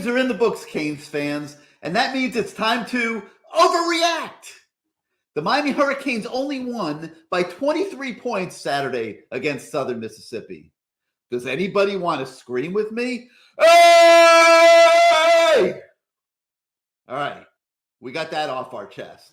games are in the books, Canes fans, and that means it's time to overreact. The Miami Hurricanes only won by 23 points Saturday against Southern Mississippi. Does anybody want to scream with me? Hey! All right, we got that off our chest.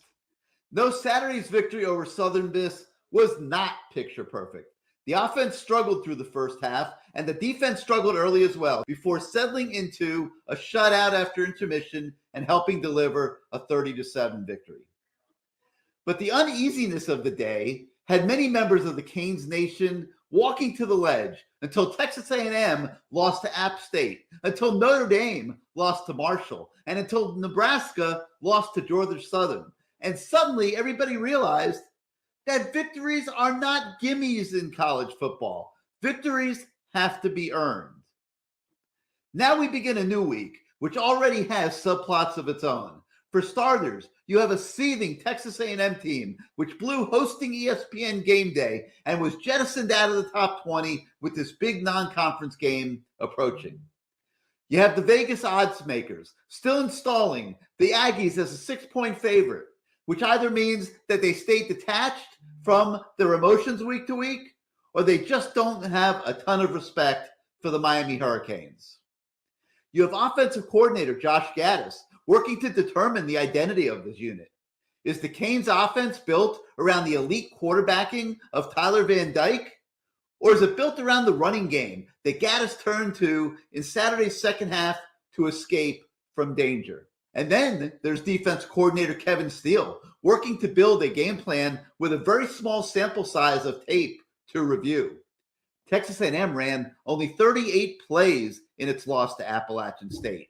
No, Saturday's victory over Southern Miss was not picture perfect. The offense struggled through the first half, and the defense struggled early as well, before settling into a shutout after intermission and helping deliver a 30-7 victory. But the uneasiness of the day had many members of the Canes Nation walking to the ledge until Texas A&M lost to App State, until Notre Dame lost to Marshall, and until Nebraska lost to Georgia Southern. And suddenly everybody realized that victories are not gimmies in college football. Victories have to be earned. Now we begin a new week, which already has subplots of its own. For starters, you have a seething Texas A&M team, which blew hosting ESPN Game Day and was jettisoned out of the top 20 with this big non-conference game approaching. You have the Vegas odds makers still installing the Aggies as a 6-point favorite, which either means that they stay detached from their emotions week to week, or they just don't have a ton of respect for the Miami Hurricanes. You have offensive coordinator Josh Gaddis working to determine the identity of this unit. Is the Canes offense built around the elite quarterbacking of Tyler Van Dyke? Or is it built around the running game that Gaddis turned to in Saturday's second half to escape from danger? And then there's defense coordinator Kevin Steele working to build a game plan with a very small sample size of tape to review. Texas A&M ran only 38 plays in its loss to Appalachian State.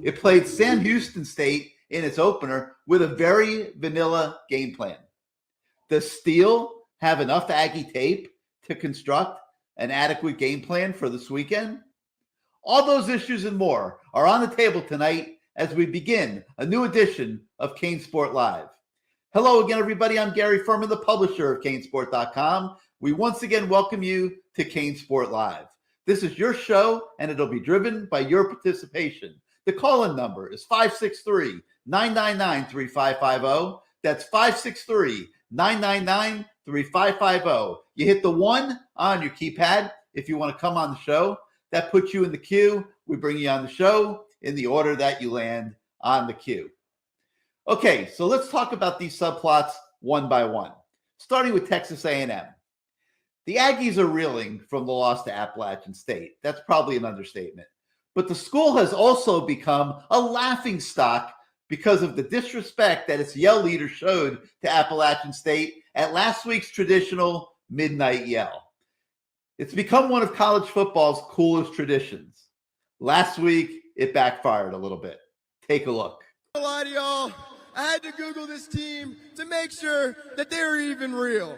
It played Sam Houston State in its opener with a very vanilla game plan. Does Steele have enough Aggie tape to construct an adequate game plan for this weekend? All those issues and more are on the table tonight as we begin a new edition of CaneSport Live. Hello again, everybody. I'm Gary Ferman, the publisher of CaneSport.com. We once again welcome you to CaneSport Live. This is your show, and it'll be driven by your participation. The call-in number is 563-999-3550. That's 563-999-3550. You hit the 1 on your keypad if you want to come on the show. That puts you in the queue. We bring you on the show in the order that you land on the queue. Okay, so let's talk about these subplots one by one, starting with Texas A&M. The Aggies are reeling from the loss to Appalachian State. That's probably an understatement. But the school has also become a laughingstock because of the disrespect that its yell leader showed to Appalachian State at last week's traditional midnight yell. It's become one of college football's coolest traditions. Last week, it backfired a little bit. Take a look. I won't lie to y'all, I had to Google this team to make sure that they were even real.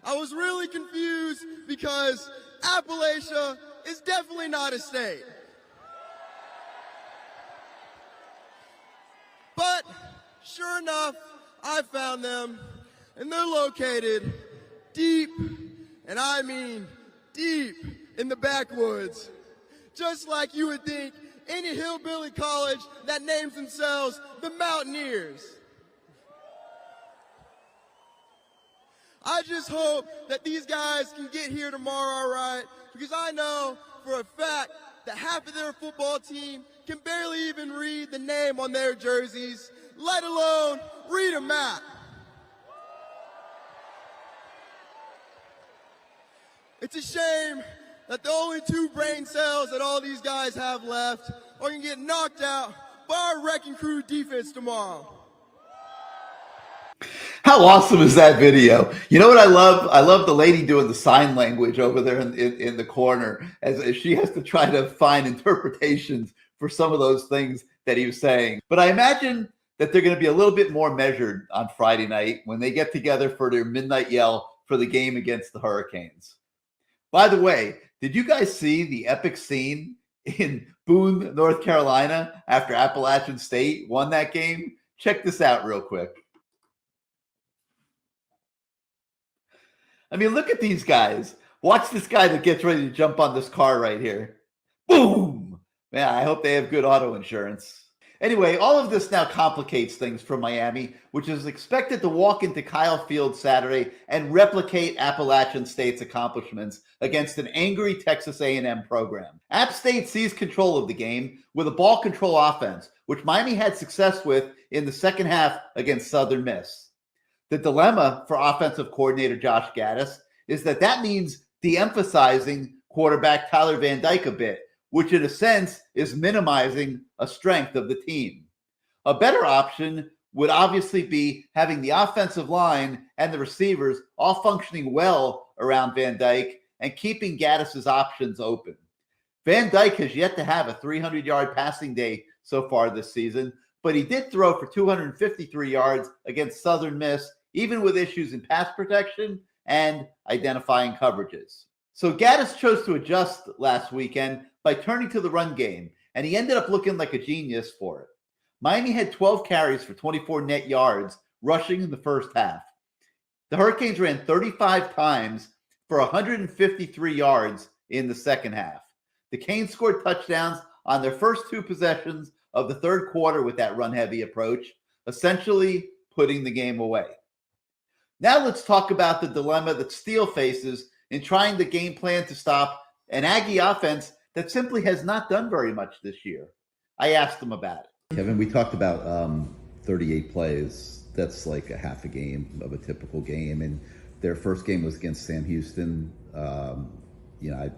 I was really confused because Appalachia is definitely not a state. But sure enough, I found them, and they're located deep, and I mean deep in the backwoods. Just like you would think any hillbilly college that names themselves the Mountaineers. I just hope that these guys can get here tomorrow, all right? Because I know for a fact that half of their football team can barely even read the name on their jerseys, let alone read a map. It's a shame that the only 2 brain cells that all these guys have left are going to get knocked out by our wrecking crew defense tomorrow. How awesome is that video? You know what I love? I love the lady doing the sign language over there in the corner as she has to try to find interpretations for some of those things that he was saying. But I imagine that they're going to be a little bit more measured on Friday night when they get together for their midnight yell for the game against the Hurricanes. By the way, did you guys see the epic scene in Boone, North Carolina after Appalachian State won that game? Check this out real quick. I mean, look at these guys. Watch this guy that gets ready to jump on this car right here. Boom! Man, I hope they have good auto insurance. Anyway, all of this now complicates things for Miami, which is expected to walk into Kyle Field Saturday and replicate Appalachian State's accomplishments against an angry Texas A&M program. App State seized control of the game with a ball control offense, which Miami had success with in the second half against Southern Miss. The dilemma for offensive coordinator Josh Gaddis is that means de-emphasizing quarterback Tyler Van Dyke a bit, which in a sense is minimizing a strength of the team. A better option would obviously be having the offensive line and the receivers all functioning well around Van Dyke and keeping Gaddis's options open. Van Dyke has yet to have a 300-yard passing day so far this season, but he did throw for 253 yards against Southern Miss, even with issues in pass protection and identifying coverages. So Gaddis chose to adjust last weekend by turning to the run game, and he ended up looking like a genius for it. Miami had 12 carries for 24 net yards rushing in the first half. The Hurricanes ran 35 times for 153 yards in the second half. The Canes scored touchdowns on their first two possessions of the third quarter with that run-heavy approach, essentially putting the game away. Now let's talk about the dilemma that Steele faces in trying the game plan to stop an Aggie offense that simply has not done very much this year. I asked him about it. Kevin, we talked about 38 plays. That's like a half a game of a typical game. And their first game was against Sam Houston. I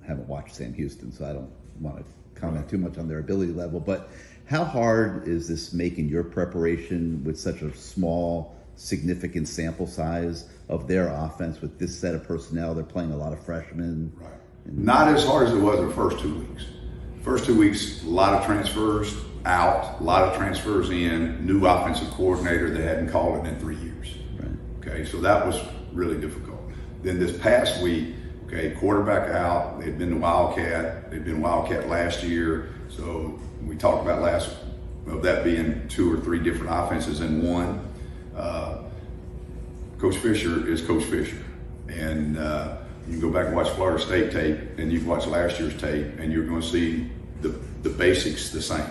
haven't watched Sam Houston, so I don't want to comment too much on their ability level. But how hard is this making your preparation with such a small, significant sample size of their offense with this set of personnel? They're playing a lot of freshmen. Right. Not as hard as it was the first 2 weeks. First 2 weeks, a lot of transfers out, a lot of transfers in, new offensive coordinator that hadn't called it in 3 years. Right. Okay, so that was really difficult. Then this past week, quarterback out, they'd been the Wildcat, they'd been Wildcat last year, so we talked about that being 2 or 3 different offenses in one. Coach Fisher is Coach Fisher, and you can go back and watch Florida State tape, and you can watch last year's tape, and you're going to see the basics the same.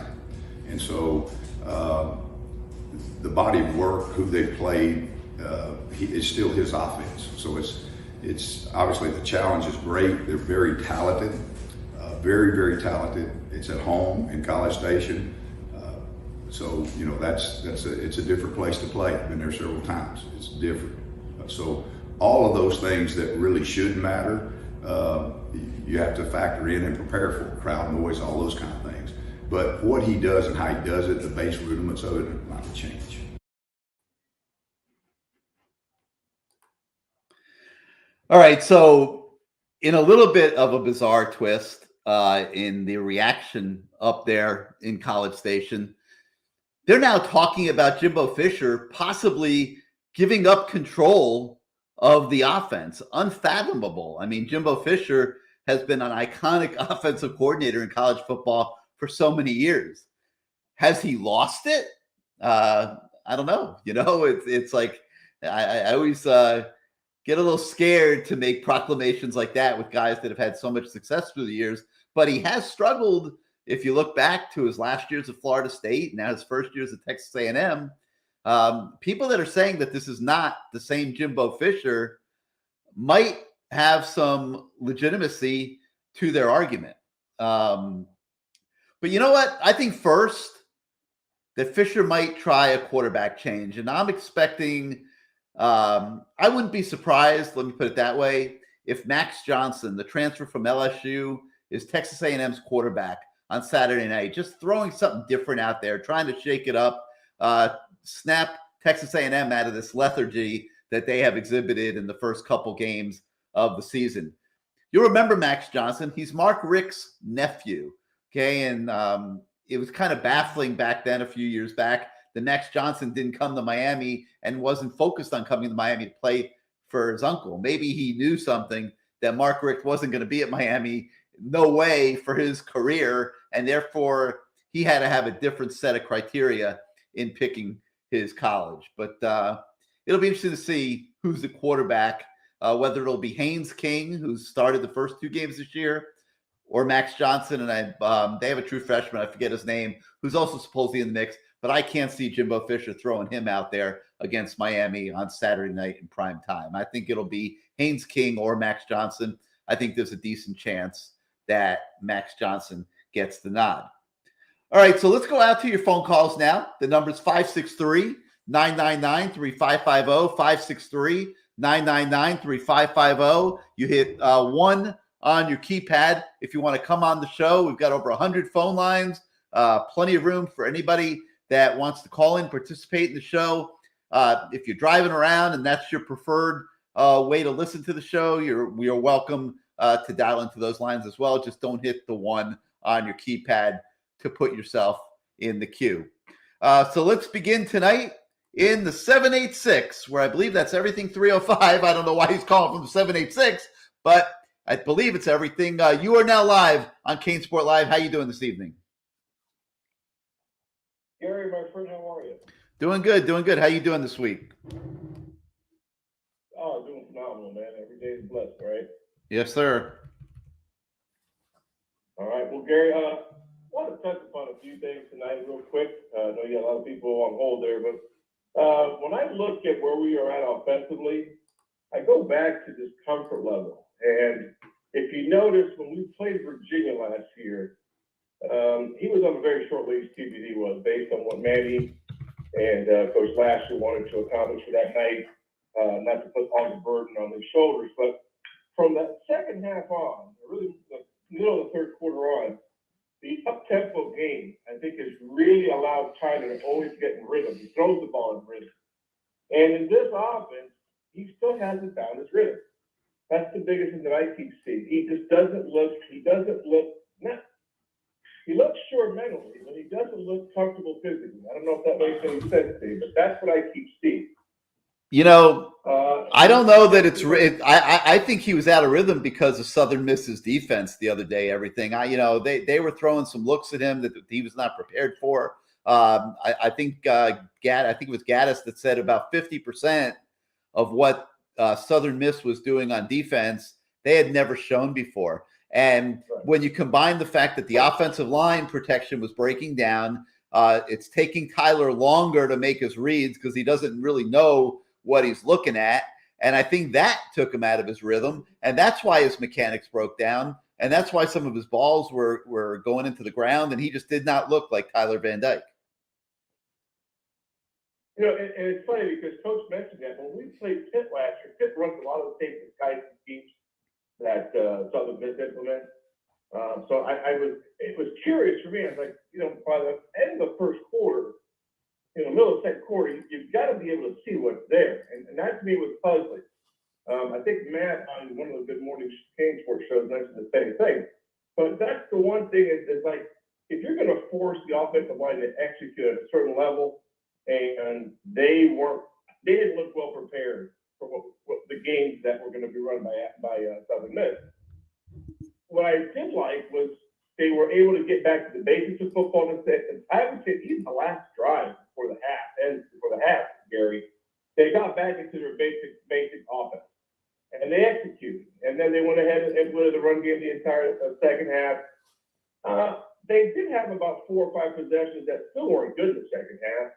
And so the body of work, who they've played, is still his offense. So it's obviously the challenge is great. They're very talented, very, very talented. It's at home in College Station. So, it's a different place to play. I've been there several times. It's different. So all of those things that really should matter, you have to factor in and prepare for crowd noise, all those kind of things. But what he does and how he does it, the base rudiments of it, are not to change. All right, so in a little bit of a bizarre twist in the reaction up there in College Station, they're now talking about Jimbo Fisher possibly giving up control of the offense. Unfathomable. I mean, Jimbo Fisher has been an iconic offensive coordinator in college football for so many years. Has he lost it? I don't know. It's like I always get a little scared to make proclamations like that with guys that have had so much success through the years. But he has struggled. If you look back to his last years at Florida State, now his first years at Texas A&M, people that are saying that this is not the same Jimbo Fisher might have some legitimacy to their argument. But you know what? I think first that Fisher might try a quarterback change. And I'm expecting, I wouldn't be surprised, let me put it that way, if Max Johnson, the transfer from LSU, is Texas A&M's quarterback on Saturday night, just throwing something different out there, trying to shake it up, snap Texas A&M out of this lethargy that they have exhibited in the first couple games of the season. You'll remember Max Johnson. He's Mark Richt's nephew, okay? And it was kind of baffling back then, a few years back, that Max Johnson didn't come to Miami and wasn't focused on coming to Miami to play for his uncle. Maybe he knew something that Mark Richt wasn't going to be at Miami, no way, for his career, and therefore he had to have a different set of criteria in picking his college. But it'll be interesting to see who's the quarterback, whether it'll be Haynes King, who started the first 2 games this year, or Max Johnson, and they have a true freshman, I forget his name, who's also supposedly in the mix, but I can't see Jimbo Fisher throwing him out there against Miami on Saturday night in prime time. I think it'll be Haynes King or Max Johnson. I think there's a decent chance that Max Johnson gets the nod. All right, so let's go out to your phone calls now. The number's 563-999-3550, 563-999-3550. You hit 1 on your keypad if you want to come on the show. We've got over 100 phone lines, plenty of room for anybody that wants to call in, participate in the show. If you're driving around and that's your preferred way to listen to the show, we are welcome to dial into those lines as well. Just don't hit the 1 on your keypad to put yourself in the queue. So let's begin tonight in the 786, where I believe that's everything 305. I don't know why he's calling from the 786, but I believe it's everything. You are now live on CaneSport Live. How you doing this evening? Gary, my friend, how are you? Doing good, doing good. How you doing this week? Oh, doing phenomenal, man. Every day is blessed, right? Yes, sir. All right. Well, Gary, I want to touch upon a few things tonight real quick. I know you got a lot of people on hold there, but when I look at where we are at offensively, I go back to this comfort level. And if you notice, when we played Virginia last year, he was on a very short leash, TBD was, based on what Manny and Coach Lashley wanted to accomplish for that night, not to put all the burden on their shoulders. But from that second half on, really the middle of the third quarter on, the up-tempo game, I think, has really allowed Tyler to always get in rhythm. He throws the ball in rhythm. And in this offense, he still hasn't found his rhythm. That's the biggest thing that I keep seeing. He just doesn't look, he looks short mentally, but he doesn't look comfortable physically. I don't know if that makes any sense to you, but that's what I keep seeing. You know, I don't know that I think he was out of rhythm because of Southern Miss's defense the other day. Everything, they were throwing some looks at him that he was not prepared for. I think it was Gaddis that said about 50% of what Southern Miss was doing on defense they had never shown before. And when you combine the fact that the offensive line protection was breaking down, it's taking Tyler longer to make his reads because he doesn't really know what he's looking at. And I think that took him out of his rhythm. And that's why his mechanics broke down. And that's why some of his balls were going into the ground. And he just did not look like Tyler Van Dyke. You know, and it's funny because Coach mentioned that when we played Pitt last year, Pitt runs a lot of the same guys and teams that Southern Miss implements. So it was curious for me. I was like, by the end of the first quarter, in the middle of the second quarter, you've got to be able to see what's there. And that to me was puzzling. I think Matt on one of the Good Morning CaneSport shows mentioned the same thing. But that's the one thing is like, if you're going to force the offensive line to execute at a certain level, and they didn't look well prepared for what the games that were going to be run by Southern Miss. What I did like was they were able to get back to the basics of football. And I would say even the last drive before the half, Gary, they got back into their basic offense, and they executed. And then they went ahead and implemented the run game the entire second half. They did have about 4 or 5 possessions that still weren't good in the second half,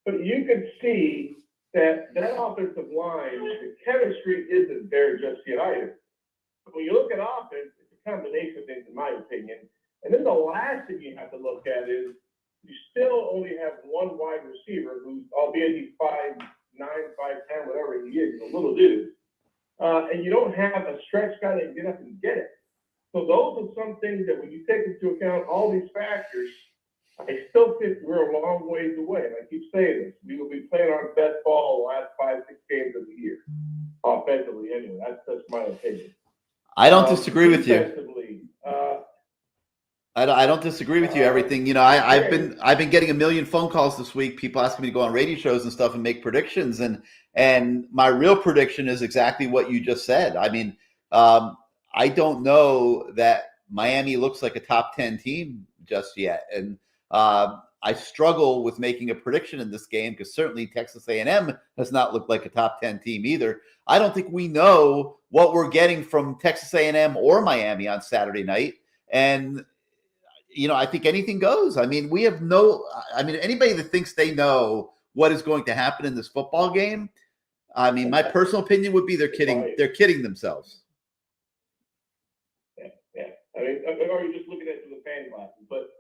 but you could see that offensive line, the chemistry isn't there just yet either. But when you look at offense, it's a combination of things, in my opinion. And then the last thing you have to look at is you still only have one wide receiver who's, albeit he's 5'9", 5'10", whatever he is, he's a little dude. And you don't have a stretch guy that can get up and get it. So those are some things that when you take into account all these factors, I still think we're a long ways away. And I keep saying this. We will be playing our best ball the last 5-6 games of the year. Offensively, anyway. That's my opinion. I don't disagree with you. I don't disagree with you. Everything, I've been getting a million phone calls this week. People asking me to go on radio shows and stuff and make predictions. And my real prediction is exactly what you just said. I mean, I don't know that Miami looks like a top 10 team just yet. And I struggle with making a prediction in this game because certainly Texas A&M has not looked like a top 10 team either. I don't think we know what we're getting from Texas A&M or Miami on Saturday night. And, I think anything goes. I mean, anybody that thinks they know what is going to happen in this football game, I mean, my personal opinion would be they're kidding themselves. Yeah. I mean, or you're just looking at it through the fan glasses. But,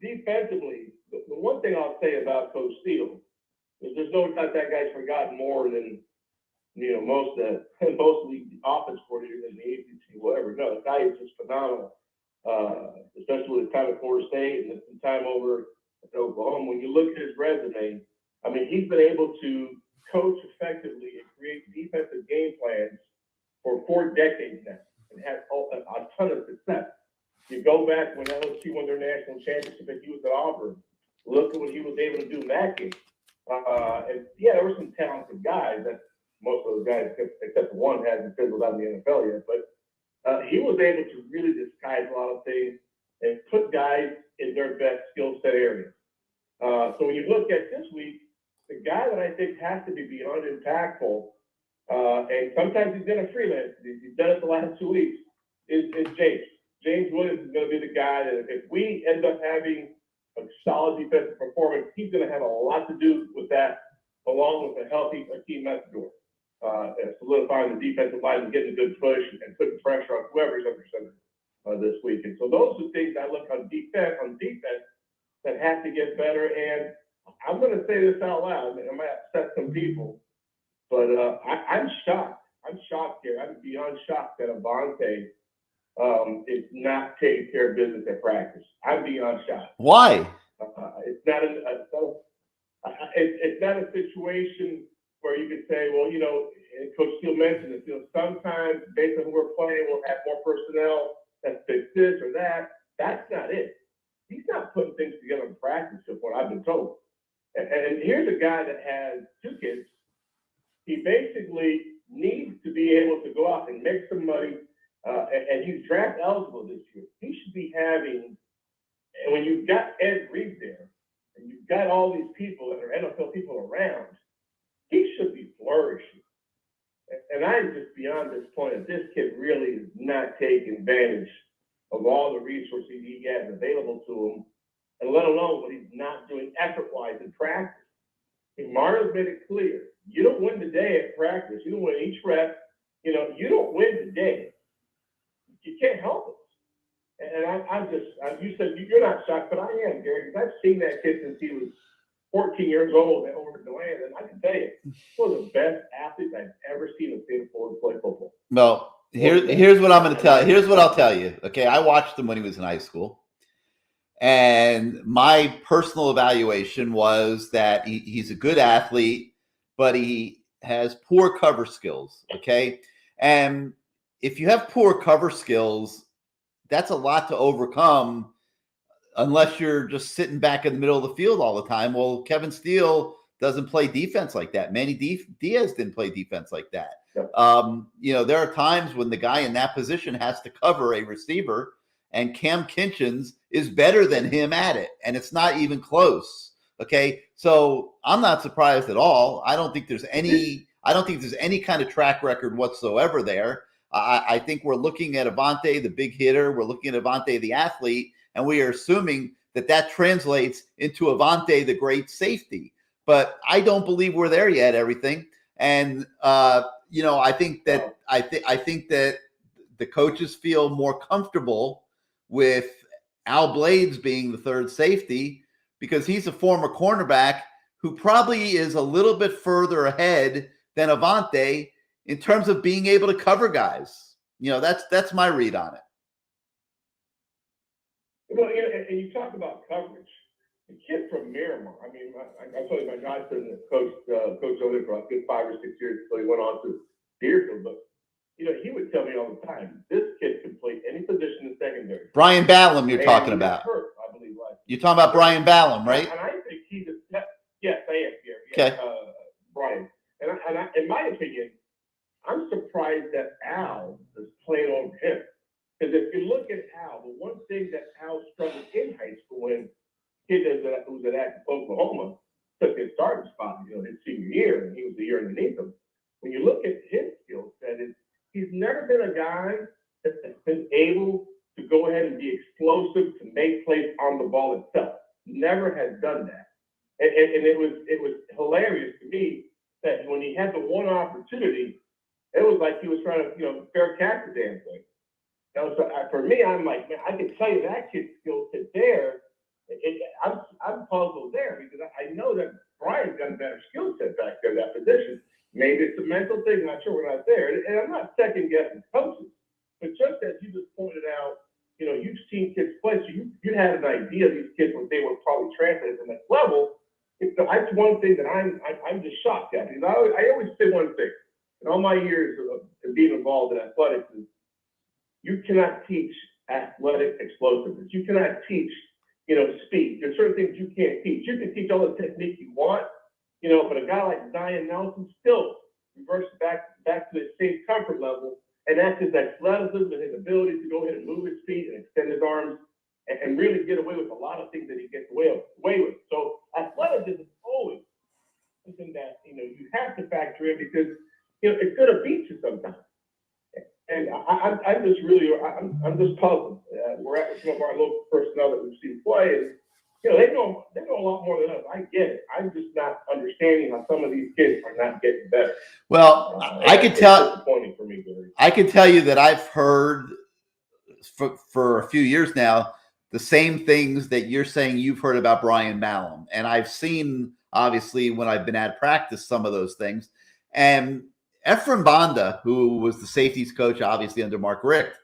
defensively, the one thing I'll say about Coach Steele is there's no doubt that guy's forgotten more than, most of the offense coordinators in the ACC, whatever. No, the guy is just phenomenal, especially with his time at Florida State and the time over at Oklahoma. When you look at his resume, I mean, he's been able to coach effectively and create defensive game plans for 4 decades now and had a ton of success. You go back when LSU won their national championship and he was at Auburn. Look at what he was able to do in that game. And yeah, there were some talented guys that most of those guys, except one, hasn't fizzled out in the NFL yet. But he was able to really disguise a lot of things and put guys in their best skill set areas. So when you look at this week, the guy that I think has to be beyond impactful, and sometimes he's been a freelance, he's done it the last 2 weeks, is James. James Williams is going to be the guy that if we end up having a solid defensive performance, he's going to have a lot to do with that, along with a healthy Akeem Matador, solidifying the defensive line and getting a good push and putting pressure on whoever's under center this week. And so those are things I look on defense that have to get better. And I'm going to say this out loud. I might upset some people, but I'm shocked. I'm shocked here. I'm beyond shocked that Avante is not taking care of business at practice. I'm beyond shocked. Why? It's not a situation where you could say, well, and Coach Steele mentioned this, sometimes based on who we're playing, we'll have more personnel that fix this or that. That's not it. He's not putting things together in practice, is what I've been told. And here's a guy that has 2 kids. He basically needs to be able to go out and make some money, and he's draft eligible this year. He should be having, and when you've got Ed Reed there, and you've got all these people that are NFL people around, he should be flourishing. And I'm just beyond this point that this kid really is not taking advantage of all the resources he has available to him, and let alone what he's not doing effort-wise in practice. And Mario's made it clear, you don't win the day at practice. You don't win each rep. You don't win the day. You can't help it. And I'm just, you said you're not shocked, but I am, Gary, because I've seen that kid since he was 14 years old over at DeLand, and I can tell you, he was the best athlete I've ever seen in the state of Florida play football. Well, here's what I'm going to tell you. Here's what I'll tell you. Okay, I watched him when he was in high school, and my personal evaluation was that he's a good athlete, but he has poor cover skills. Okay, and if you have poor cover skills, that's a lot to overcome unless you're just sitting back in the middle of the field all the time. Well, Kevin Steele doesn't play defense like that. Manny Diaz didn't play defense like that. Yep. There are times when the guy in that position has to cover a receiver, and Cam Kinchins is better than him at it, and it's not even close. Okay, so I'm not surprised at all. I don't think there's any kind of track record whatsoever there. I think we're looking at Avante, the big hitter. We're looking at Avante, the athlete, and we are assuming that translates into Avante, the great safety. But I don't believe we're there yet. Everything, and I think that the coaches feel more comfortable with Al Blades being the third safety because he's a former cornerback who probably is a little bit further ahead than Avante in terms of being able to cover guys. That's my read on it. Well, and you talk about coverage. The kid from Miramar, I mean, I told you my godson coached over there for a good 5 or 6 years until he went on to Deerfield. But, he would tell me all the time, this kid can play any position in secondary. Brian Ballum you're talking about. Hurt, I believe. You're talking about Brian Ballum, right? And I think he's yes, I am, Gary. Okay. Brian. And in my opinion, I'm surprised that Al is playing over him. Because if you look at Al, the one thing that Al struggled in high school when kid who was at Oklahoma took his starting spot, his senior year, and he was the year underneath him. When you look at his skill set, he's never been a guy that's been able to go ahead and be explosive, to make plays on the ball itself. Never has done that. And it was hilarious to me that when he had the one opportunity, it was like he was trying to, fair catch the damn thing. So for me, I'm like, man, I can tell you that kid's skill set there. I'm puzzled there because I know that Brian's got a better skill set back there, that position. Maybe it's a mental thing. I'm not sure we're not there. And I'm not second guessing coaches, but just as you just pointed out, you've seen kids play, so you had an idea of these kids when they were probably translated to the next level. That's one thing that I'm just shocked at. Because I always say one thing in all my years of being involved in athletics is you cannot teach athletic explosiveness. You cannot teach, speed. There's certain things you can't teach. You can teach all the technique you want, but a guy like Zion Nelson still reverts back to his same comfort level. And that's his athleticism and his ability to go ahead and move his feet and extend his arms and really get away with a lot of things that he gets away with. So athleticism is always something that, you have to factor in because, it's going to beat you sometimes. And I'm just puzzled. We're at with some of our local personnel that we've seen play, and they know a lot more than us. I get it. I'm just not understanding how some of these kids are not getting better. Well, I can tell. Disappointing for me, Gary. I can tell you that I've heard for a few years now the same things that you're saying you've heard about Brian Ballum, and I've seen obviously when I've been at practice some of those things. And Ephraim Banda, who was the safeties coach, obviously under Mark Richt,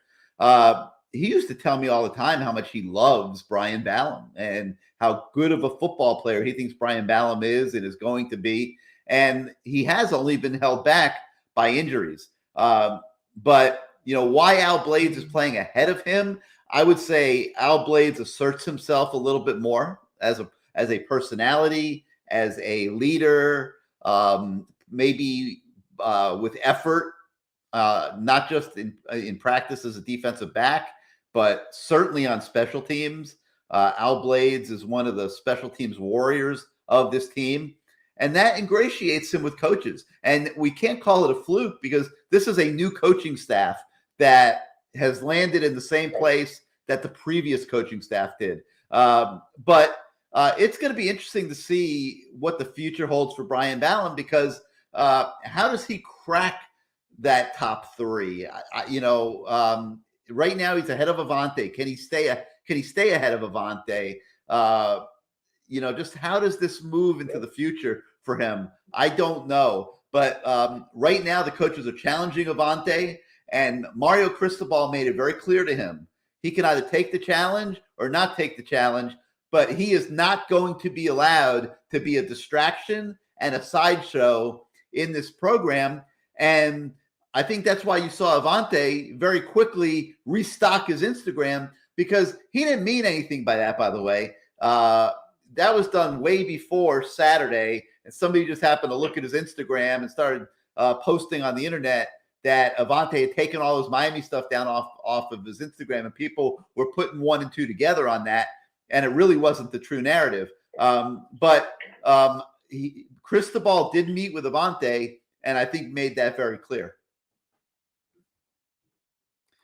he used to tell me all the time how much he loves Brian Ballum and how good of a football player he thinks Brian Ballum is and is going to be. And he has only been held back by injuries. But, why Al Blades is playing ahead of him, I would say Al Blades asserts himself a little bit more as a personality, as a leader, maybe with effort, not just in practice as a defensive back, but certainly on special teams. Al Blades is one of the special teams warriors of this team, and that ingratiates him with coaches. And we can't call it a fluke because this is a new coaching staff that has landed in the same place that the previous coaching staff did. But it's going to be interesting to see what the future holds for Brian Ballum because how does he crack that top three? Right now he's ahead of Avante. Can he stay ahead of Avante? Just how does this move into the future for him? I don't know. But right now the coaches are challenging Avante, and Mario Cristobal made it very clear to him he can either take the challenge or not take the challenge, but he is not going to be allowed to be a distraction and a sideshow in this program. And I think that's why you saw Avante very quickly restock his Instagram, because he didn't mean anything by that, by the way. That was done way before Saturday, and somebody just happened to look at his Instagram and started posting on the internet that Avante had taken all his Miami stuff down off of his Instagram, and people were putting 1 and 2 together on that, and it really wasn't the true narrative. But Cristobal did meet with Avante, and I think made that very clear.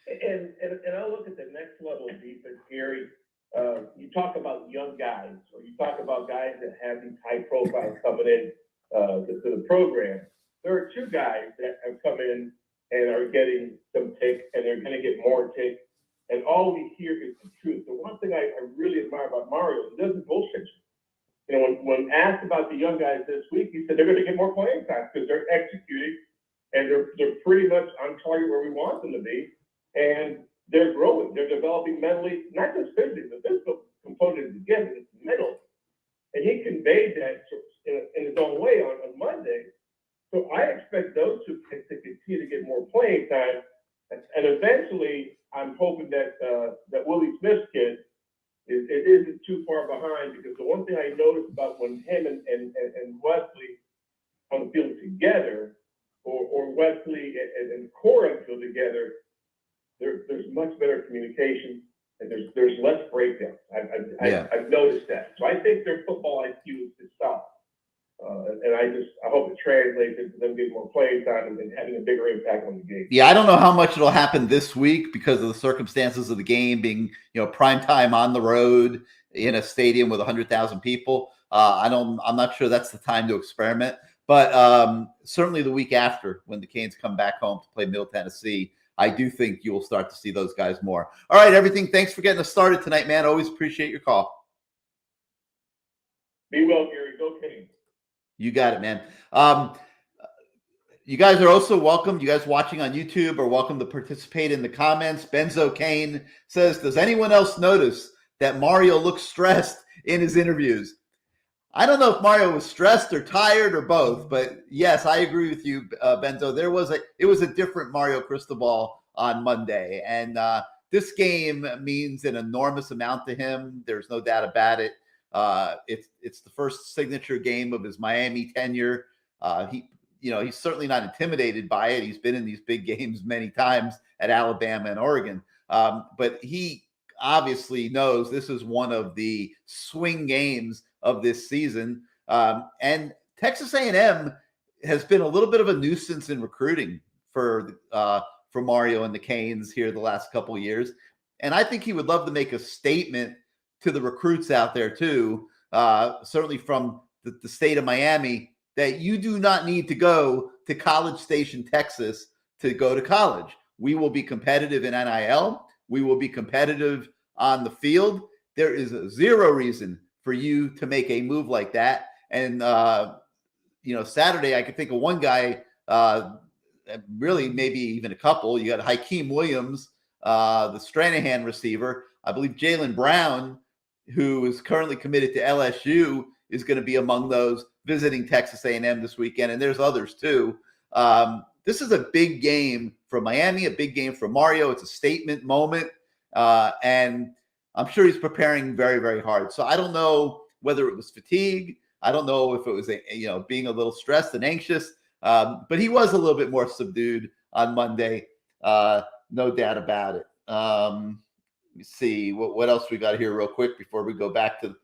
And I'll look at the next level of defense, Gary. You talk about young guys, or you talk about guys that have these high profiles coming in to the program. There are 2 guys that have come in and are getting some take, and they're going to get more take. And all we hear is the truth. The one thing I really admire about Mario is he doesn't bullshit you. When asked about the young guys this week, he said they're going to get more playing time because they're executing, and they're pretty much on target where we want them to be. And they're growing. They're developing mentally, not just physically. The physical component is again, it's mental. And he conveyed that in his own way on Monday. So I expect those 2 kids to continue to get more playing time. And eventually, I'm hoping that Willie Smith's kid isn't too far behind, because the one thing I noticed about when him and Wesley on the field together, or Wesley and Cora on the field together, there's much better communication, and there's less breakdowns. I've noticed that. So I think their football IQ is solid. And I hope it translates into them getting more playing time and having a bigger impact on the game. Yeah, I don't know how much it'll happen this week because of the circumstances of the game being, prime time on the road in a stadium with 100,000 people. I'm not sure that's the time to experiment, but certainly the week after when the Canes come back home to play Middle Tennessee, I do think you will start to see those guys more. All right, everything. Thanks for getting us started tonight, man. Always appreciate your call. Be well, Gary. Go Canes. You got it, man. You guys are also welcome. You guys watching on YouTube are welcome to participate in the comments. Benzo Kane says, does anyone else notice that Mario looks stressed in his interviews? I don't know if Mario was stressed or tired or both, but yes, I agree with you, Benzo. It was a different Mario Cristobal on Monday, and this game means an enormous amount to him. There's no doubt about it. It's the first signature game of his Miami tenure. He's certainly not intimidated by it. He's been in these big games many times at Alabama and Oregon, but he obviously knows this is one of the swing games of this season. And Texas A&M has been a little bit of a nuisance in recruiting for Mario and the Canes here the last couple of years. And I think he would love to make a statement to the recruits out there too, certainly from the state of Miami, that you do not need to go to College Station, Texas to go to college. We will be competitive in NIL. We will be competitive on the field. There is zero reason for you to make a move like that. And, Saturday, I could think of one guy, really maybe even a couple. You got Hakeem Williams, the Stranahan receiver. I believe Jaylen Brown, who is currently committed to LSU, is going to be among those visiting Texas A&M this weekend. And there's others too. This is a big game for Miami, a big game for Mario. It's a statement moment. And I'm sure he's preparing very, very hard. So I don't know whether it was fatigue. I don't know if it was, being a little stressed and anxious. But he was a little bit more subdued on Monday. No doubt about it. Let me see what else we got here real quick before we go back to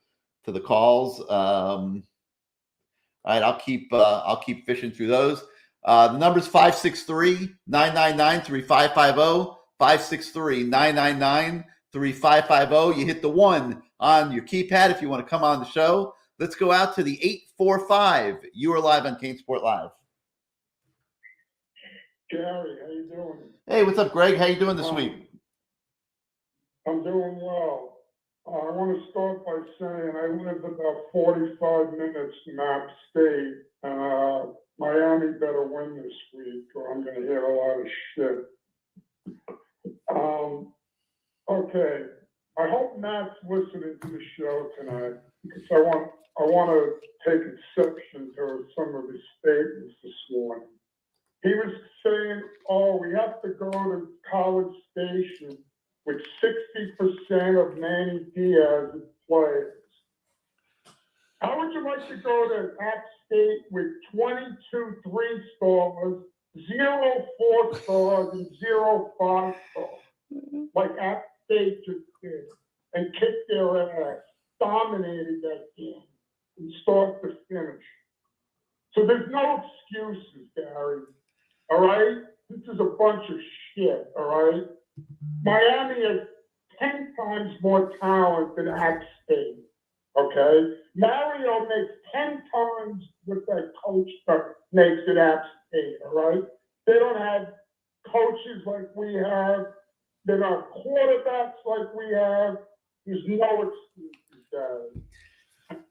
the calls. All right, I'll keep fishing through those. The number's 563-999-3550, 563-999-3550. You hit the 1 on your keypad if you want to come on the show. Let's go out to the 845. You are live on CaneSport Live. Gary, how you doing? Hey, what's up, Greg? How you doing this week? I'm doing well. I want to start by saying I live about 45 minutes from App State. Miami better win this week or I'm going to hear a lot of shit. Okay. I hope Matt's listening to the show tonight because I want to take exception to some of his statements this morning. He was saying, we have to go to College Station with 60% of Manny Diaz's players. How would you like to go to App State with 22 3-stars, 0 4-stars, and 0 5-stars? Like App State just did, and kicked their ass, dominated that game from start to finish. So there's no excuses, Gary. All right? This is a bunch of shit, all right? Miami has 10 times more talent than App State, okay? Mario makes 10 times what that coach makes at App State, all right? They don't have coaches like we have. They don't have quarterbacks like we have. There's no excuses, Gary.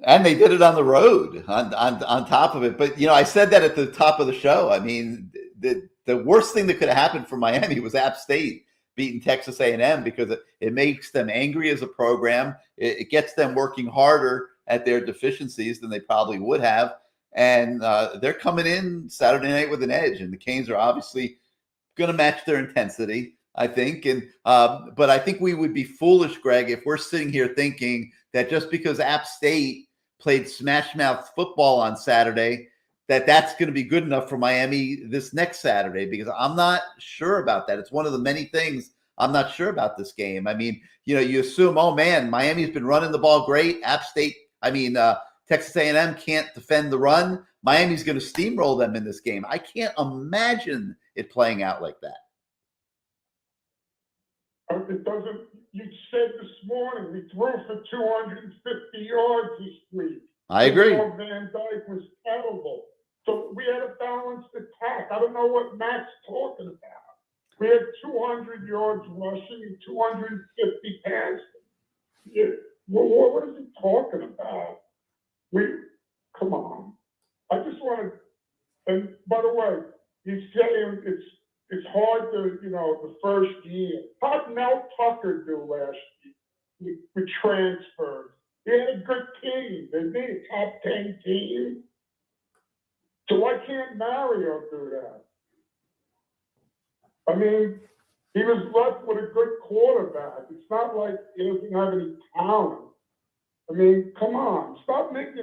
And they did it on the road on top of it. But, I said that at the top of the show. I mean, the worst thing that could have happened for Miami was App State beating Texas A&M because it makes them angry as a program. It gets them working harder at their deficiencies than they probably would have. And they're coming in Saturday night with an edge. And the Canes are obviously going to match their intensity, I think. And but I think we would be foolish, Greg, if we're sitting here thinking that just because App State played smash mouth football on Saturday, that's going to be good enough for Miami this next Saturday, because I'm not sure about that. It's one of the many things I'm not sure about this game. I mean, you assume, oh man, Miami's been running the ball great. Texas A&M can't defend the run. Miami's going to steamroll them in this game. I can't imagine it playing out like that. It doesn't. You said this morning we threw for 250 yards this week. I agree. Van Dyke was terrible. So we had a balanced attack. I don't know what Matt's talking about. We had 200 yards rushing and 250 passing. Yeah. What is he talking about? Come on. I just want to, and by the way, he's saying it's hard to, the first year. How did Mel Tucker do last year with transfers? They had a good team. They made a top 10 team. So why can't Mario do that? I mean, he was left with a good quarterback. It's not like he doesn't have any talent. I mean, come on. Stop making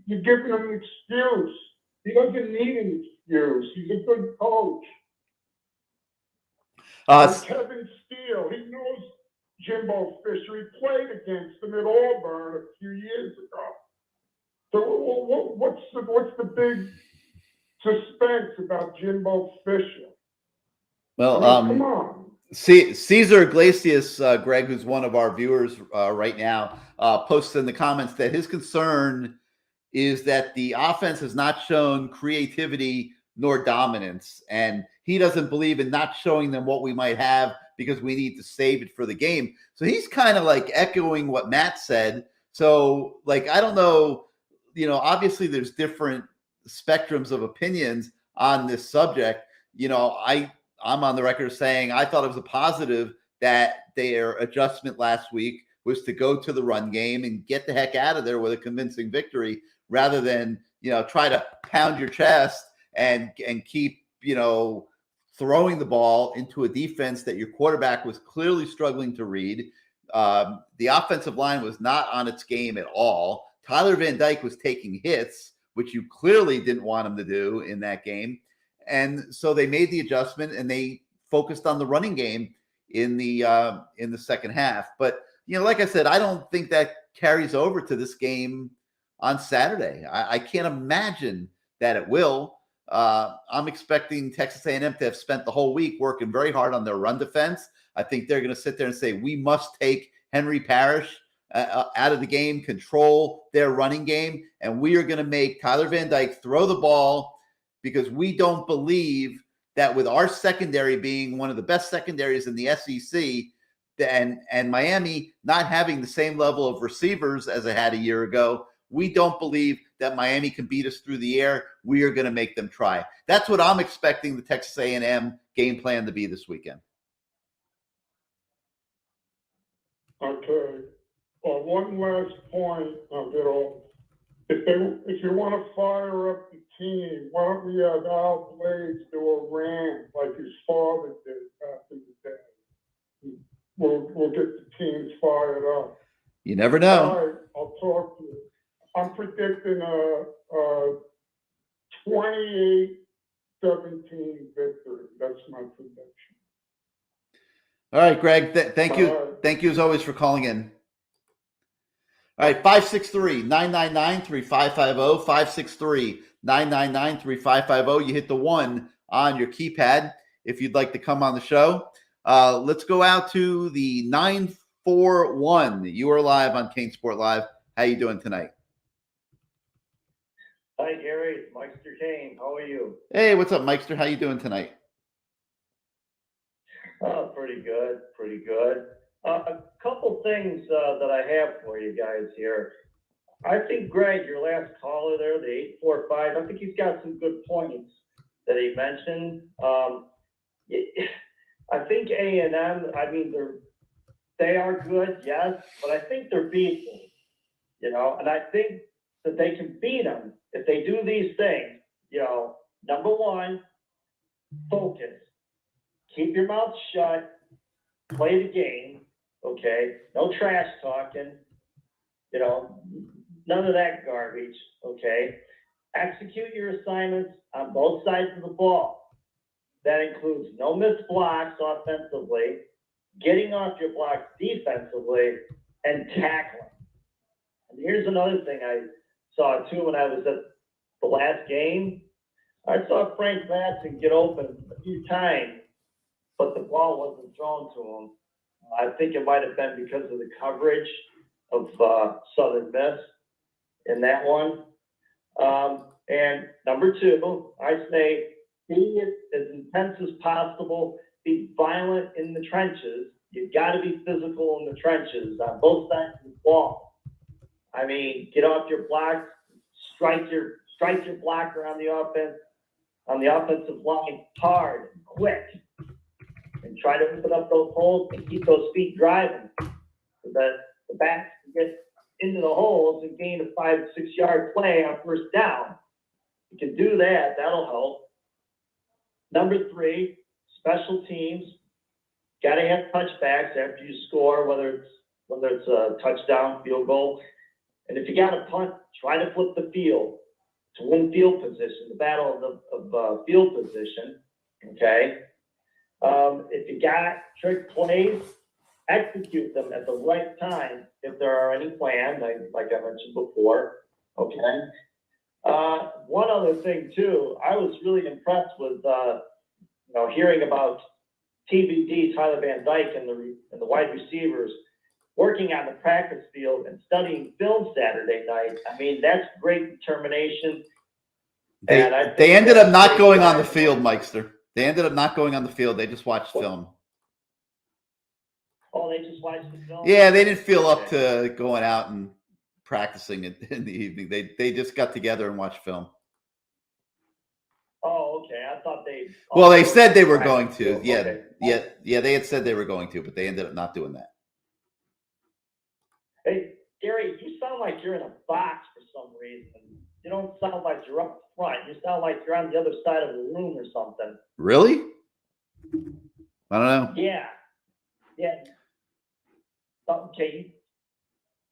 you're giving him an excuse. He doesn't need an excuse. He's a good coach. Kevin Steele, he knows Jimbo Fisher. He played against him at Auburn a few years ago. So what's the big suspense about Jimbo Fisher? Well, come on. Caesar Iglesias, Greg, who's one of our viewers right now, posted in the comments that his concern is that the offense has not shown creativity nor dominance, and he doesn't believe in not showing them what we might have because we need to save it for the game. So he's kind of like echoing what Matt said. So, like, I don't know, obviously there's different spectrums of opinions on this subject. I'm on the record saying I thought it was a positive that their adjustment last week was to go to the run game and get the heck out of there with a convincing victory rather than, try to pound your chest and keep, throwing the ball into a defense that your quarterback was clearly struggling to read. The offensive line was not on its game at all. Tyler Van Dyke was taking hits, which you clearly didn't want him to do in that game. And so they made the adjustment and they focused on the running game in the second half. But, like I said, I don't think that carries over to this game on Saturday. I can't imagine that it will. I'm expecting Texas A&M to have spent the whole week working very hard on their run defense. I think they're going to sit there and say, we must take Henry Parrish out of the game, control their running game, and we are going to make Tyler Van Dyke throw the ball because we don't believe that with our secondary being one of the best secondaries in the SEC and Miami not having the same level of receivers as it had a year ago, we don't believe that Miami can beat us through the air. We are going to make them try. That's what I'm expecting the Texas A&M game plan to be this weekend. Okay. Well, one last point, if you want to fire up the team, why don't we have Al Blades do a rant like his father did back in the day? We'll get the teams fired up. You never know. All right, I'll talk to you. I'm predicting a 28-17 victory. That's my prediction. All right, Greg. Thank you. All right. Thank you as always for calling in. All right, 563-999-3550, 563-999-3550. You hit the 1 on your keypad if you'd like to come on the show. Let's go out to the 941. You are live on CaneSport Live. How you doing tonight? Hi, Gary. It's Meister Kane. How are you? Hey, what's up, Meister? How you doing tonight? Pretty good. Pretty good. A couple things that I have for you guys here. I think, Greg, your last caller there, the 845, I think he's got some good points that he mentioned. I think A&M, I mean, they are good, yes, but I think they're beatable, and I think that they can beat them if they do these things. Number one, focus. Keep your mouth shut. Play the game, okay? No trash talking, none of that garbage, okay? Execute your assignments on both sides of the ball. That includes no missed blocks offensively, getting off your blocks defensively, and tackling, And here's another thing I saw too when I was at the last game. I saw Frank Madsen get open a few times, but the ball wasn't thrown to him. I think it might have been because of the coverage of Southern Miss in that one. And number two, I say be as intense as possible, be violent in the trenches. You've got to be physical in the trenches on both sides of the ball. I mean, get off your block, strike your blocker on the offensive line hard and quick, and try to open up those holes and keep those feet driving so that the backs can get into the holes and gain a 5-6 yard play on first down. You can do that, that'll help. Number three, special teams. Got to have touchbacks after you score, whether it's a touchdown, field goal. And if you got a punt, try to flip the field to win field position, the battle of field position, okay? If you got trick plays, execute them at the right time if there are any planned, like I mentioned before, okay? One other thing too, I was really impressed with hearing about TBD, Tyler Van Dyke, and the wide receivers working on the practice field and studying film Saturday night. I mean, that's great determination. They ended up not going on the field, Mikester. They ended up not going on the field. They just watched film. Oh, they just watched the film? Yeah, they didn't feel up to going out and practicing in the evening. They just got together and watched film. Oh, okay. I thought they. Well, they said they were going to. Yeah, okay. yeah. They had said they were going to, but they ended up not doing that. Hey, Gary, you sound like you're in a box for some reason. You don't sound like you're up front. You sound like you're on the other side of the room or something. Really? I don't know. Yeah. Okay.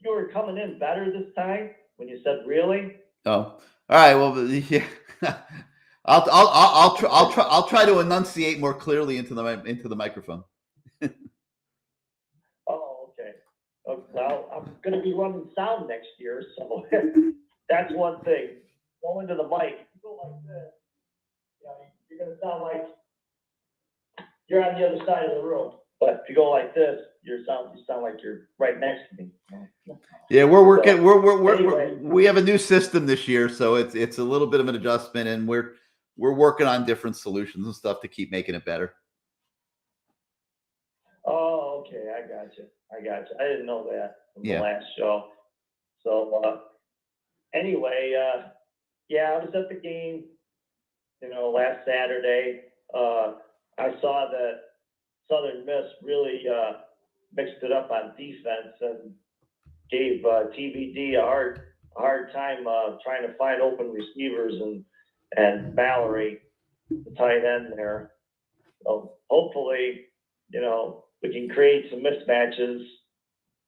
You were coming in better this time when you said really. Oh, all right. Well, yeah. I'll try to enunciate more clearly into the microphone. Oh, okay. Well, I'm going to be running sound next year, so that's one thing. Go into the mic. You go like this, you're going to sound like you're on the other side of the room. But if you go like this, you sound like you're right next to me. Yeah, we're working. Anyway. We have a new system this year, so it's a little bit of an adjustment, and we're working on different solutions and stuff to keep making it better. Oh, okay. I got you. I didn't know that from the Yeah. last show. So, anyway, I was at the game, last Saturday. I saw that Southern Miss really mixed it up on defense and gave TBD a hard time trying to find open receivers and Mallory, the tight end there. So hopefully, we can create some mismatches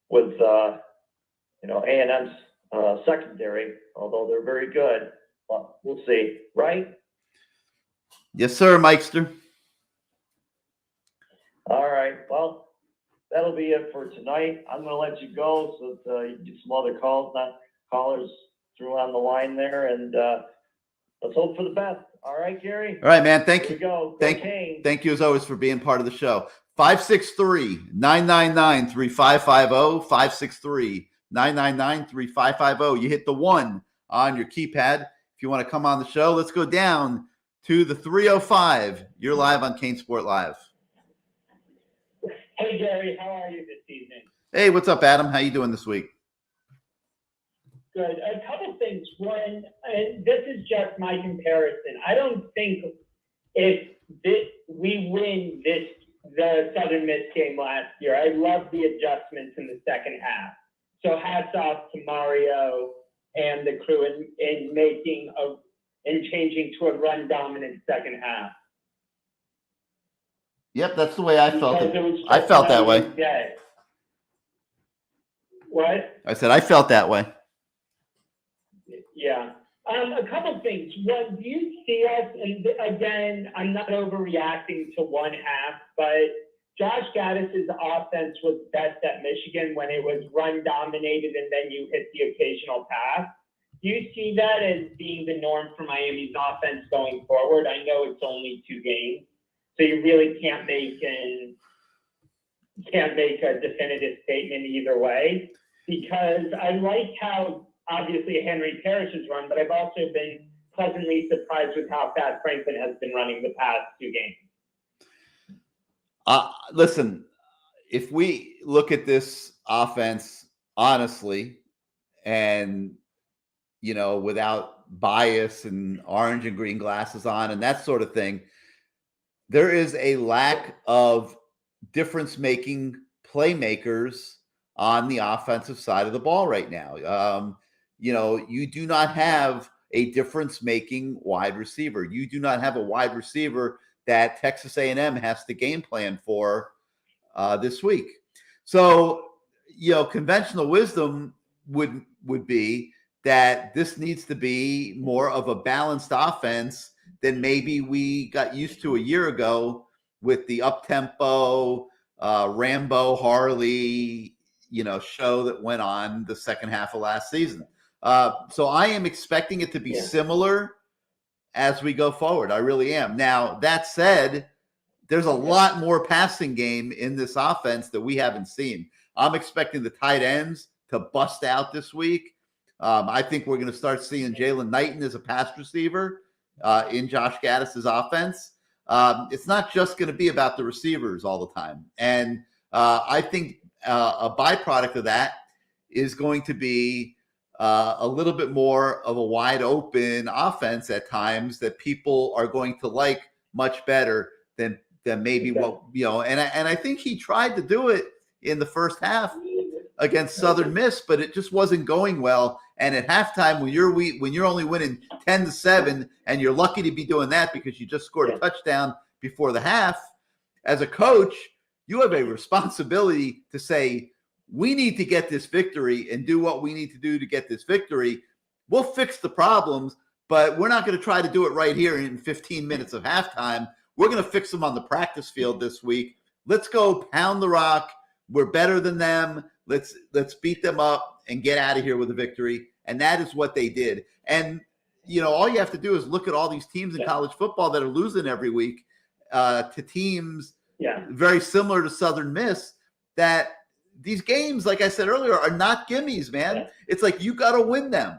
with A&M's secondary, although they're very good. But we'll see, right? Yes, sir, Mikester. All right. Well, that'll be it for tonight. I'm going to let you go so that you can get some other callers through on the line there, and let's hope for the best. All right, Gary? All right, man. Thank Here you. we go. Thank you as always for being part of the show. 563-999-3550, 563-999-3550. You hit the 1 on your keypad. If you want to come on the show, let's go down to the 305. You're live on CaneSport Live. Hey, Gary, how are you this evening? Hey, what's up, Adam? How you doing this week? Good. A couple things. One, and this is just my comparison. I don't think if we win the Southern Miss game last year, I love the adjustments in the second half. So hats off to Mario and the crew in changing to a run dominant second half. Yep, that's the way I felt. I Because felt that way. day. What? I said I felt that way. Yeah. A couple things. One, do you see us, and again, I'm not overreacting to one half, but Josh Gaddis's offense was best at Michigan when it was run dominated and then you hit the occasional pass. Do you see that as being the norm for Miami's offense going forward? I know it's only 2 games, so you really can't make a definitive statement either way, because I like how obviously Henry Parrish is run, but I've also been pleasantly surprised with how fast Franklin has been running the past 2 games. Listen, if we look at this offense honestly and, without bias and orange and green glasses on and that sort of thing, there is a lack of difference-making playmakers on the offensive side of the ball right now. You do not have a difference-making wide receiver. You do not have a wide receiver that Texas A&M has to game plan for this week. So, conventional wisdom would be that this needs to be more of a balanced offense than maybe we got used to a year ago with the up-tempo Rambo Harley, show that went on the second half of last season. So I am expecting it to be similar as we go forward. I really am. Now, that said, there's a lot more passing game in this offense that we haven't seen. I'm expecting the tight ends to bust out this week. I think we're going to start seeing Jalen Knighton as a pass receiver in Josh Gaddis's offense. It's not just going to be about the receivers all the time. And I think a byproduct of that is going to be a little bit more of a wide open offense at times that people are going to like much better than maybe and I think he tried to do it in the first half against Southern Miss, but it just wasn't going well. And at halftime, when you're only winning 10-7, and you're lucky to be doing that because you just scored a touchdown before the half, as a coach, you have a responsibility to say, we need to get this victory and do what we need to do to get this victory. We'll fix the problems, but we're not going to try to do it right here in 15 minutes of halftime. We're going to fix them on the practice field this week. Let's go pound the rock. We're better than them. Let's beat them up and get out of here with a victory. And that is what they did. And, all you have to do is look at all these teams in college football that are losing every week to teams very similar to Southern Miss, that these games, like I said earlier, are not gimmies, man. Yeah. It's like you got to win them.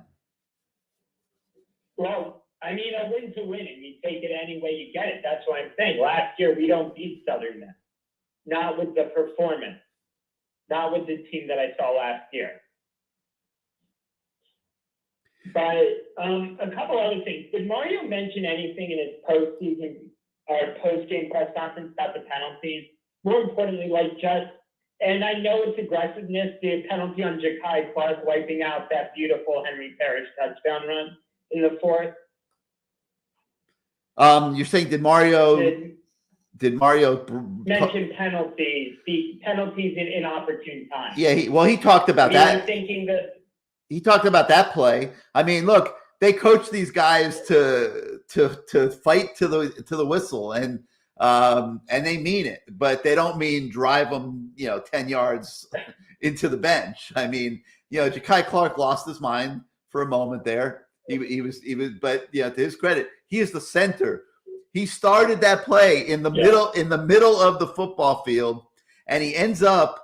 Well, I mean, a win's a win, and you take it any way you get it. That's what I'm saying. Last year, we don't beat Southern Miss. Not with the performance. Not with the team that I saw last year. But a couple other things. Did Mario mention anything in his postseason or post-game press conference about the penalties? More importantly, and I know it's aggressiveness, the penalty on Ja'Kai Clark wiping out that beautiful Henry Parrish touchdown run in the fourth. You're saying did Mario mention penalties in inopportune times? Yeah, he talked about that. I'm thinking that he talked about that play. I mean, look, they coach these guys to fight to the whistle, and they mean it, but they don't mean drive them 10 yards into the bench. I mean, Ja'Kai Clark lost his mind for a moment there. He was, but to his credit, he is the center. He started that play in the middle of the football field, and he ends up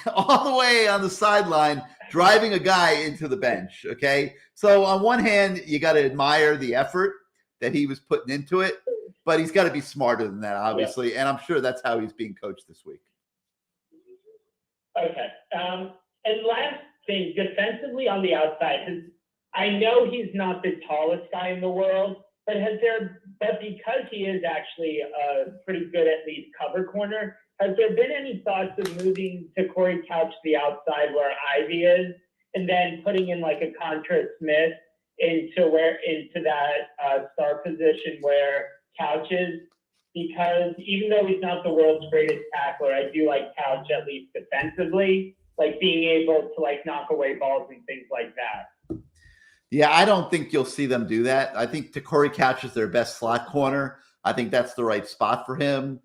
all the way on the sideline driving a guy into the bench. Okay, so on one hand, you got to admire the effort that he was putting into it, but he's got to be smarter than that, obviously, and I'm sure that's how he's being coached this week. Okay, and last thing, defensively on the outside, I know he's not the tallest guy in the world, but because he is actually pretty good at least cover corner, has there been any thoughts of moving to Corey Couch to the outside where Ivy is, and then putting in like a Contra Smith into that star position where Couch is? Because even though he's not the world's greatest tackler, I do like Couch at least defensively, like being able to like knock away balls and things like that. Yeah, I don't think you'll see them do that. I think Corey Couch is their best slot corner. I think that's the right spot for him.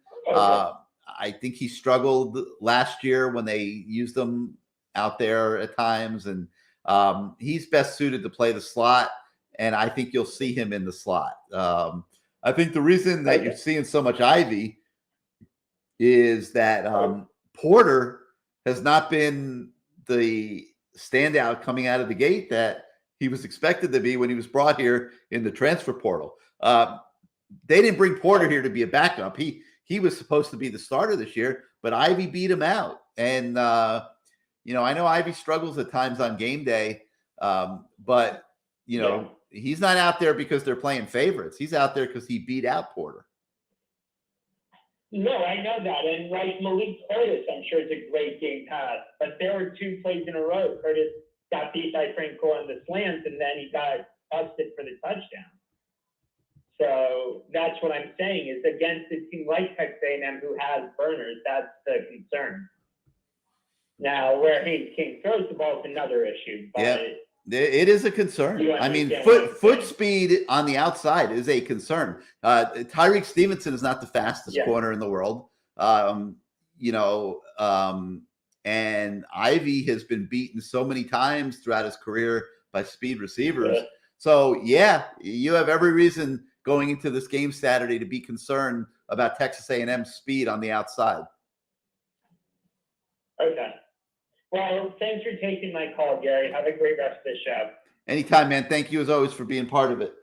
I think he struggled last year when they used him out there at times, and he's best suited to play the slot, and I think you'll see him in the slot. I think the reason that you're seeing so much Ivy is that Porter has not been the standout coming out of the gate that he was expected to be when he was brought here in the transfer portal. They didn't bring Porter here to be a backup. He was supposed to be the starter this year, but Ivy beat him out. And, I know Ivy struggles at times on game day, but, he's not out there because they're playing favorites. He's out there because he beat out Porter. No, I know that. And like Malik Curtis, I'm sure it's a great game pass. But there were 2 plays in a row. Curtis got beat by Franco on the slants, and then he got busted for the touchdown. So that's what I'm saying is against a team like Texas A&M who has burners, that's the concern. Now, where Haynes King throws the ball is another issue. But yeah, it is a concern. I mean, foot speed on the outside is a concern. Tyreek Stevenson is not the fastest corner in the world. And Ivy has been beaten so many times throughout his career by speed receivers. Yeah. So, you have every reason going into this game Saturday to be concerned about Texas A&M's speed on the outside. Okay. Well, thanks for taking my call, Gary. Have a great rest of the show. Anytime, man. Thank you as always for being part of it.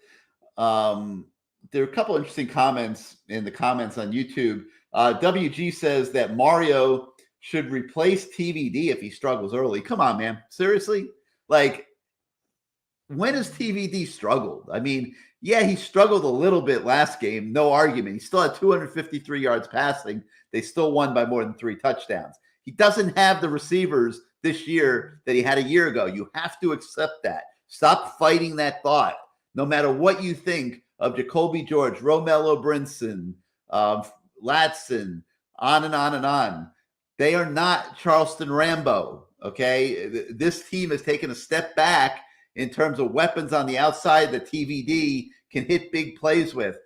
There are a couple interesting comments in the comments on YouTube. WG says that Mario should replace TVD if he struggles early. Come on, man. Seriously? Like, when has TVD struggled? I mean, he struggled a little bit last game. No argument. He still had 253 yards passing. They still won by more than 3 touchdowns. He doesn't have the receivers this year that he had a year ago. You have to accept that. Stop fighting that thought. No matter what you think of Jacoby George, Romello Brinson, Latson, on and on and on. They are not Charleston Rambo, okay? This team has taken a step back in terms of weapons on the outside that TVD can hit big plays with.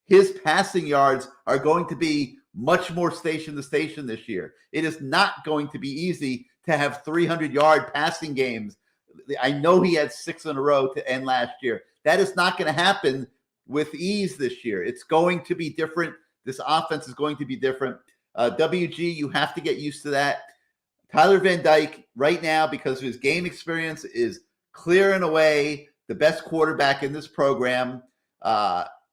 His passing yards are going to be much more station to station this year. It is not going to be easy to have 300-yard passing games. I know he had 6 in a row to end last year. That is not going to happen with ease this year. It's going to be different. This offense is going to be different. WG, you have to get used to that. Tyler Van Dyke, right now, because of his game experience, is clear and away the best quarterback in this program.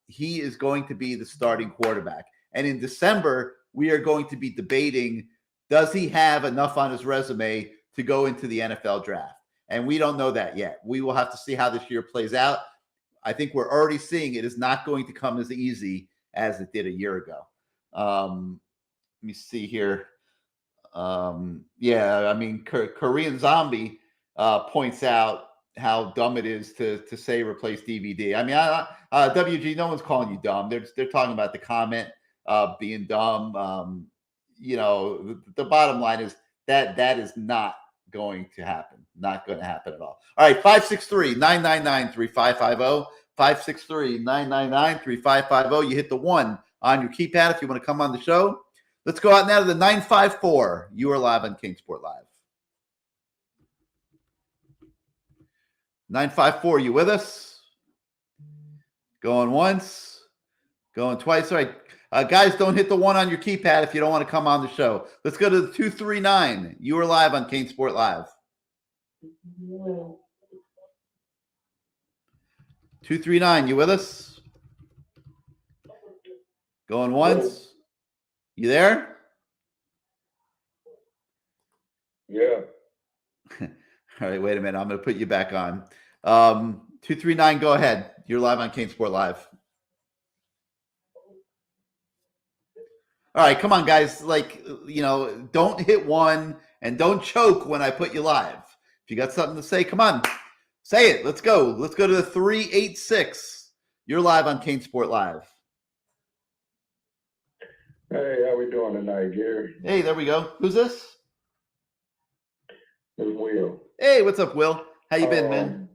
He is going to be the starting quarterback. And in December, we are going to be debating, does he have enough on his resume to go into the NFL draft? And we don't know that yet. We will have to see how this year plays out. I think we're already seeing it is not going to come as easy as it did a year ago. Let me see here. Korean Zombie points out how dumb it is to say replace DVD. I mean, WG, no one's calling you dumb. They're talking about the comment being dumb. The bottom line is that is not going to happen. Not going to happen at all. All right, 563-999-3550. 563-999-3550. You hit the 1 on your keypad if you want to come on the show. Let's go out now to the 954. You are live on CaneSport Live. 954, you with us? Going once, going twice. All right. Guys, don't hit the 1 on your keypad if you don't want to come on the show. Let's go to the 239. You are live on CaneSport Live. 239, you with us? Going once? You there? Yeah. All right, wait a minute. I'm going to put you back on. 239, go ahead. You're live on CaneSport Live. All right, come on, guys. Don't hit 1 and don't choke when I put you live. If you got something to say, come on. Say it. Let's go. Let's go to the 386. You're live on CaneSport Live. Hey, how we doing tonight, Gary? Hey, there we go. Who's this? It's Will. Hey, what's up, Will? How you been, man?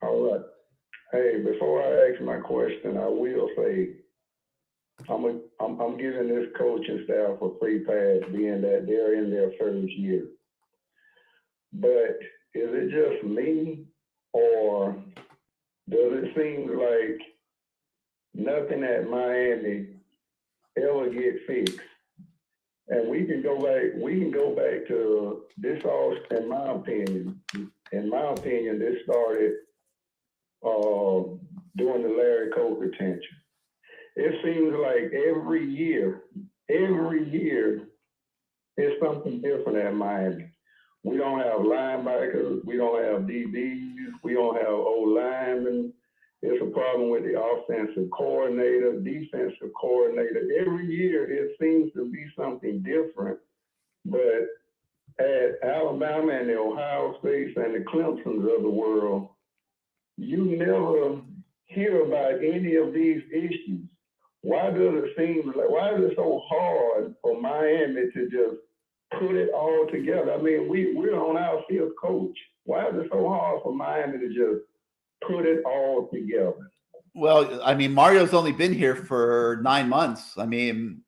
All right. Hey, before I ask my question, I will say I'm giving this coaching staff a free pass, being that they're in their first year. But is it just me, or does it seem like nothing at Miami ever get fixed? And we can go back to this all, in my opinion, this started during the Larry Coke retention. It seems like every year, it's something different at Miami. We don't have linebackers, we don't have DBs, we don't have O-linemen. It's a problem with the offensive coordinator, defensive coordinator. Every year it seems to be something different. But at Alabama and the Ohio States and the Clemsons of the world, you never hear about any of these issues. Why is it so hard for Miami to just put it all together? I mean, we're on our fifth coach. Why is it so hard for Miami to just put it all together? Well, I mean, Mario's only been here for 9 months. I mean,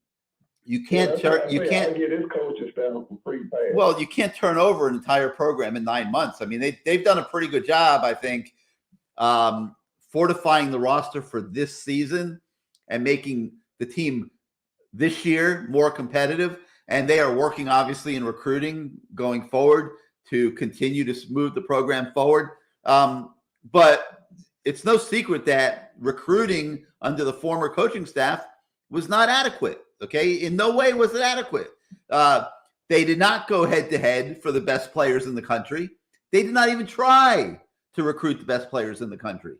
you can't get his coaching staff for free pass. Well, you can't turn over an entire program in 9 months. I mean, they've done a pretty good job, I think, fortifying the roster for this season and making the team this year more competitive. And they are working, obviously, in recruiting going forward to continue to move the program forward. But it's no secret that recruiting under the former coaching staff was not adequate. Okay, in no way was it adequate. They did not go head-to-head for the best players in the country. They did not even try to recruit the best players in the country.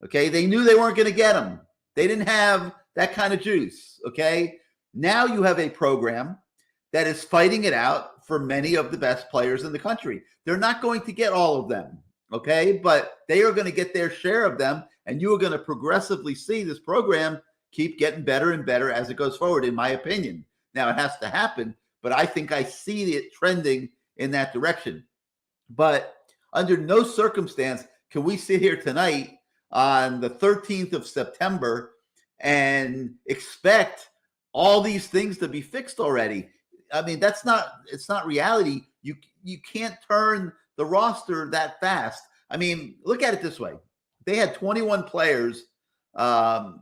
Okay, they knew they weren't going to get them. They didn't have that kind of juice. Okay, now you have a program that is fighting it out for many of the best players in the country. They're not going to get all of them. Okay, but they are going to get their share of them, and you are going to progressively see this program keep getting better and better as it goes forward, in my opinion. Now, it has to happen, but I think I see it trending in that direction. But under no circumstance can we sit here tonight on the 13th of September and expect all these things to be fixed already. I mean, it's not reality. You can't turn the roster that fast. I mean, look at it this way. They had 21 players. I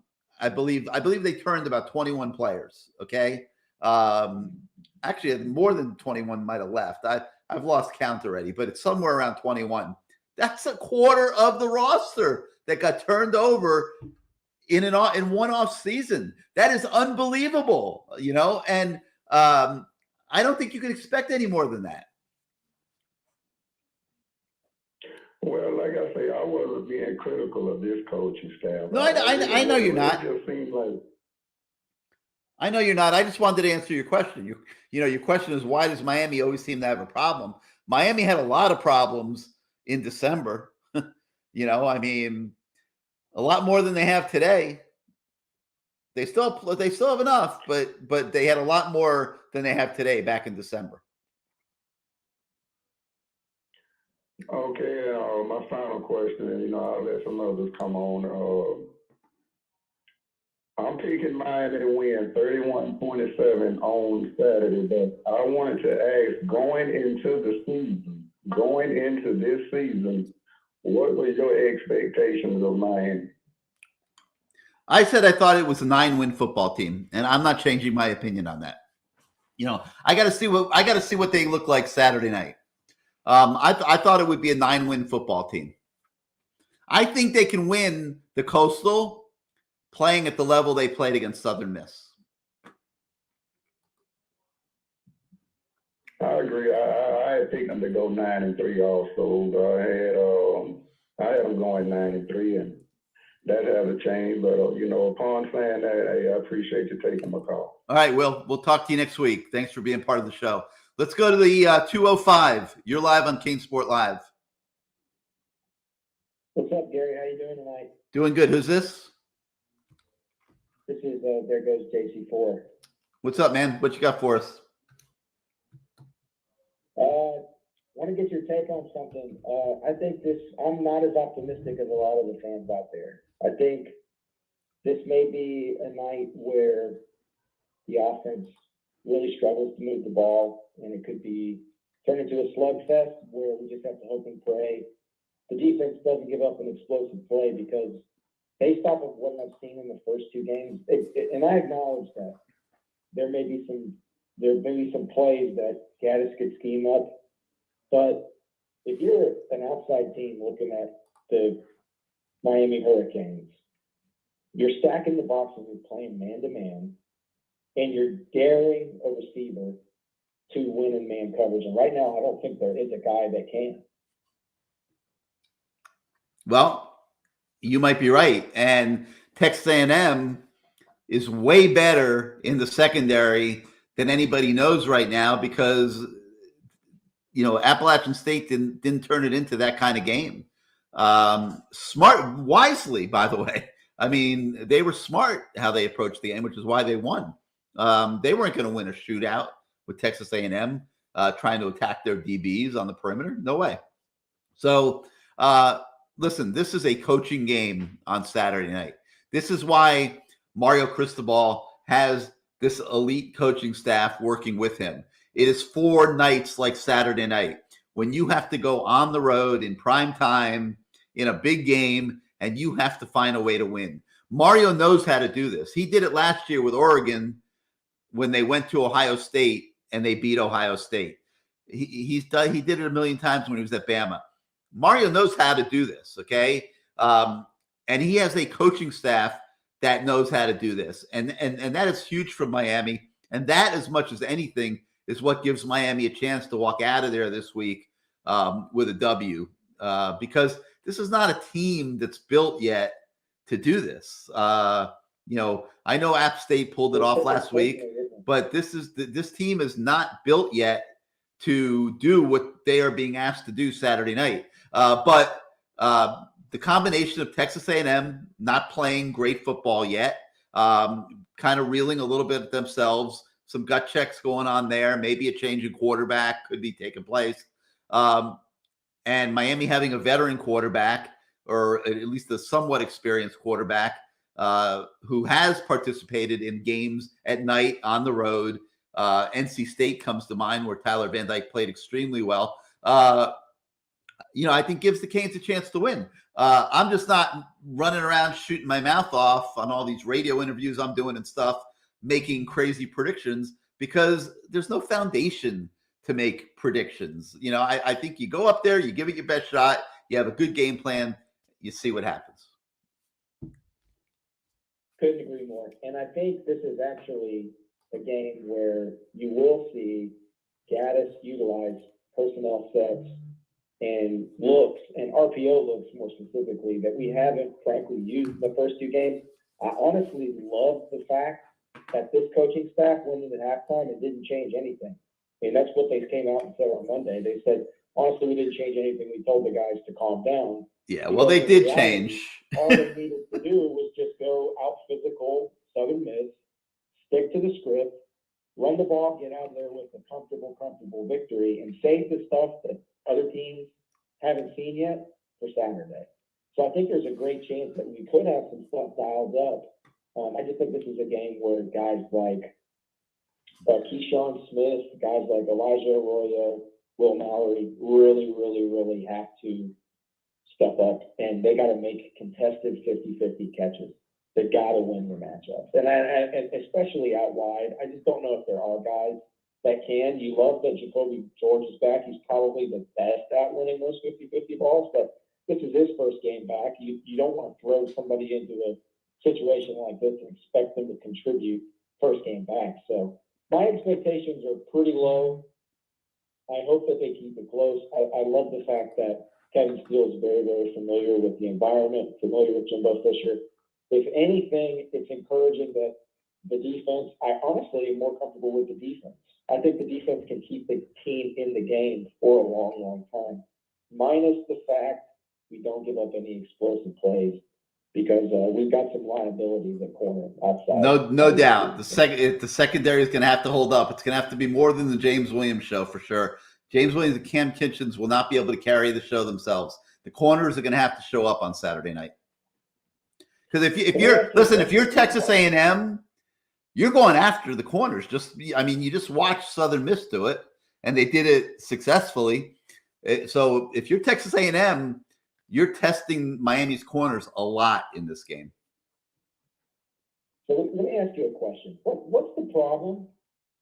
believe they turned about 21 players. Okay. Actually, more than 21 might have left. I've lost count already, but it's somewhere around 21. That's a quarter of the roster that got turned over in one off season. That is unbelievable, and I don't think you can expect any more than that. Well, like I say, I wasn't being critical of this coaching staff. No, I know you're not. It just seems like. I know you're not. I just wanted to answer your question. Your question is, why does Miami always seem to have a problem? Miami had a lot of problems in December. I mean, a lot more than they have today. They still have enough, but they had a lot more than they have today back in December. Okay, my final question, and I'll let some others come on. I'm picking Miami to win 31-27 on Saturday, but I wanted to ask, going into this season, what were your expectations of Miami? I said I thought it was a 9-win football team, and I'm not changing my opinion on that. I got to see what they look like Saturday night. I thought it would be a 9-win football team. I think they can win the Coastal playing at the level they played against Southern Miss. I agree. I had picked them to go 9-3 also. I had them going 9-3, and that hasn't changed. But upon saying that, hey, I appreciate you taking my call. All right, Will. We'll talk to you next week. Thanks for being part of the show. Let's go to the 205. You're live on CaneSport Live. What's up, Gary? How you doing tonight? Doing good. Who's this? This is there goes JC4. What's up, man? What you got for us? Want to get your take on something. I think I'm not as optimistic as a lot of the fans out there. I think this may be a night where the offense really struggles to move the ball, and it could be turned into a slugfest where we just have to hope and pray the defense doesn't give up an explosive play, because based off of what I've seen in the first two games, and I acknowledge that there may be some plays that Gaddis could scheme up, but if you're an outside team looking at the Miami Hurricanes, you're stacking the box and you're playing man-to-man, and you're daring a receiver to win in man coverage. And right now, I don't think there is a guy that can. Well, you might be right. And Texas A&M is way better in the secondary than anybody knows right now, because, you know, Appalachian State didn't turn it into that kind of game. Wisely, by the way. I mean, they were smart how they approached the game, which is why they won. They weren't going to win a shootout with Texas A&M trying to attack their DBs on the perimeter. No way. So, listen, this is a coaching game on Saturday night. This is why Mario Cristobal has this elite coaching staff working with him. It is for nights like Saturday night when you have to go on the road in prime time in a big game and you have to find a way to win. Mario knows how to do this. He did it last year with Oregon when they went to Ohio State and they beat Ohio State. He did it a million times when he was at Bama. Mario knows how to do this, okay? And he has a coaching staff that knows how to do this. And that is huge for Miami. And that, as much as anything, is what gives Miami a chance to walk out of there this week with a W, because this is not a team that's built yet to do this. You know, I know App State pulled it off last week, but this team is not built yet to do what they are being asked to do Saturday night. But the combination of Texas A&M not playing great football yet, kind of reeling a little bit themselves, some gut checks going on there, maybe a change in quarterback could be taking place, and Miami having a veteran quarterback, or at least a somewhat experienced quarterback, who has participated in games at night on the road. NC State comes to mind, where Tyler Van Dyke played extremely well. You know, I think gives the Canes a chance to win. I'm just not running around shooting my mouth off on all these radio interviews I'm doing and stuff, making crazy predictions, because there's no foundation to make predictions. You know, I think you go up there, you give it your best shot, you have a good game plan, you see what happens. Couldn't agree more. And I think this is actually a game where you will see Gaddis utilize personnel sets and looks, and RPO looks more specifically, that we haven't frankly used the first two games. I honestly love the fact that this coaching staff went into halftime and didn't change anything. I mean, that's what they came out and said on Monday. They said, honestly, we didn't change anything. We told the guys to calm down. Yeah, well, they did change. All they needed to do was just go out physical, Southern Miss, stick to the script, run the ball, get out there with a comfortable victory, and save the stuff that other teams haven't seen yet for Saturday. So I think there's a great chance that we could have some stuff dialed up. I just think this is a game where guys like Keyshawn Smith, guys like Elijah Arroyo, Will Mallory really have to step up, and they got to make contested 50-50 catches. They've got to win their matchups. And especially out wide, I just don't know if there are guys that can. You love that Jacoby George is back. He's probably the best at winning those 50-50 balls, but this is his first game back. You don't want to throw somebody into a situation like this and expect them to contribute first game back. So my expectations are pretty low. I hope that they keep it close. I love the fact that Kevin Steele is very familiar with the environment, familiar with Jimbo Fisher. If anything, it's encouraging that the defense, I honestly am more comfortable with the defense. I think the defense can keep the team in the game for a long time, minus the fact we don't give up any explosive plays, because we've got some liabilities at corner outside. No doubt. The secondary is going to have to hold up. It's going to have to be more than the James Williams show for sure. James Williams and Cam Kitchens will not be able to carry the show themselves. The corners are going to have to show up on Saturday night. Because if you're Texas A&M, you're going after the corners. You just watched Southern Miss do it, and they did it successfully. So if you're Texas A&M, you're testing Miami's corners a lot in this game. So let me ask you a question. What's the problem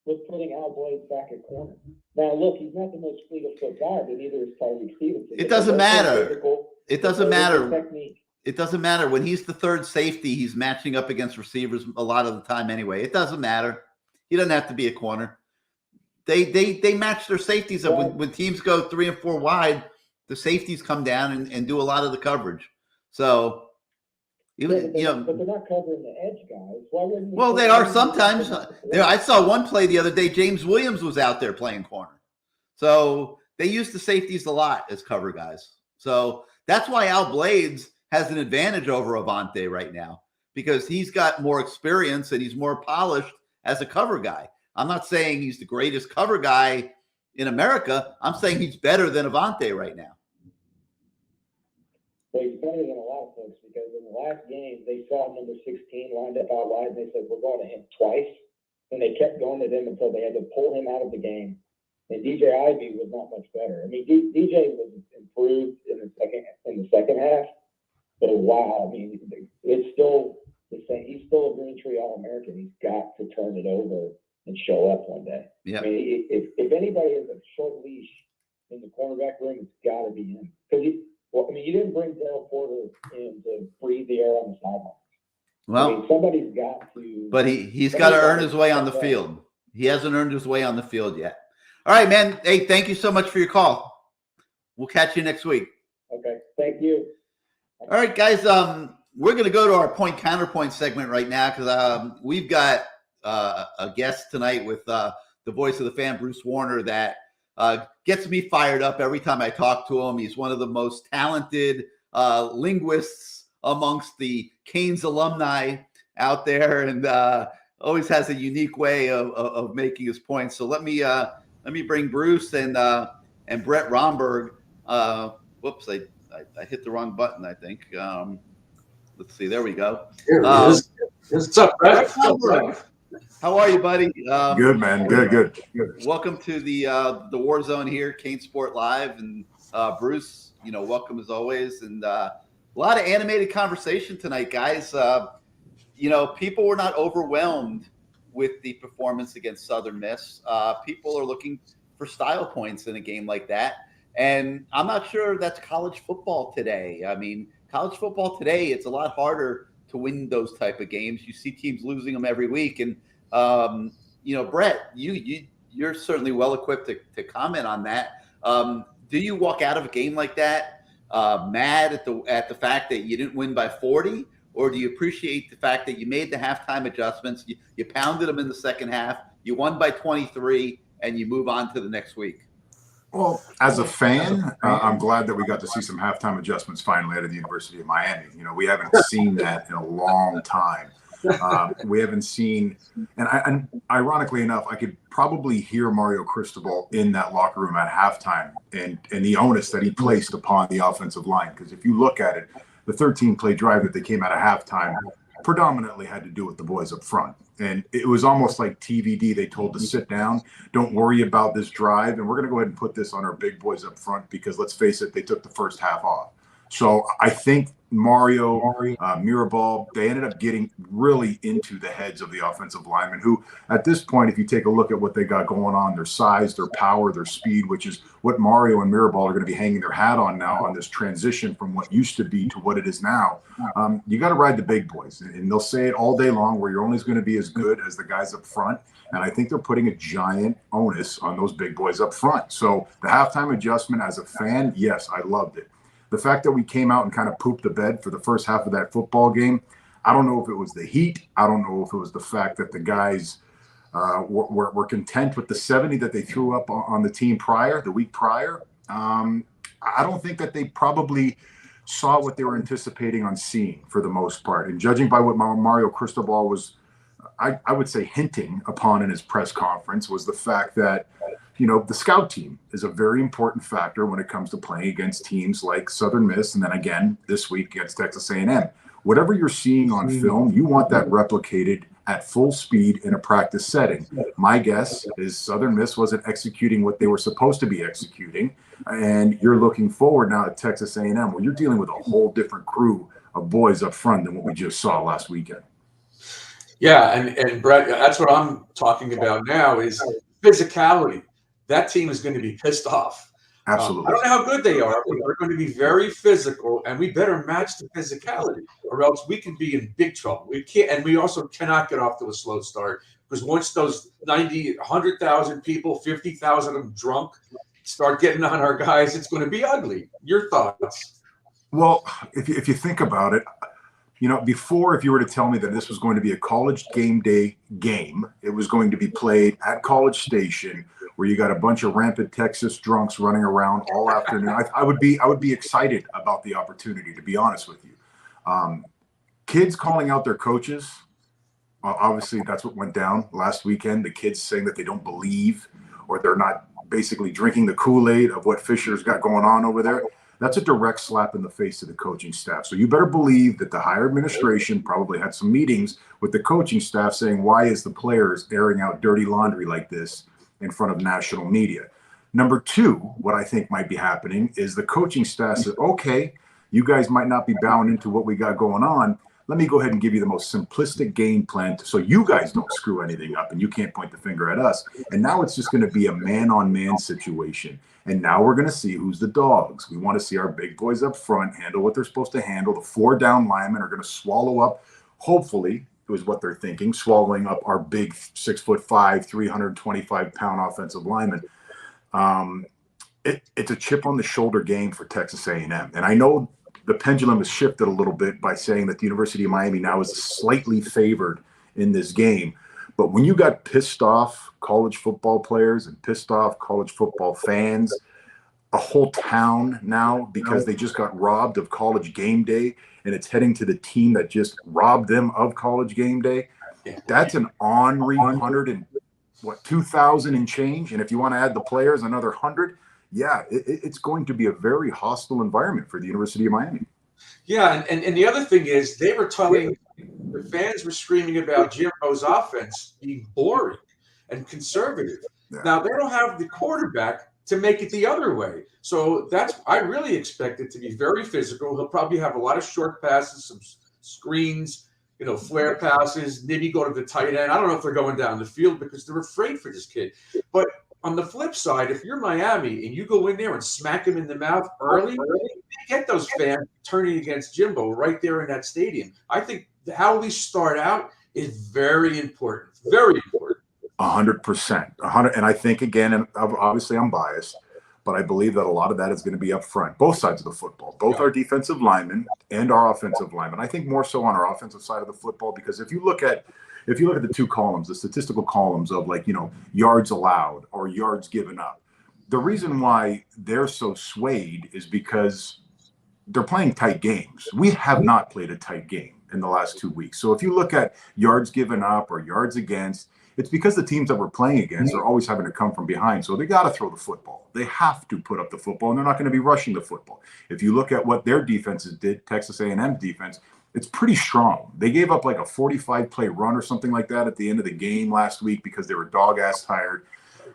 with putting Al Blades back at corner? Now, look, he's not the most fleet of foot guy, but neither is Tyreek Stevenson. It doesn't matter. It doesn't matter. Technique. It doesn't matter. When he's the third safety, he's matching up against receivers a lot of the time anyway. It doesn't matter. He doesn't have to be a corner. They match their safeties up. When teams go 3 and 4 wide, the safeties come down and do a lot of the coverage. So, but they're not covering the edge guys. Why wouldn't you? Well, they are sometimes. I saw one play the other day. James Williams was out there playing corner. So they use the safeties a lot as cover guys. So that's why Al Blades has an advantage over Avante right now, because he's got more experience and he's more polished as a cover guy. I'm not saying he's the greatest cover guy in America. I'm saying he's better than Avante right now. Well, he's better than a lot of folks, because in the last game, they saw number 16 lined up out wide, and they said, we're going to him twice. And they kept going to him until they had to pull him out of the game. And DJ Ivy was not much better. I mean, DJ was improved in the second half, but wow, I mean, it's still the same. He's still a Green Tree All-American. He's got to turn it over and show up one day. Yep. I mean, if anybody has a short leash in the cornerback room, it's got to be him. Because you didn't bring Dale Porter in to breathe the air on the sideline. Well, I mean, somebody's got to. But he's got to earn his way on the field. He hasn't earned his way on the field yet. All right, man. Hey, thank you so much for your call. We'll catch you next week. Okay, thank you. All right, guys. We're going to go to our point counterpoint segment right now, because we've got a guest tonight with the voice of the fan, Bruce Warner, that gets me fired up every time I talk to him. He's one of the most talented linguists amongst the Canes alumni out there, and always has a unique way of making his points. So let me bring Bruce and Brett Romberg. Whoops, I hit the wrong button, I think. Let's see. There we go. What's up, Brett? How are you, buddy? Good, man. Good. Welcome to the War Zone here, CaneSport Live, and Bruce. Welcome as always, and a lot of animated conversation tonight, guys. People were not overwhelmed with the performance against Southern Miss. People are looking for style points in a game like that, and I'm not sure that's college football today. I mean, college football today, it's a lot harder to win those type of games. You see teams losing them every week. And, Brett, you're certainly well equipped to comment on that. Do you walk out of a game like that mad at the fact that you didn't win by 40? Or do you appreciate the fact that you made the halftime adjustments, you pounded them in the second half, you won by 23, and you move on to the next week? Well, as a fan, I'm glad that we got to see some halftime adjustments finally out of the University of Miami. We haven't seen that in a long time. We haven't seen, and ironically enough, I could probably hear Mario Cristobal in that locker room at halftime and the onus that he placed upon the offensive line. Because if you look at it, the 13-play drive that they came out of halftime predominantly had to do with the boys up front. And it was almost like TVD. They told to sit down, don't worry about this drive, and we're going to go ahead and put this on our big boys up front, because let's face it, they took the first half off. So I think Mario, Mirabal, they ended up getting really into the heads of the offensive linemen, who at this point, if you take a look at what they got going on, their size, their power, their speed, which is what Mario and Mirabal are going to be hanging their hat on now on this transition from what used to be to what it is now. You got to ride the big boys, and they'll say it all day long, where you're only going to be as good as the guys up front. And I think they're putting a giant onus on those big boys up front. So the halftime adjustment, as a fan, yes, I loved it. The fact that we came out and kind of pooped the bed for the first half of that football game, I don't know if it was the heat. I don't know if it was the fact that the guys were content with the 70 that they threw up on the team the week prior. I don't think that they probably saw what they were anticipating on seeing for the most part. And judging by what Mario Cristobal was, I would say, hinting upon in his press conference, was the fact that the scout team is a very important factor when it comes to playing against teams like Southern Miss, and then again this week against Texas A&M. Whatever you're seeing on film, you want that replicated at full speed in a practice setting. My guess is Southern Miss wasn't executing what they were supposed to be executing, and you're looking forward now at Texas A&M, where you're dealing with a whole different crew of boys up front than what we just saw last weekend. Yeah, and Brett, that's what I'm talking about now is physicality. That team is going to be pissed off. Absolutely. I don't know how good they are, but they're going to be very physical, and we better match the physicality, or else we can be in big trouble. We can't, and we also cannot get off to a slow start, because once those 90, 100,000 people, 50,000 of them drunk, start getting on our guys, it's going to be ugly. Your thoughts? Well, if you think about it, you know, before, if you were to tell me that this was going to be a college game day game, it was going to be played at College Station, where you got a bunch of rampant Texas drunks running around all afternoon, I would be excited about the opportunity, to be honest with you. Kids calling out their coaches, obviously that's what went down last weekend. The kids saying that they don't believe, or they're not basically drinking the Kool-Aid of what Fisher's got going on over there. That's a direct slap in the face to the coaching staff. So you better believe that the higher administration probably had some meetings with the coaching staff saying, why is the players airing out dirty laundry like this in front of national media? Number two, what I think might be happening is the coaching staff said, okay, you guys might not be bowing into what we got going on. Let me go ahead and give you the most simplistic game plan so you guys don't screw anything up and you can't point the finger at us. And now it's just going to be a man-on-man situation. And now we're going to see who's the dogs. We want to see our big boys up front handle what they're supposed to handle. The 4 down linemen are going to swallow up, hopefully, is what they're thinking, swallowing up our big 6'5", 325-pound offensive linemen. It's a chip on the shoulder game for Texas A&M. And I know the pendulum has shifted a little bit by saying that the University of Miami now is slightly favored in this game. But when you got pissed off college football players and pissed off college football fans, a whole town now, because they just got robbed of college game day, and it's heading to the team that just robbed them of college game day, that's an ornery 2,000 and change. And if you want to add the players, another 100. Yeah, it's going to be a very hostile environment for the University of Miami. Yeah, and the other thing is they were telling the fans were screaming about Jimbo's offense being boring and conservative. Yeah. Now they don't have the quarterback to make it the other way. So I really expect it to be very physical. He'll probably have a lot of short passes, some screens, flare passes, maybe go to the tight end. I don't know if they're going down the field because they're afraid for this kid. But on the flip side, if you're Miami and you go in there and smack him in the mouth early, get those fans turning against Jimbo right there in that stadium. I think how we start out is very important. Very important. 100%. And I think, again, and obviously I'm biased, but I believe that a lot of that is going to be up front, both sides of the football, both our defensive linemen and our offensive linemen. I think more so on our offensive side of the football, because if you look at the two columns, the statistical columns of yards allowed or yards given up, the reason why they're so swayed is because they're playing tight games. We have not played a tight game in the last 2 weeks. So if you look at yards given up or yards against, it's because the teams that we're playing against are always having to come from behind. So they got to throw the football. They have to put up the football, and they're not going to be rushing the football. If you look at what their defenses did, Texas A&M's defense, it's pretty strong. They gave up like a 45-play run or something like that at the end of the game last week because they were dog-ass tired.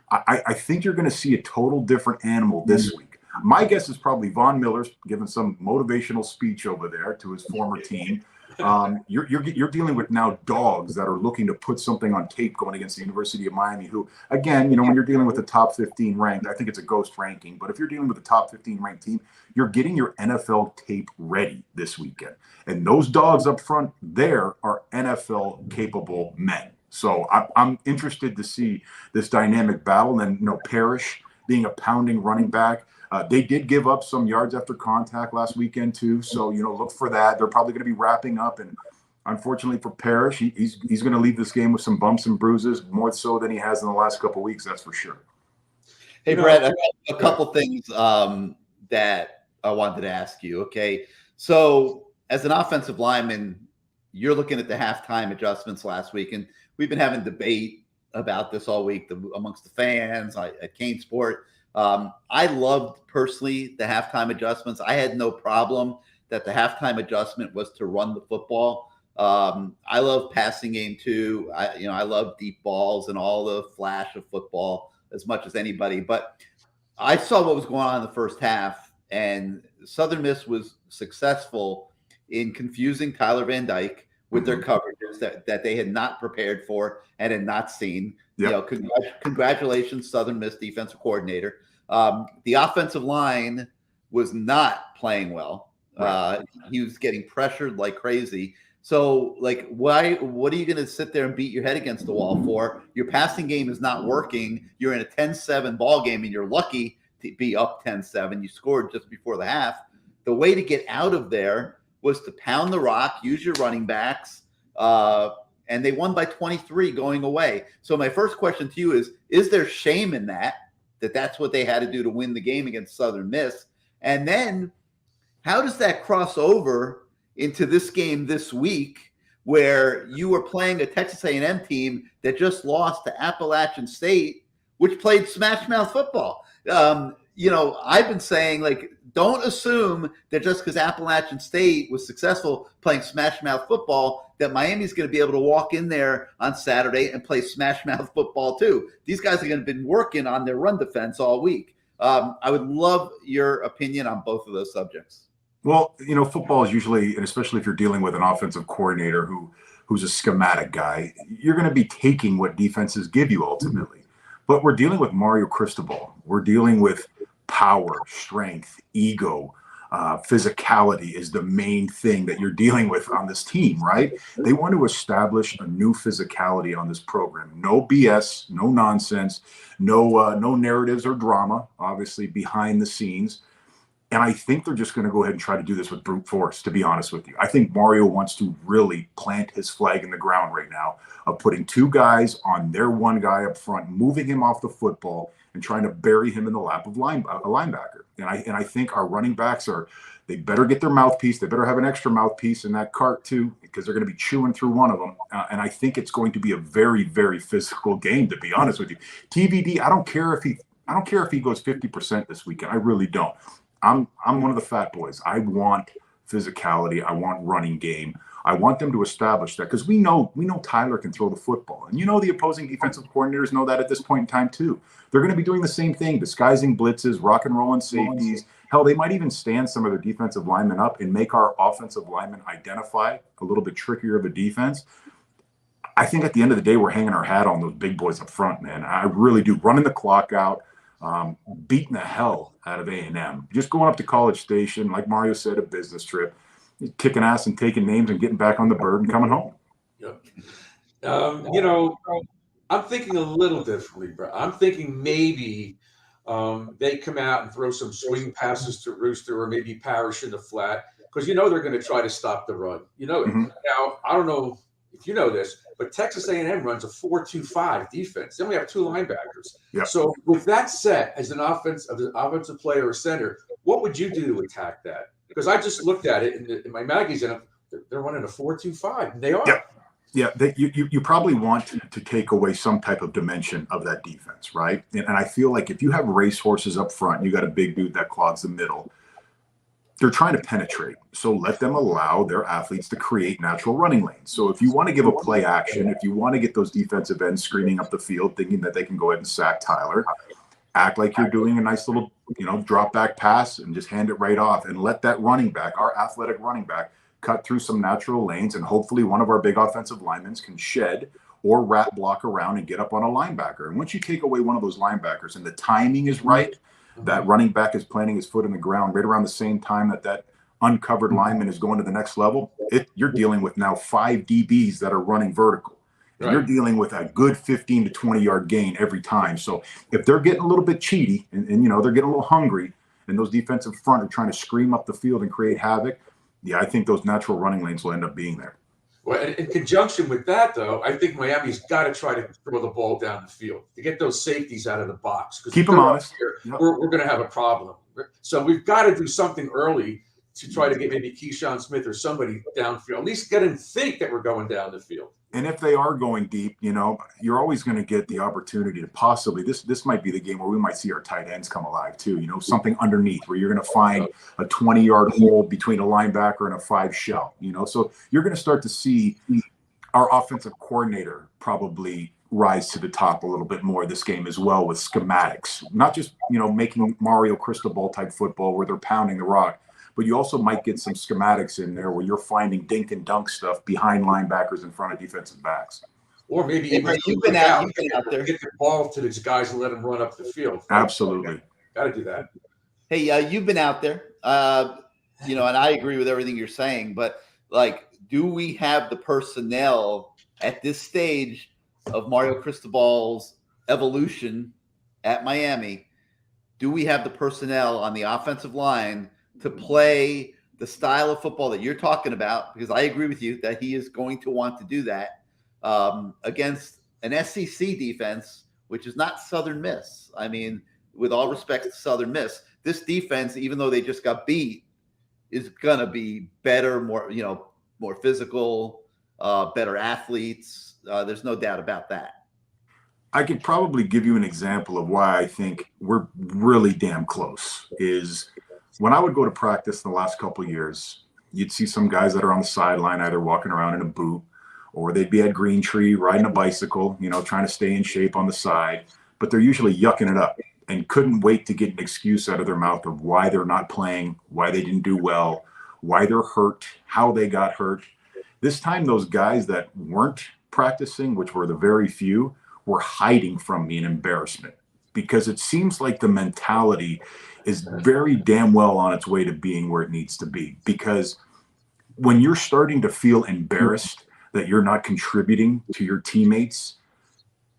I think you're going to see a total different animal this week. My guess is probably Von Miller's giving some motivational speech over there to his former team. You're dealing with now dogs that are looking to put something on tape going against the University of Miami, who, again, when you're dealing with the top 15 ranked, I think it's a ghost ranking, but if you're dealing with the top 15 ranked team, you're getting your NFL tape ready this weekend. And those dogs up front there are NFL capable men. So I'm interested to see this dynamic battle. And Parrish being a pounding running back. They did give up some yards after contact last weekend too. So, look for that. They're probably going to be wrapping up. And unfortunately for Parrish, he's going to leave this game with some bumps and bruises, more so than he has in the last couple of weeks. That's for sure. Hey, Brett, I got a couple things that I wanted to ask you. Okay. So as an offensive lineman, you're looking at the halftime adjustments last week, and we've been having debate about this all week amongst the fans at CaneSport. I loved personally the halftime adjustments. I had no problem that the halftime adjustment was to run the football. I love passing game too. I love deep balls and all the flash of football as much as anybody. But I saw what was going on in the first half, and Southern Miss was successful in confusing Tyler Van Dyke with their coverages that they had not prepared for and had not seen. Yep. Congratulations, Southern Miss defensive coordinator. The offensive line was not playing well. He was getting pressured like crazy. So, what are you going to sit there and beat your head against the wall for? Your passing game is not working. You're in a 10-7 ball game, and you're lucky to be up 10-7. You scored just before the half. The way to get out of there was to pound the rock, use your running backs, and they won by 23 going away. So my first question to you is there shame in that's what they had to do to win the game against Southern Miss? And then how does that cross over into this game this week where you were playing a Texas A&M team that just lost to Appalachian State, which played smash mouth football? I've been saying, don't assume that just because Appalachian State was successful playing smash mouth football, that Miami's going to be able to walk in there on Saturday and play smash mouth football too. These guys are going to have been working on their run defense all week. I would love your opinion on both of those subjects. Well, football is usually, and especially if you're dealing with an offensive coordinator who's a schematic guy, you're going to be taking what defenses give you ultimately. But we're dealing with Mario Cristobal. We're dealing with power, strength, ego, physicality is the main thing that you're dealing with on this team, right? They want to establish a new physicality on this program. No BS, no nonsense, no narratives or drama, obviously behind the scenes. And I think they're just going to go ahead and try to do this with brute force, to be honest with you. I think Mario wants to really plant his flag in the ground right now of putting two guys on their one guy up front, moving him off the football and trying to bury him in the lap of a linebacker. And I think our running backs they better get their mouthpiece. They better have an extra mouthpiece in that cart too, because they're going to be chewing through one of them. And I think it's going to be a very, very physical game, to be honest with you. TVD, I don't care if he goes 50% this weekend. I really don't. I'm one of the fat boys. I want physicality. I want running game. I want them to establish that because we know Tyler can throw the football. And the opposing defensive coordinators know that at this point in time too. They're going to be doing the same thing, disguising blitzes, rock and rolling safeties. Hell, they might even stand some of their defensive linemen up and make our offensive linemen identify a little bit trickier of a defense. I think at the end of the day, we're hanging our hat on those big boys up front, man. I really do. Running the clock out. Beating the hell out of A&M. Just going up to College Station, like Mario said, a business trip, kicking ass and taking names and getting back on the bird and coming home. Yep. I'm thinking a little differently, bro. I'm thinking maybe they come out and throw some swing passes to Rooster or maybe Parrish in the flat because they're going to try to stop the run. Now, I don't know if you know this, but Texas A&M runs a 4-2-5 defense. They only have two linebackers. Yep. So with that set as an offensive player or center, what would you do to attack that? Because I just looked at it in my magazine. They're running a 4-2-5. They are. Yeah. You probably want to take away some type of dimension of that defense, right? And I feel like if you have racehorses up front, you got a big dude that clogs the middle. They're trying to penetrate. So let them allow their athletes to create natural running lanes. So if you want to give a play action, if you want to get those defensive ends screening up the field, thinking that they can go ahead and sack Tyler, act like you're doing a nice little, drop back pass and just hand it right off and let that running back, our athletic running back, cut through some natural lanes. And hopefully one of our big offensive linemen can shed or rat block around and get up on a linebacker. And once you take away one of those linebackers and the timing is right, that running back is planting his foot in the ground right around the same time that uncovered lineman is going to the next level. You're dealing with now 5 DBs that are running vertical. And you're dealing with a good 15 to 20 yard gain every time. So if they're getting a little bit cheaty and they're getting a little hungry and those defensive front are trying to scream up the field and create havoc, I think those natural running lanes will end up being there. Well, in conjunction with that, though, I think Miami's got to try to throw the ball down the field to get those safeties out of the box. Keep them honest. We're going to have a problem. So we've got to do something early to try to get maybe Keyshawn Smith or somebody downfield. At least get him think that we're going down the field. And if they are going deep, you're always going to get the opportunity to possibly this might be the game where we might see our tight ends come alive too. Something underneath where you're going to find a 20-yard hole between a linebacker and a 5 shell. So you're going to start to see our offensive coordinator probably rise to the top a little bit more this game as well with schematics, not just making Mario Cristobal type football where they're pounding the rock. But you also might get some schematics in there where you're finding dink and dunk stuff behind linebackers in front of defensive backs. Or maybe even you've been out there. Get the ball to these guys and let them run up the field. Absolutely. Got to do that. Hey, you've been out there, and I agree with everything you're saying. But, do we have the personnel at this stage of Mario Cristobal's evolution at Miami? Do we have the personnel on the offensive line to play the style of football that you're talking about? Because I agree with you that he is going to want to do that against an SEC defense, which is not Southern Miss. I mean, with all respect to Southern Miss, this defense, even though they just got beat, is going to be better, more physical, better athletes. There's no doubt about that. I could probably give you an example of why I think we're really damn close is when I would go to practice in the last couple of years, you'd see some guys that are on the sideline either walking around in a boot or they'd be at Green Tree riding a bicycle, trying to stay in shape on the side, but they're usually yucking it up and couldn't wait to get an excuse out of their mouth of why they're not playing, why they didn't do well, why they're hurt, how they got hurt. This time, those guys that weren't practicing, which were the very few, were hiding from me in embarrassment because it seems like the mentality is very damn well on its way to being where it needs to be. Because when you're starting to feel embarrassed that you're not contributing to your teammates,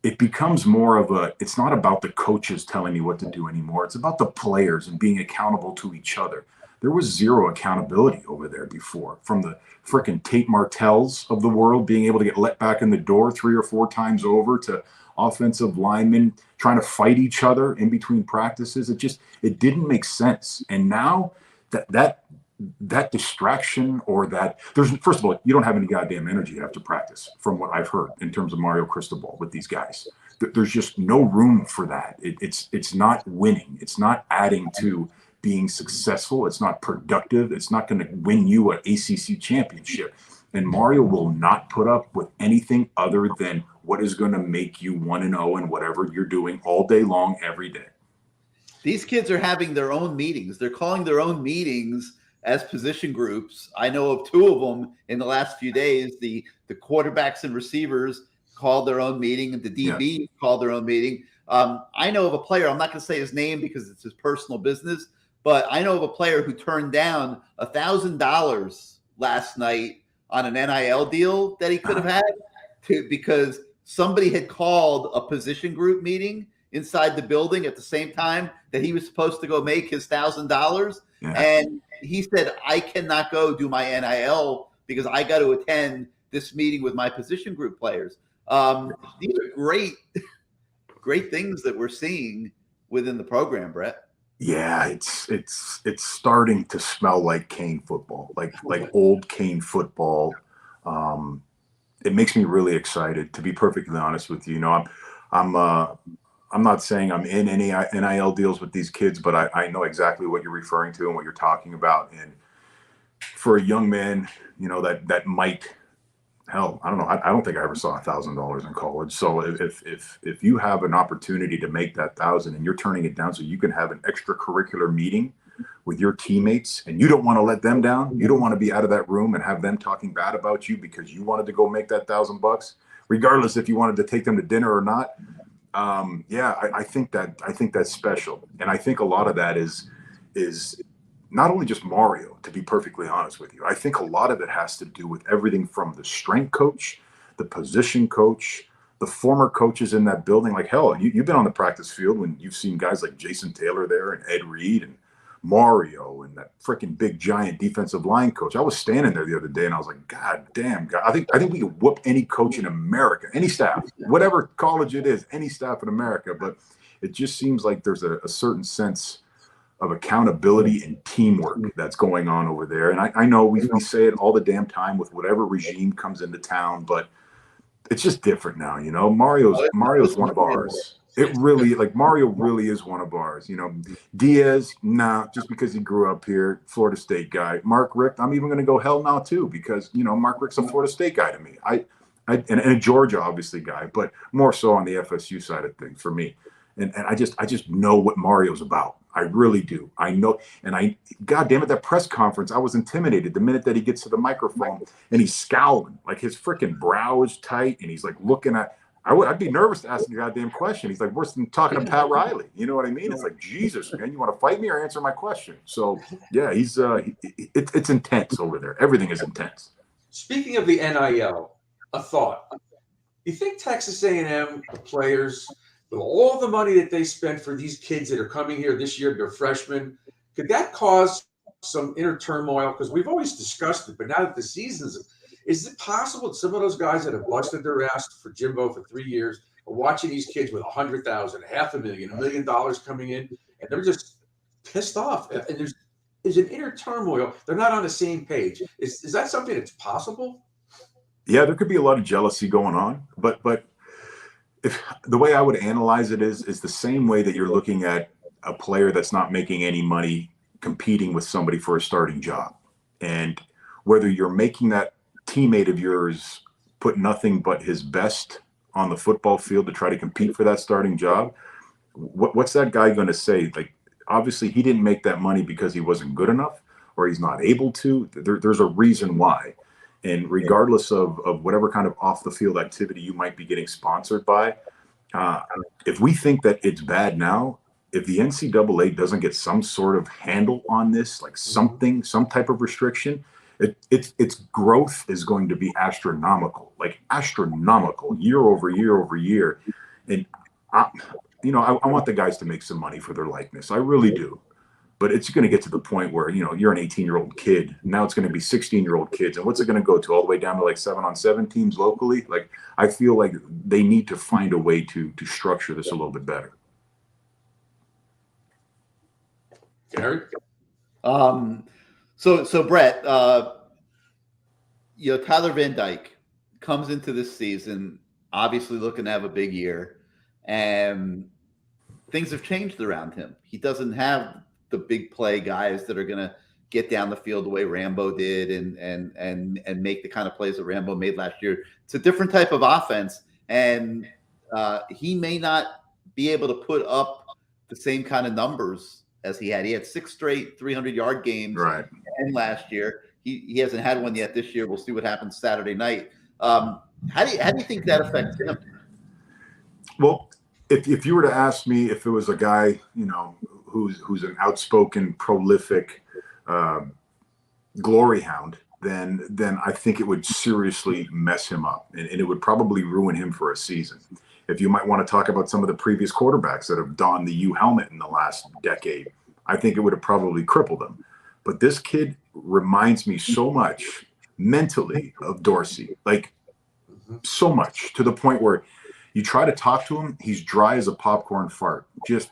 it becomes more of it's not about the coaches telling me what to do anymore. It's about the players and being accountable to each other. There was zero accountability over there before, from the frickin' Tate Martells of the world being able to get let back in the door 3 or 4 times over to offensive linemen trying to fight each other in between practices. It didn't make sense. And now that distraction or first of all, you don't have any goddamn energy after practice from what I've heard in terms of Mario Cristobal with these guys. There's just no room for that. It's not winning. It's not adding to being successful. It's not productive. It's not going to win you an ACC championship. And Mario will not put up with anything other than what is going to make you 1-0 in whatever you're doing all day long, every day. These kids are having their own meetings. They're calling their own meetings as position groups. I know of 2 of them in the last few days. The quarterbacks and receivers called their own meeting, and the DB called their own meeting. I know of a player, I'm not going to say his name because it's his personal business, but I know of a player who turned down $1,000 last night on an NIL deal that he could have had because somebody had called a position group meeting inside the building at the same time that he was supposed to go make his $1,000. Yeah. And he said, I cannot go do my NIL because I got to attend this meeting with my position group players. These are great things that we're seeing within the program, Brett. Yeah, it's starting to smell like Cane football, like old Cane football. It makes me really excited, to be perfectly honest with you. I'm not saying I'm in any NIL deals with these kids, but I know exactly what you're referring to and what you're talking about. And for a young man, that might, hell, I don't know. I don't think I ever saw $1,000 in college. So if you have an opportunity to make that $1,000 and you're turning it down so you can have an extracurricular meeting with your teammates and you don't want to let them down, you don't want to be out of that room and have them talking bad about you because you wanted to go make that $1,000, regardless if you wanted to take them to dinner or not. I think that's special. And I think a lot of that is not only just Mario, to be perfectly honest with you. I think a lot of it has to do with everything from the strength coach, the position coach, the former coaches in that building. Like, hell, you've been on the practice field when you've seen guys like Jason Taylor there and Ed Reed and Mario and that freaking big giant defensive line coach. I was standing there the other day and I was like, God damn, God, I think we could whoop any coach in America, any staff, whatever college it is, any staff in America. But it just seems like there's a certain sense of accountability and teamwork that's going on over there. And I know we say it all the damn time with whatever regime comes into town, but it's just different now. You know, Mario's one of ours. It really, like, Mario really is one of ours. You know, Diaz, nah, just because he grew up here, Florida State guy. Mark Richt, I'm even going to go hell now too, because, you know, Mark Richt's a Florida State guy to me. And a Georgia obviously guy, but more so on the FSU side of things for me. And I just know what Mario's about. I really do. I know. And God damn it, that press conference, I was intimidated the minute that he gets to the microphone and he's scowling, like his freaking brow is tight. And he's like looking at, I'd be nervous to ask a goddamn question. He's like worse than talking to Pat Riley. You know what I mean? It's like, Jesus, man, you want to fight me or answer my question? So yeah, it's intense over there. Everything is intense. Speaking of the NIL, a thought. You think Texas A&M players, with all the money that they spent for these kids that are coming here this year, they're freshmen, could that cause some inner turmoil? Because we've always discussed it, but now that the season's, is it possible that some of those guys that have busted their ass for Jimbo for 3 years are watching these kids with $100,000, $500,000, $1 million coming in, and they're just pissed off? And there's an inner turmoil. They're not on the same page. Is that something that's possible? Yeah, there could be a lot of jealousy going on, but if the way I would analyze it is the same way that you're looking at a player that's not making any money competing with somebody for a starting job, and whether you're making that teammate of yours put nothing but his best on the football field to try to compete for that starting job, what's that guy going to say? Like, obviously he didn't make that money because he wasn't good enough or he's not able to. There's a reason why. And regardless of whatever kind of off the field activity you might be getting sponsored by, if we think that it's bad now, if the NCAA doesn't get some sort of handle on this, like some type of restriction, its growth is going to be astronomical, year over year over year. And I want the guys to make some money for their likeness. I really do. But it's going to get to the point where, you know, you're an 18-year-old kid. Now it's going to be 16-year-old kids. And what's it going to go to? All the way down to like 7-on-7 teams locally? Like, I feel like they need to find a way to structure this a little bit better. Gary? So Brett, you know, Tyler Van Dyke comes into this season obviously looking to have a big year, and things have changed around him. He doesn't have the big play guys that are going to get down the field the way Rambo did and make the kind of plays that Rambo made last year. It's a different type of offense, and he may not be able to put up the same kind of numbers as he had. He had 6 straight 300-yard games and last year. He hasn't had one yet this year. We'll see what happens Saturday night. How do you think that affects him? Well, if you were to ask me if it was a guy, you know, who's an outspoken, prolific glory hound, then I think it would seriously mess him up, and it would probably ruin him for a season. If you might want to talk about some of the previous quarterbacks that have donned the U helmet in the last decade, I think it would have probably crippled them. But this kid reminds me so much mentally of Dorsey, like so much, to the point where you try to talk to him, he's dry as a popcorn fart. Just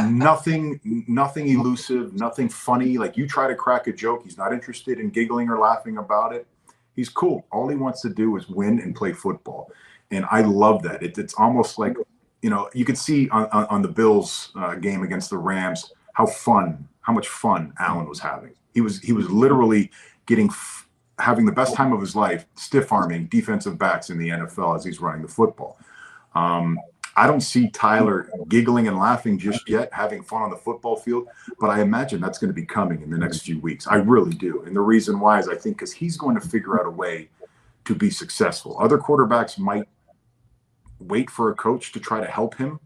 nothing elusive, nothing funny. Like, you try to crack a joke, he's not interested in giggling or laughing about it. He's cool. All he wants to do is win and play football. And I love that. It's almost like, you know, you could see on the Bills game against the Rams how much fun Allen was having. He was literally having the best time of his life, stiff-arming defensive backs in the NFL as he's running the football. I don't see Tyler giggling and laughing just yet, having fun on the football field, but I imagine that's going to be coming in the next few weeks. I really do. And the reason why is I think because he's going to figure out a way to be successful. Other quarterbacks might wait for a coach to try to help him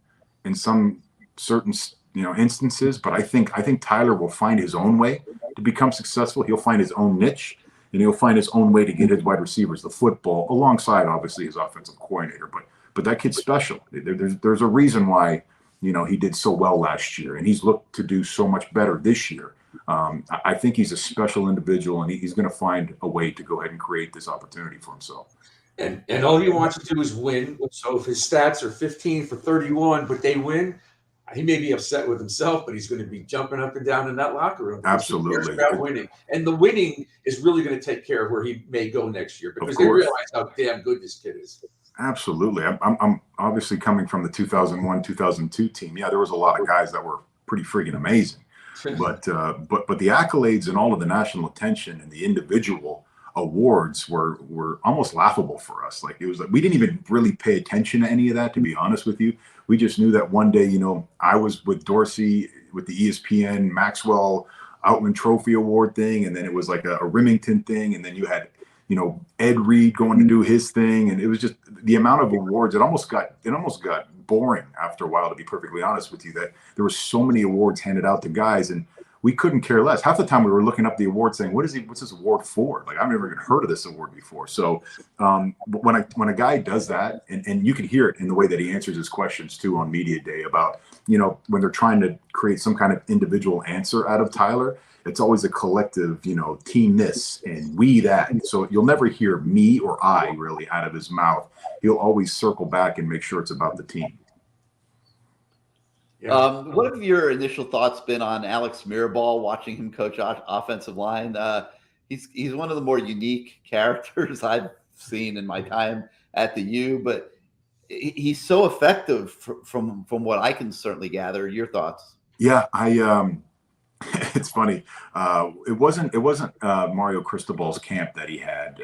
in some certain, you know, instances, but I think Tyler will find his own way to become successful. He'll find his own niche, and he'll find his own way to get his wide receivers the football, alongside obviously his offensive coordinator. But that kid's special. There's a reason why, you know, he did so well last year, and he's looked to do so much better this year. I think he's a special individual, and he's going to find a way to go ahead and create this opportunity for himself. And all he wants to do is win. So if his stats are 15 for 31, but they win, he may be upset with himself, but he's going to be jumping up and down in that locker room. Absolutely. He cares about winning. And the winning is really going to take care of where he may go next year because Of they course. realize how damn good this kid is. Absolutely. I'm obviously coming from the 2001, 2002 team. Yeah, there was a lot of guys that were pretty freaking amazing. But the accolades and all of the national attention and the individual awards were almost laughable for us. Like, it was like we didn't even really pay attention to any of that, to be honest with you. We just knew that one day, you know, I was with Dorsey with the ESPN Maxwell Outland Trophy Award thing, and then it was like a Remington thing, and then you had, you know, Ed Reed going to do his thing, and it was just the amount of awards. It almost got boring after a while, to be perfectly honest with you, that there were so many awards handed out to guys, and we couldn't care less. Half the time we were looking up the award saying, what's this award for? Like, I've never even heard of this award before. So when a guy does that, and you can hear it in the way that he answers his questions too on media day about, you know, when they're trying to create some kind of individual answer out of Tyler, it's always a collective, you know, team this and we that. So you'll never hear me or I really out of his mouth. He'll always circle back and make sure it's about the team. Yeah. What have your initial thoughts been on Alex Mirabal, watching him coach offensive line? He's one of the more unique characters I've seen in my time at the U, but he's so effective from what I can certainly gather. Your thoughts? Yeah, it's funny. It wasn't Mario Cristobal's camp that he had.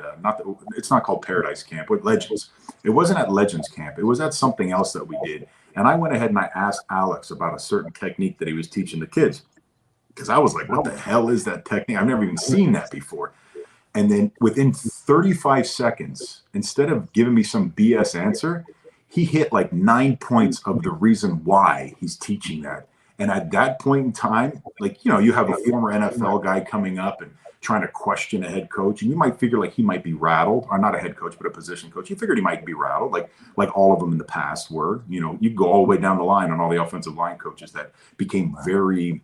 It's not called Paradise Camp, but Legends. It wasn't at Legends Camp. It was at something else that we did. And I went ahead and I asked Alex about a certain technique that he was teaching the kids, because I was like, what the hell is that technique? I've never even seen that before. And then within 35 seconds, instead of giving me some BS answer, he hit like 9 points of the reason why he's teaching that. And at that point in time, like, you know, you have a former NFL guy coming up and trying to question a head coach, and you might figure like he might be rattled, or not a head coach, but a position coach. You figured he might be rattled, like all of them in the past were. You know, you go all the way down the line on all the offensive line coaches that became very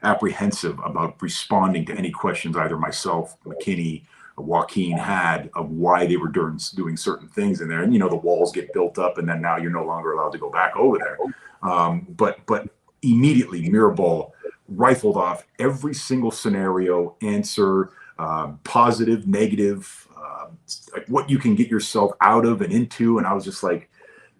apprehensive about responding to any questions either myself, McKinney, Joaquin had of why they were doing certain things in there. And, you know, the walls get built up, and then now you're no longer allowed to go back over there. But immediately Mirabal rifled off every single scenario, answer, positive, negative, like what you can get yourself out of and into. And I was just like,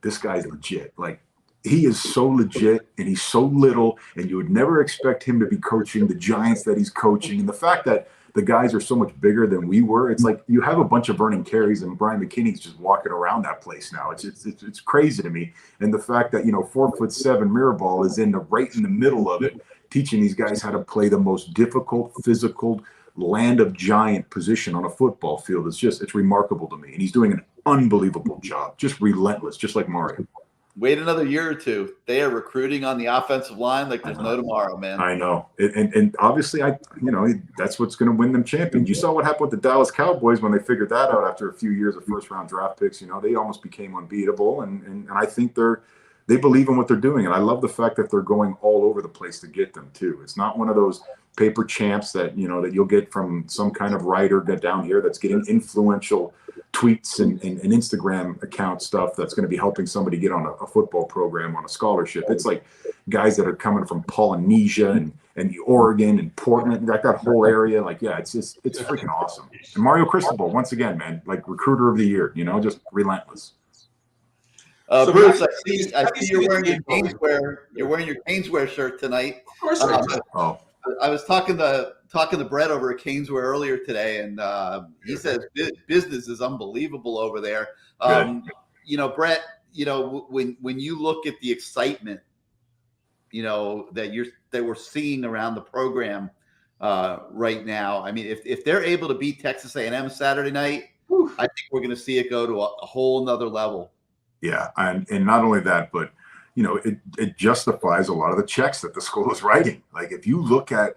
this guy's legit. Like, he is so legit, and he's so little, and you would never expect him to be coaching the Giants that he's coaching. And the fact that the guys are so much bigger than we were, it's like you have a bunch of Vernon Carey's and Brian McKinney's just walking around that place now. It's crazy to me. And the fact that, you know, 4'7" Mirabal is right in the middle of it, teaching these guys how to play the most difficult, physical, land of giant position on a football field. It's remarkable to me. And he's doing an unbelievable job, just relentless, just like Mario. Wait another year or two. They are recruiting on the offensive line like there's no tomorrow, man. I know. And obviously, that's what's going to win them champions. You saw what happened with the Dallas Cowboys when they figured that out after a few years of first-round draft picks. You know, they almost became unbeatable. And I think they believe in what they're doing. And I love the fact that they're going all over the place to get them, too. It's not one of those paper champs that, you know, that you'll get from some kind of writer down here that's getting influential tweets and Instagram account stuff that's going to be helping somebody get on a football program on a scholarship. It's like guys that are coming from Polynesia and Oregon and Portland, that whole area. Like, yeah, it's freaking awesome. And Mario Cristobal, once again, man, like recruiter of the year, you know, just relentless. Bruce, I see you're wearing your Caneswear. You're wearing your Caneswear shirt tonight. Of course I do. I was talking to Brett over at Caneswear earlier today, and he says business is unbelievable over there. You know, Brett, you know, when you look at the excitement, you know, that we're seeing around the program right now. I mean, if they're able to beat Texas A&M Saturday night, I think we're going to see it go to a whole nother level. Yeah, and not only that, but you know, it justifies a lot of the checks that the school is writing. Like, if you look at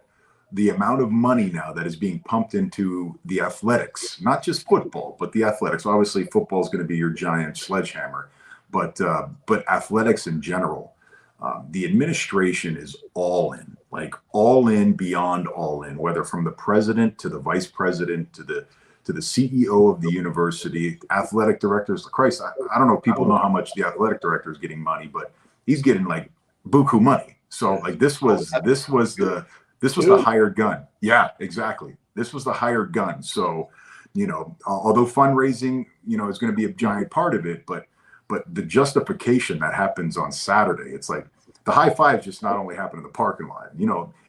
the amount of money now that is being pumped into the athletics, not just football, but the athletics. Obviously, football is going to be your giant sledgehammer, but athletics in general, the administration is all in, like all in beyond all in, whether from the president to the vice president to the CEO of the university, athletic directors. Christ, I don't know if people know how much the athletic director is getting money, but he's getting like buku money. So like this was the hired gun. Yeah, exactly. This was the hired gun. So, although fundraising, is going to be a giant part of it, but the justification that happens on Saturday, it's like the high fives just not only happen in the parking lot,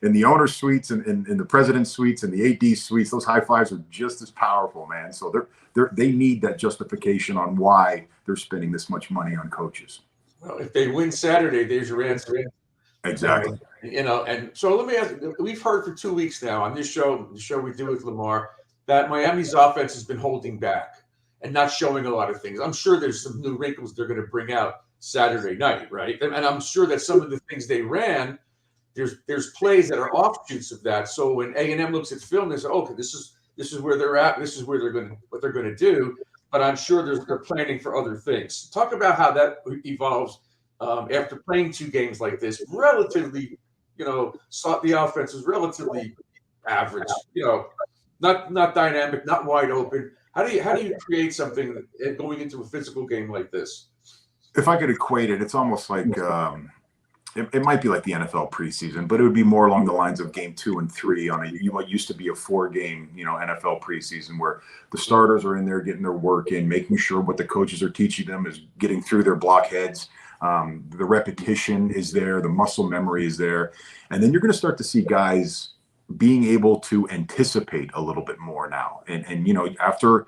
in the owner suites and in the president's suites and the AD suites, those high fives are just as powerful, man. So they need that justification on why they're spending this much money on coaches. Well, if they win Saturday, there's your answer. Exactly. And so let me ask, we've heard for 2 weeks now on this show, the show we do with Lamar, that Miami's offense has been holding back and not showing a lot of things. I'm sure there's some new wrinkles they're going to bring out Saturday night, right? And I'm sure that some of the things they ran, there's plays that are offshoots of that. So when A&M looks at film, they say, okay, this is where they're at. This is where what they're going to do. But I'm sure they're planning for other things. Talk about how that evolves after playing 2 games like this. Relatively, the offense is relatively average. Not dynamic, not wide open. How do you create something going into a physical game like this? If I could equate it, it's almost like it might be like the NFL preseason, but it would be more along the lines of game 2 and 3 on what used to be a 4-game, NFL preseason, where the starters are in there getting their work in, making sure what the coaches are teaching them is getting through their blockheads. The repetition is there, the muscle memory is there, and then you're going to start to see guys being able to anticipate a little bit more now. And after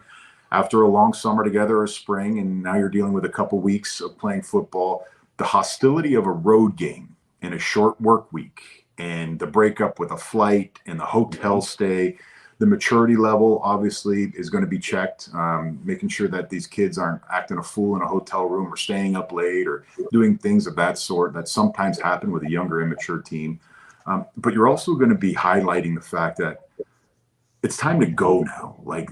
a long summer together or spring, and now you're dealing with a couple weeks of playing football, the hostility of a road game in a short work week and the breakup with a flight and the hotel stay, the maturity level obviously is going to be checked, making sure that these kids aren't acting a fool in a hotel room or staying up late or doing things of that sort that sometimes happen with a younger, immature team. But you're also going to be highlighting the fact that it's time to go now. Like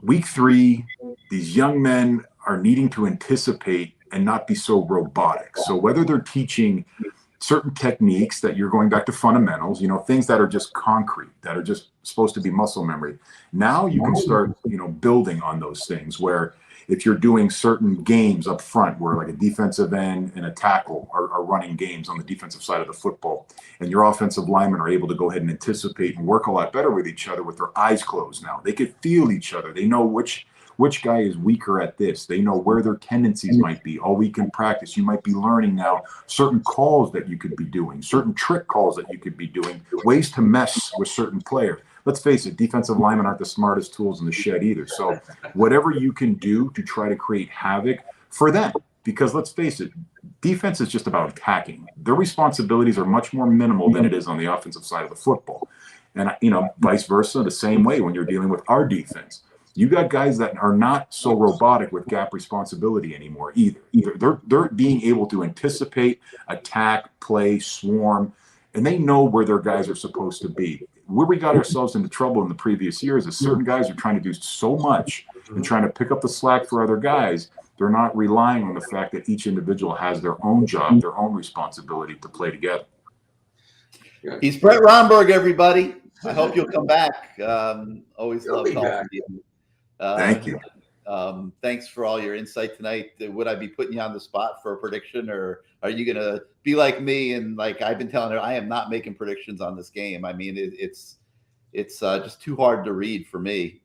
week 3, these young men are needing to anticipate and not be so robotic. So whether they're teaching certain techniques that you're going back to fundamentals, things that are just concrete, that are just supposed to be muscle memory. Now you can start, building on those things where if you're doing certain games up front where like a defensive end and a tackle are running games on the defensive side of the football, and your offensive linemen are able to go ahead and anticipate and work a lot better with each other with their eyes closed now. They could feel each other. They know which guy is weaker at this. They know where their tendencies might be. All week in practice, you might be learning now certain calls that you could be doing, certain trick calls that you could be doing, ways to mess with certain players. Let's face it, defensive linemen aren't the smartest tools in the shed either. So whatever you can do to try to create havoc for them, because let's face it, defense is just about attacking. Their responsibilities are much more minimal than it is on the offensive side of the football. And, vice versa, the same way when you're dealing with our defense. You got guys that are not so robotic with gap responsibility anymore either. They're being able to anticipate, attack, play, swarm, and they know where their guys are supposed to be. Where we got ourselves into trouble in the previous years is certain guys are trying to do so much and trying to pick up the slack for other guys. They're not relying on the fact that each individual has their own job, their own responsibility to play together. He's Brett Romberg, everybody. I hope you'll come back. Always love talking to you. Thank you. Thanks for all your insight tonight. Would I be putting you on the spot for a prediction, or are you going to be like me? And like I've been telling her, I am not making predictions on this game. I mean, it's just too hard to read for me.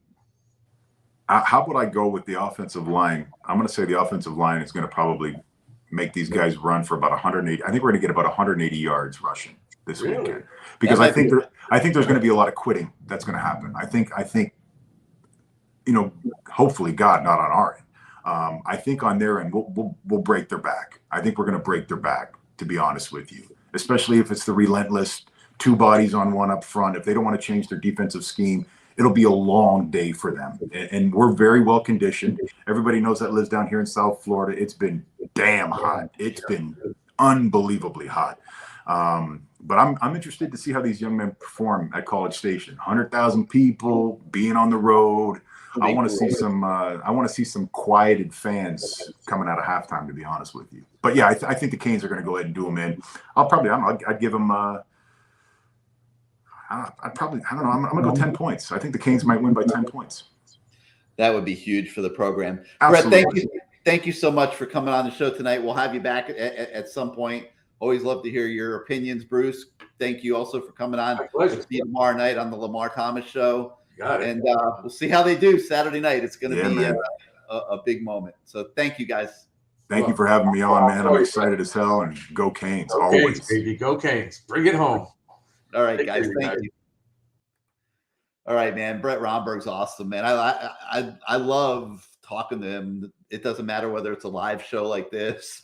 How would I go with the offensive line? I'm going to say the offensive line is going to probably make these guys run for about 180. I think we're going to get about 180 yards rushing this weekend, because I think there's going to be a lot of quitting that's going to happen. I think. Hopefully God, not on our end. I think on their end, we'll break their back. I think we're going to break their back, to be honest with you, especially if it's the relentless 2 bodies on 1 up front. If they don't want to change their defensive scheme, it'll be a long day for them. And we're very well conditioned. Everybody knows that lives down here in South Florida. It's been damn hot. It's been unbelievably hot. But I'm interested to see how these young men perform at College Station. 100,000 people being on the road. I want to see some quieted fans coming out of halftime, to be honest with you. But yeah, I think the Canes are going to go ahead and do them in. I'd give them. I'm going to go 10 points. I think the Canes might win by 10 points. That would be huge for the program. Absolutely. Brett, thank you so much for coming on the show tonight. We'll have you back at some point. Always love to hear your opinions, Bruce. Thank you also for coming on. My pleasure. See you tomorrow night on the Lamar Thomas Show. Got it. And we'll see how they do Saturday night. It's going to be a big moment. So thank you, guys. Thank you for having me on, man. I'm excited as hell, and go Canes, Go always. Canes, baby. Go Canes. Bring it home. All right, guys. Thank you. All right, man. Brett Romberg's awesome, man. I love talking to him. It doesn't matter whether it's a live show like this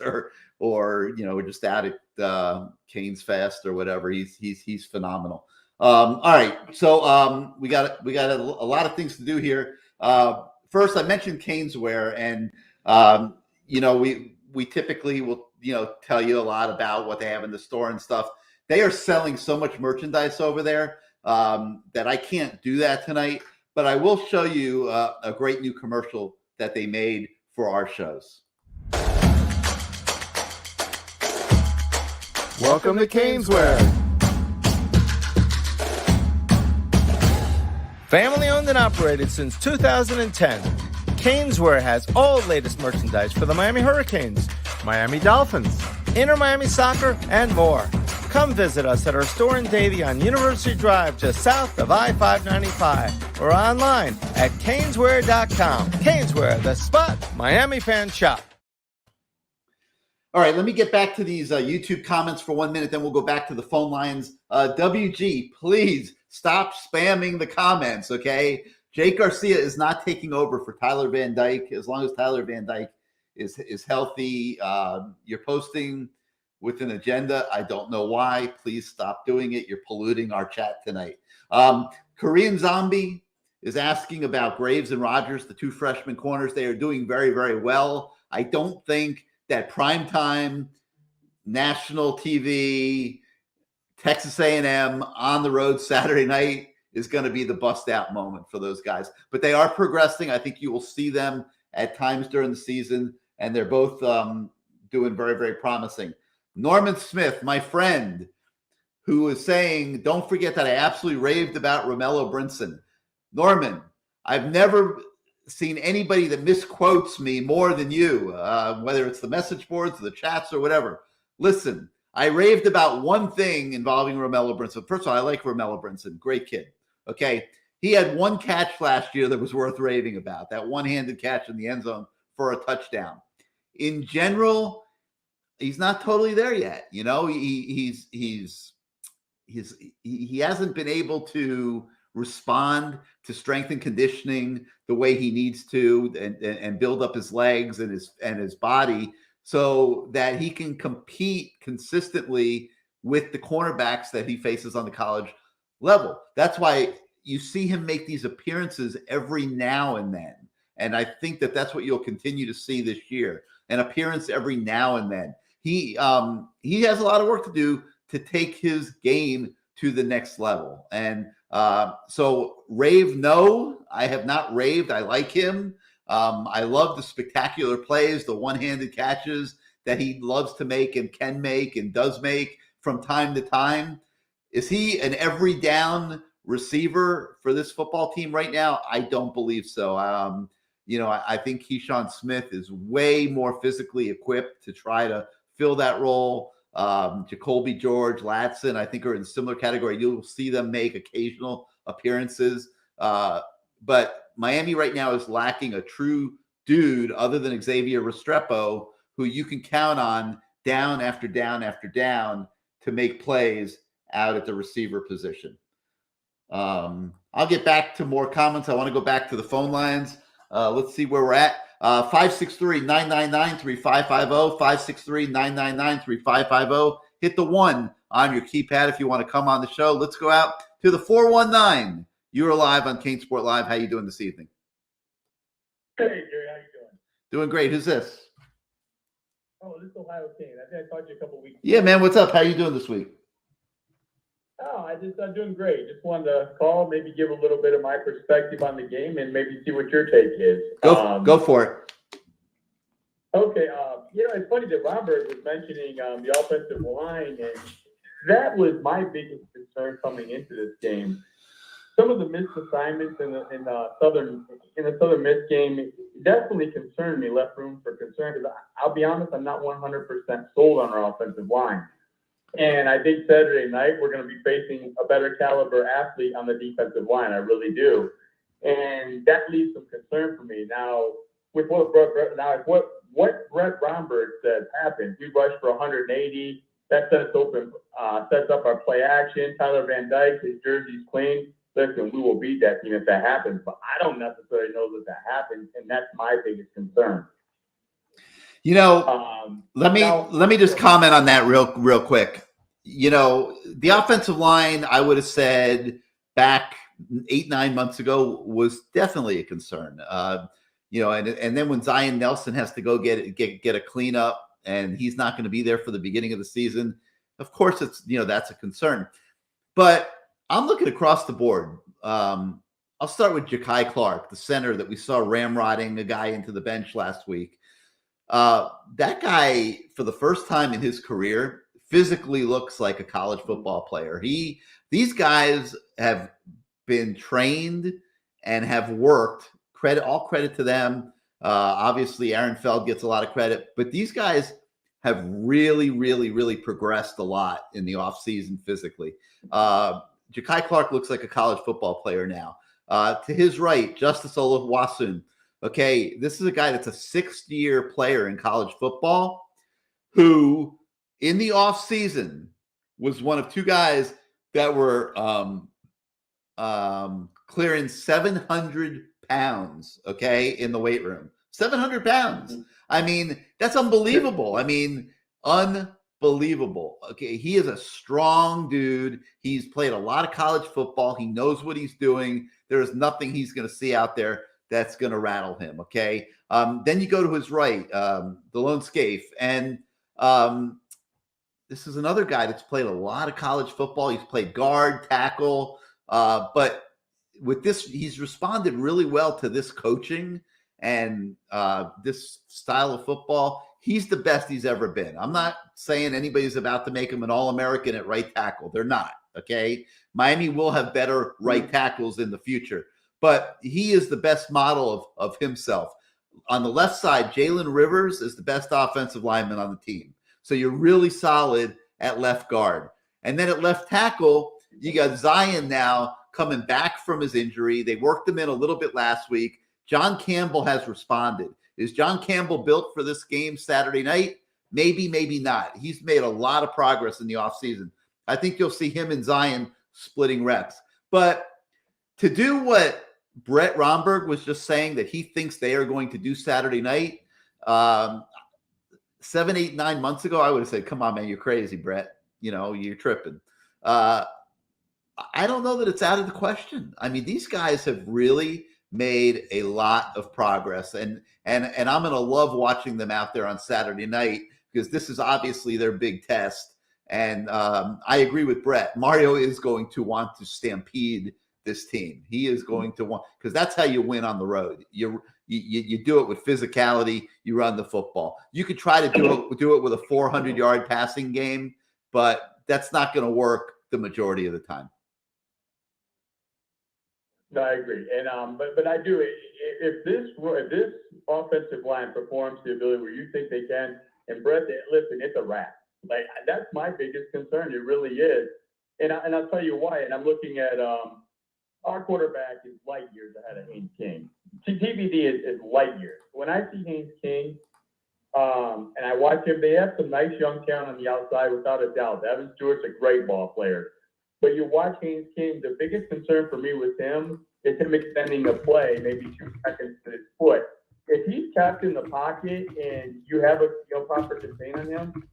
or we're just out at Canes Fest or whatever. He's phenomenal. All right, so we got a lot of things to do here. First, I mentioned Caneswear, and we typically will tell you a lot about what they have in the store and stuff. They are selling so much merchandise over there that I can't do that tonight, but I will show you a great new commercial that they made for our shows. Welcome to Caneswear. Family owned and operated since 2010, Caneswear has all the latest merchandise for the Miami Hurricanes, Miami Dolphins, Inter Miami Soccer, and more. Come visit us at our store in Davie on University Drive, just south of I-595, or online at Caneswear.com. Caneswear, the spot Miami fans shop. All right, let me get back to these YouTube comments for 1 minute, then we'll go back to the phone lines. WG, please stop spamming the comments, okay? Jake Garcia is not taking over for Tyler Van Dyke. As long as Tyler Van Dyke is healthy, you're posting with an agenda. I don't know why. Please stop doing it. You're polluting our chat tonight. Korean Zombie is asking about Graves and Rogers, the two freshman corners. They are doing very, very well. I don't think that primetime national TV, Texas A&M on the road Saturday night is going to be the bust out moment for those guys. But they are progressing. I think you will see them at times during the season, and they're both doing very, very promising. Norman Smith, my friend, who is saying, don't forget that I absolutely raved about Romello Brinson. Norman, I've never seen anybody that misquotes me more than you, whether it's the message boards, the chats, or whatever. Listen, I raved about one thing involving Romello Brinson. First of all, I like Romello Brinson. Great kid. Okay. He had one catch last year that was worth raving about, that one-handed catch in the end zone for a touchdown. In general, he's not totally there yet. He hasn't been able to respond to strength and conditioning the way he needs to and build up his legs and his body so that he can compete consistently with the cornerbacks that he faces on the college level. That's why you see him make these appearances every now and then. And I think that that's what you'll continue to see this year, an appearance every now and then. He has a lot of work to do to take his game to the next level. And so rave, no, I have not raved. I like him. I love the spectacular plays, the one-handed catches that he loves to make and can make and does make from time to time. Is he an every down receiver for this football team right now? I don't believe so. I think Keyshawn Smith is way more physically equipped to try to fill that role. Jacoby George, Latson, I think are in similar category. You'll see them make occasional appearances. But Miami right now is lacking a true dude other than Xavier Restrepo, who you can count on down after down after down to make plays out at the receiver position. I'll get back to more comments. I want to go back to the phone lines. Let's see where we're at. 563-999-3550, 563-999-3550. Hit the 1 on your keypad if you want to come on the show. Let's go out to the 419. You are live on CaneSport Live. How you doing this evening? Hey, Gary, how you doing? Doing great. Who's this? Oh, this is Ohio Kane. I think I talked to you a couple weeks ago. Yeah, man. What's up? How you doing this week? Oh, I'm doing great. Just wanted to call, maybe give a little bit of my perspective on the game and maybe see what your take is. Go for it. Okay. It's funny that Robert was mentioning the offensive line, and that was my biggest concern coming into this game. Some of the missed assignments in the Southern Miss game definitely concerned me, left room for concern, because I'll be honest, I'm not 100% sold on our offensive line. And I think Saturday night we're going to be facing a better caliber athlete on the defensive line. I really do. And that leaves some concern for me. Now, with what Brett Romberg says happened, we rushed for 180. That sets up our play action. Tyler Van Dyke, his jersey's clean. Listen, we will beat that team if that happens, but I don't necessarily know that happens, and that's my biggest concern. You know, let me just comment on that real quick. You know, the offensive line, I would have said back 8-9 months ago, was definitely a concern. You know, and then when Zion Nelson has to go get a cleanup, and he's not going to be there for the beginning of the season, of course that's a concern. But I'm looking across the board. I'll start with Ja'Kai Clark, the center that we saw ramrodding a guy into the bench last week. That guy, for the first time in his career, physically looks like a college football player. These guys have been trained and have worked. All credit to them. Obviously, Aaron Feld gets a lot of credit, but these guys have really, really, really progressed a lot in the offseason physically. Ja'Kai Clark looks like a college football player now. To his right, Justice Oluwasun. Okay, this is a guy that's a sixth-year player in college football who, in the offseason, was one of two guys that were clearing 700 pounds, okay, in the weight room. 700 pounds. I mean, that's unbelievable. I mean, unbelievable. Okay, he is a strong dude. He's played a lot of college football. He knows what he's doing. There is nothing he's going to see out there that's going to rattle him, okay? Then you go to his right, the lone Scaife, and this is another guy that's played a lot of college football. He's played guard, tackle, but with this, he's responded really well to this coaching and this style of football. He's the best he's ever been. I'm not saying anybody's about to make him an All-American at right tackle. They're not, okay? Miami will have better right tackles in the future, but he is the best model of himself. On the left side, Jalen Rivers is the best offensive lineman on the team. So you're really solid at left guard. And then at left tackle, you got Zion now coming back from his injury. They worked him in a little bit last week. John Campbell has responded. Is John Campbell built for this game Saturday night? Maybe, maybe not. He's made a lot of progress in the offseason. I think you'll see him and Zion splitting reps. But to do what Brett Romberg was just saying that he thinks they are going to do Saturday night, 7, 8, 9 months ago, I would have said, come on, man, you're crazy, Brett. You know, you're tripping. I don't know that it's out of the question. I mean, these guys have really made a lot of progress, and I'm going to love watching them out there on Saturday night because this is obviously their big test. And I agree with Brett. Mario is going to want to stampede this team. He is going to want, because that's how you win on the road. You do it with physicality. You run the football. You could try to do it with a 400-yard passing game, but that's not going to work the majority of the time. No, I agree, and but I do. If this offensive line performs the ability where you think they can, and Brett, listen, it's a wrap. Like, that's my biggest concern. It really is, and I'll tell you why. And I'm looking at our quarterback is light years ahead of Haynes King. TBD is light years. When I see Haynes King, and I watch him, they have some nice young talent on the outside, without a doubt. Evan Stewart's a great ball player. But you watch Haynes King, the biggest concern for me with him is him extending the play, maybe 2 seconds to his foot. If he's capped in the pocket and you have a proper contain on him,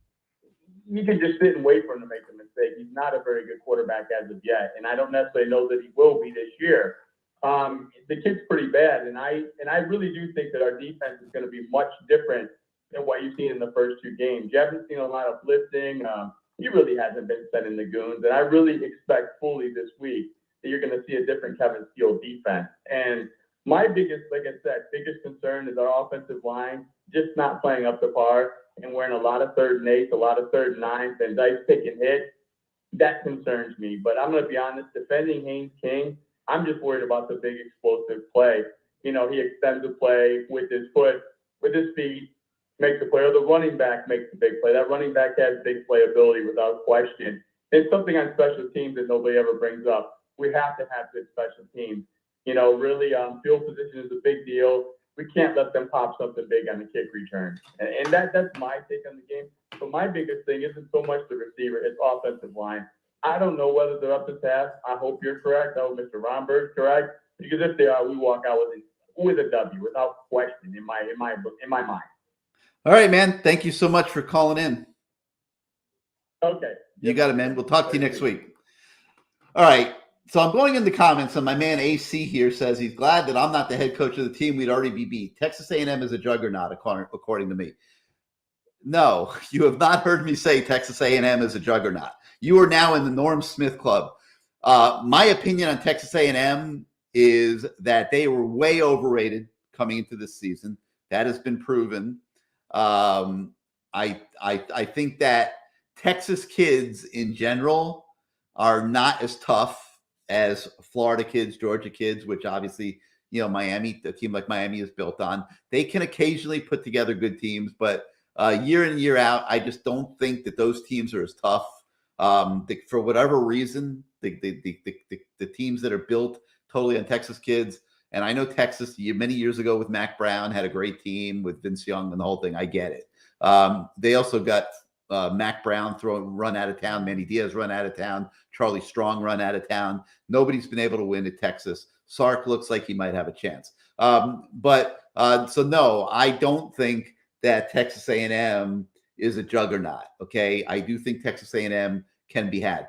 you can just sit and wait for him to make a mistake. He's not a very good quarterback as of yet, and I don't necessarily know that he will be this year. The kid's pretty bad, and I really do think that our defense is going to be much different than what you've seen in the first 2 games. You haven't seen a lot of blitzing. He really hasn't been sending the goons, and I really expect fully this week that you're going to see a different Kevin Steele defense. And my biggest, like I said, biggest concern is our offensive line just not playing up to par, and we're in a lot of 3rd and 8s, a lot of 3rd and 9s, and Dice picking hits. That concerns me. But I'm going to be honest, defending Haynes King, I'm just worried about the big explosive play. You know, he extends the play with his foot, with his feet, makes the play, or the running back makes the big play. That running back has big playability without question. It's something on special teams that nobody ever brings up. We have to have good special teams. Really, field position is a big deal. We can't let them pop something big on the kick return. And that's my take on the game. But my biggest thing isn't so much the receiver, it's offensive line. I don't know whether they're up to task. I hope you're correct. I hope Mr. Romberg's correct. Because if they are, we walk out with a W without question in my mind. All right, man. Thank you so much for calling in. Okay. You got it, man. We'll talk to you next week. All right. So I'm going in the comments, and my man AC here says he's glad that I'm not the head coach of the team. We'd already be beat. Texas A&M is a juggernaut, according to me. No, you have not heard me say Texas A&M is a juggernaut. You are now in the Norm Smith Club. My opinion on Texas A&M is that they were way overrated coming into this season. That has been proven. I think that Texas kids in general are not as tough as Florida kids, Georgia kids, which obviously, Miami, a team like Miami is built on. They can occasionally put together good teams, but year in, year out, I just don't think that those teams are as tough. For whatever reason, the teams that are built totally on Texas kids, and I know Texas many years ago with Mac Brown had a great team with Vince Young and the whole thing. I get it. They also got Mac Brown run out of town, Manny Diaz run out of town, Charlie Strong run out of town. Nobody's been able to win at Texas. Sark looks like he might have a chance. So no, I don't think that Texas A&M is a juggernaut. Okay, I do think Texas A&M can be had,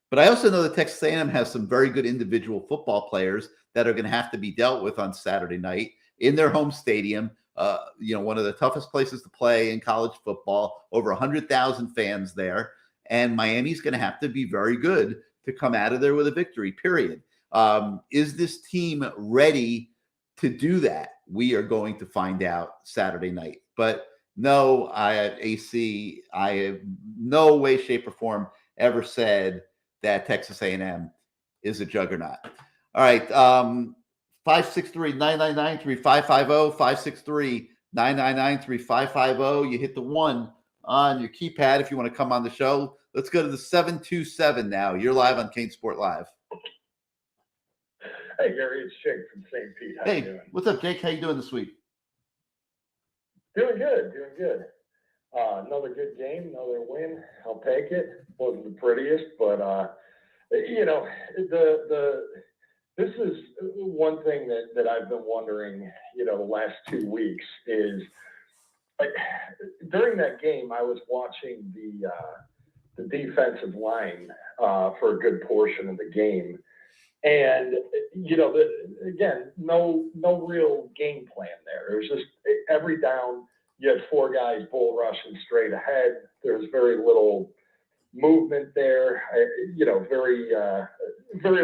but I also know that Texas A&M has some very good individual football players that are going to have to be dealt with on Saturday night in their home stadium. One of the toughest places to play in college football, over 100,000 fans there. And Miami's going to have to be very good to come out of there with a victory, period. Is this team ready to do that? We are going to find out Saturday night. But no, I have no way, shape, or form ever said that Texas A&M is a juggernaut. All right. 563-999-3550, 563-999-3550. You hit the 1 on your keypad if you want to come on the show. Let's go to the 727 now. You're live on CaneSport Live. Hey, Gary, it's Jake from St. Pete. How you doing? What's up, Jake? How you doing this week? Doing good. Another good game, another win. I'll take it. Wasn't the prettiest, but this is one thing that I've been wondering, the last 2 weeks is, like, during that game, I was watching the defensive line for a good portion of the game. And, again, no real game plan there. It was just every down, you had 4 guys bull rushing straight ahead. There's very little movement there, very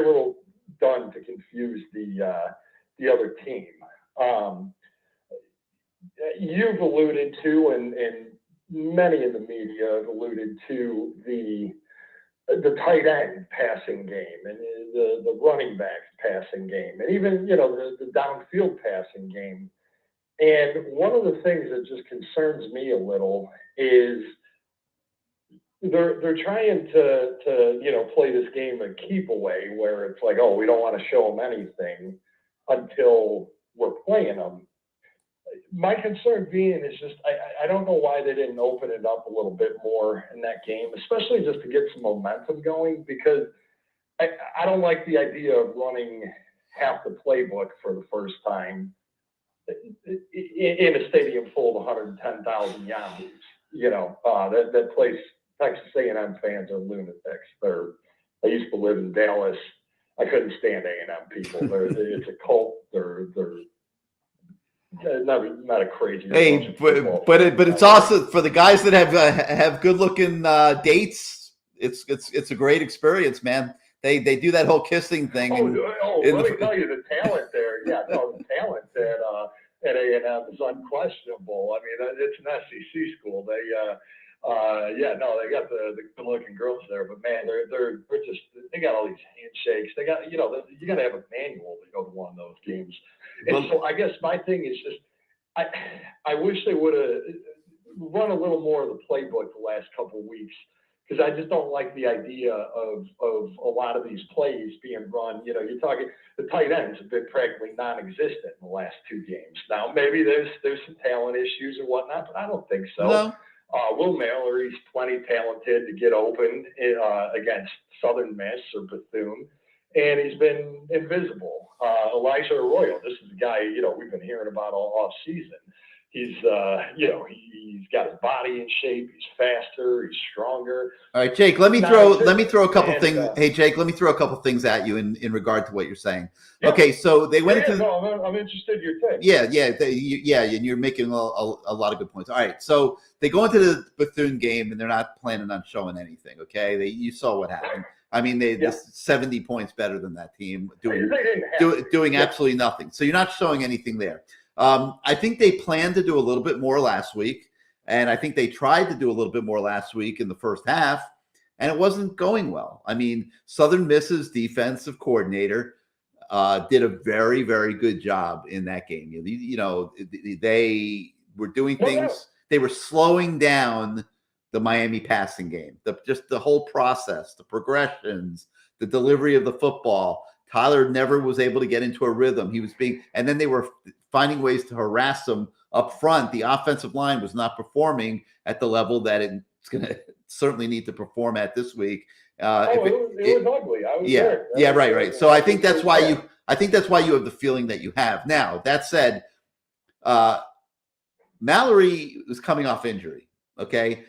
little done to confuse the other team. You've alluded to, and many in the media have alluded to the tight end passing game and the running backs passing game, and even the downfield passing game. And one of the things that just concerns me a little is they're trying to play this game a keep away, where it's like, oh, we don't want to show them anything until we're playing them. My concern being is just I don't know why they didn't open it up a little bit more in that game, especially just to get some momentum going, because I don't like the idea of running half the playbook for the first time in a stadium full of 110,000 Yahoos. That place, Texas A&M fans are lunatics. I used to live in Dallas. I couldn't stand A&M people. It's a cult. They're not a crazy. Hey, but it's also for the guys that have good looking dates. It's a great experience, man. They do that whole kissing thing. Let me tell you, the talent there. Yeah, no, the talent at A&M is unquestionable. I mean, it's an SEC school. They got the good looking girls there, but man, they're just, they got all these handshakes. They got, you got to have a manual to go to one of those games. And so I guess my thing is just, I wish they would have, run a little more of the playbook the last couple of weeks, because I just don't like the idea of a lot of these plays being run. You know, you're talking the tight ends have been practically non-existent in the last 2 games. Now, maybe there's some talent issues or whatnot, but I don't think so. No. Will Mallory's plenty talented to get open against Southern Miss or Bethune, and he's been invisible. Elijah Arroyo, this is a guy, you know, we've been hearing about all off season. He's, you know, he's got his body in shape. He's faster. He's stronger. All right, Jake. Let me throw a couple things. Hey, Jake. Let me throw a couple things at you in regard to what you're saying. Yeah. Okay, so they went into. No, I'm interested in your take. Yeah, and you're making a lot of good points. All right, so they go into the Bethune game and they're not planning on showing anything. Okay, you saw what happened. I mean, they're 70 points better than that team, doing absolutely nothing. So you're not showing anything there. I think they planned to do a little bit more last week, and I think they tried to do a little bit more last week in the first half, and it wasn't going well. I mean, Southern Miss's defensive coordinator did a very, very good job in that game. You know, they were doing things. They were slowing down the Miami passing game, just the whole process, the progressions, the delivery of the football. Tyler never was able to get into a rhythm. And then they were finding ways to harass him up front. The offensive line was not performing at the level that it's going to certainly need to perform at this week. It was ugly. I was there. Right. So I think that's why you have the feeling that you have. Now, that said, Mallory was coming off injury. Okay.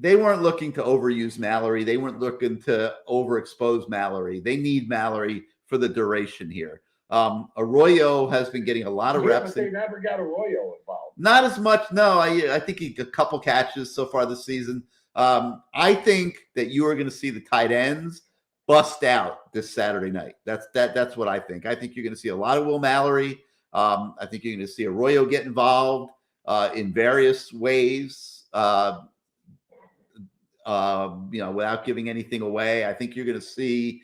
They weren't looking to overuse Mallory. They weren't looking to overexpose Mallory. They need Mallory for the duration here. Arroyo has been getting a lot of reps. But they never got Arroyo involved. Not as much. No, I think he a couple catches so far this season. I think that you are going to see the tight ends bust out this Saturday night. That's what I think. I think you're going to see a lot of Will Mallory. I think you're going to see Arroyo get involved in various ways. You know, without giving anything away, I think you're going to see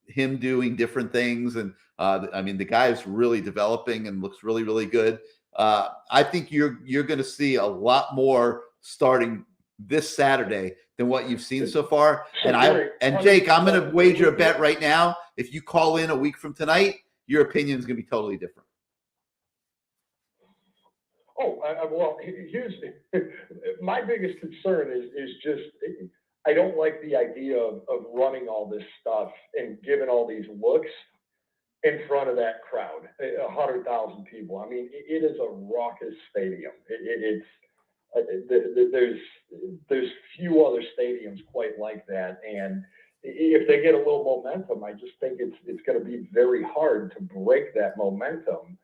him doing different things. And I mean, the guy is really developing and looks really, really good. I think you're going to see a lot more starting this Saturday than what you've seen so far. And Jake, I'm going to wager a bet right now. If you call in a week from tonight, your opinion is going to be totally different. Well, here's my biggest concern is just I don't like the idea of running all this stuff and giving all these looks in front of that crowd, 100,000 people. I mean, it is a raucous stadium. There's few other stadiums quite like that, and if they get a little momentum, I just think it's going to be very hard to break that momentum,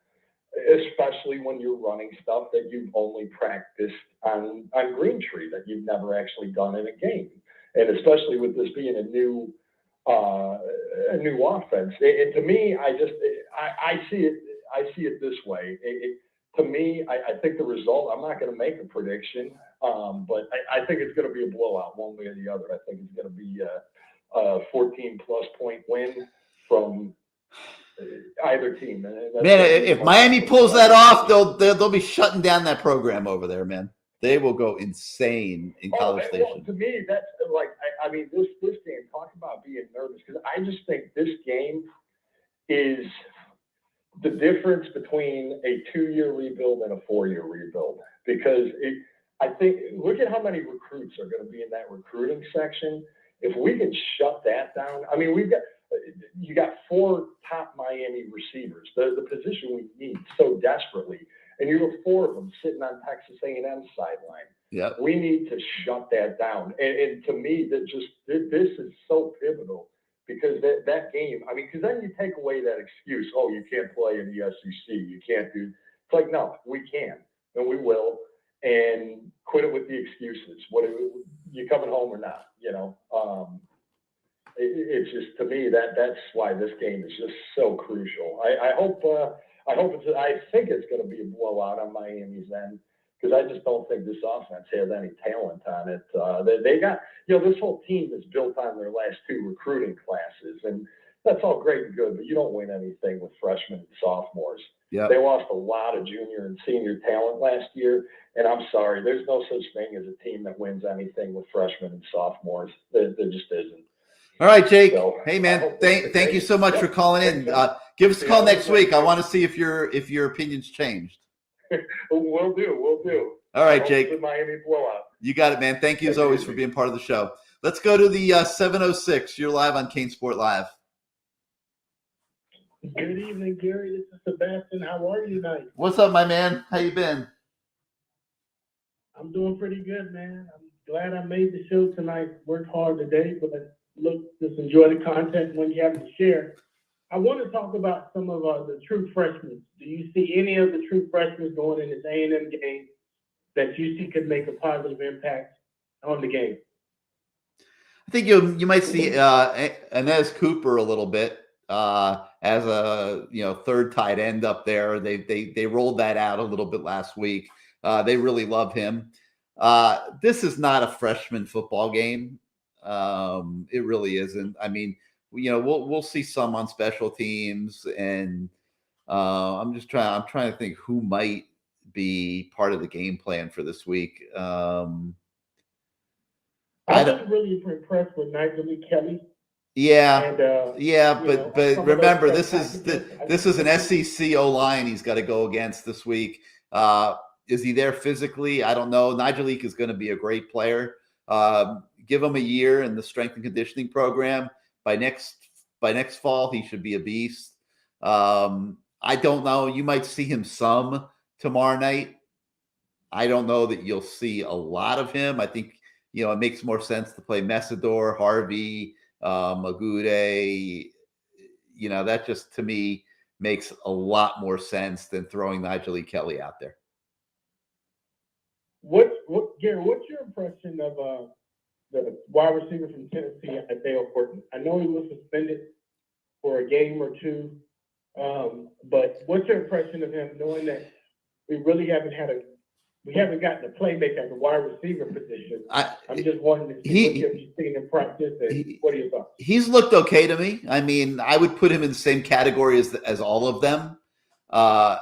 especially when you're running stuff that you've only practiced on Green Tree, that you've never actually done in a game. And especially with this being a new offense. And to me, I see it this way. To me, I think the result, I'm not going to make a prediction, but I think it's going to be a blowout one way or the other. I think it's going to be a 14-plus point win from either team. Man, if Miami pulls that off, they'll be shutting down that program over there, man. They will go insane in College Station. Well, to me, that's like, I mean, this game, talk about being nervous, because I just think this game is the difference between a 2-year rebuild and a 4-year rebuild. Because I think, look at how many recruits are going to be in that recruiting section. If we can shut that down, I mean, you got 4 top Miami receivers, the position we need so desperately. And you have 4 of them sitting on Texas A&M sideline. Yep. We need to shut that down. And to me, this is so pivotal, because that game, I mean, because then you take away that excuse, oh, you can't play in the SEC. You can't do. It's like, no, we can, and we will. And quit it with the excuses. You coming home or not? You know, it's just, to me, that's why this game is just so crucial. I think it's going to be a blowout on Miami's end, because I just don't think this offense has any talent on it. They got, this whole team is built on their last 2 recruiting classes, and That's all great and good, but you don't win anything with freshmen and sophomores. Yeah. They lost a lot of junior and senior talent last year, and I'm sorry, there's no such thing as a team that wins anything with freshmen and sophomores. There just isn't. All right, Jake. So, hey, man, thank you so much for calling in. Thanks, Give us a call Yeah, next week. I want to see if your opinion's changed. We'll do. All right, I hope Jake. it's a Miami blowout. You got it, man. Thank you as always for being part of the show. Let's go to the 706. You're live on CaneSport Live. Good evening, Gary. This is Sebastian. How are you tonight? What's up, my man? How you been? I'm doing pretty good, man. I'm glad I made the show tonight. Worked hard today, but look, just enjoy the content when you have to share. I want to talk about some of the true freshmen. Do you see any of the true freshmen going in this A&M game that you see could make a positive impact on the game? I think you might see Inez Cooper a little bit as a third tight end up there. They rolled that out a little bit last week. They really love him. This is not a freshman football game. It really isn't. I mean, we'll see some on special teams, and I'm trying to think who might be part of the game plan for this week. I was really impressed with Nigel Kelly. Yeah, And, but remember, this is an SEC O-line he's got to go against this week. Is he there physically? I don't know. Nigel is going to be a great player. Give him a year in the strength and conditioning program. By next fall, he should be a beast. I don't know. You might see him some tomorrow night. I don't know that you'll see a lot of him. I think it makes more sense to play Messidor, Harvey, Magude. That just to me makes a lot more sense than throwing Nigel Kelly out there. Gary, what's your impression of the wide receiver from Tennessee, Isaiah Horton? I know he was suspended for a game or two, but what's your impression of him, knowing that we really haven't gotten a playmaker at the wide receiver position? I'm just wondering if you've seen him practice. What are your thoughts? He's looked okay to me. I mean, I would put him in the same category as all of them. I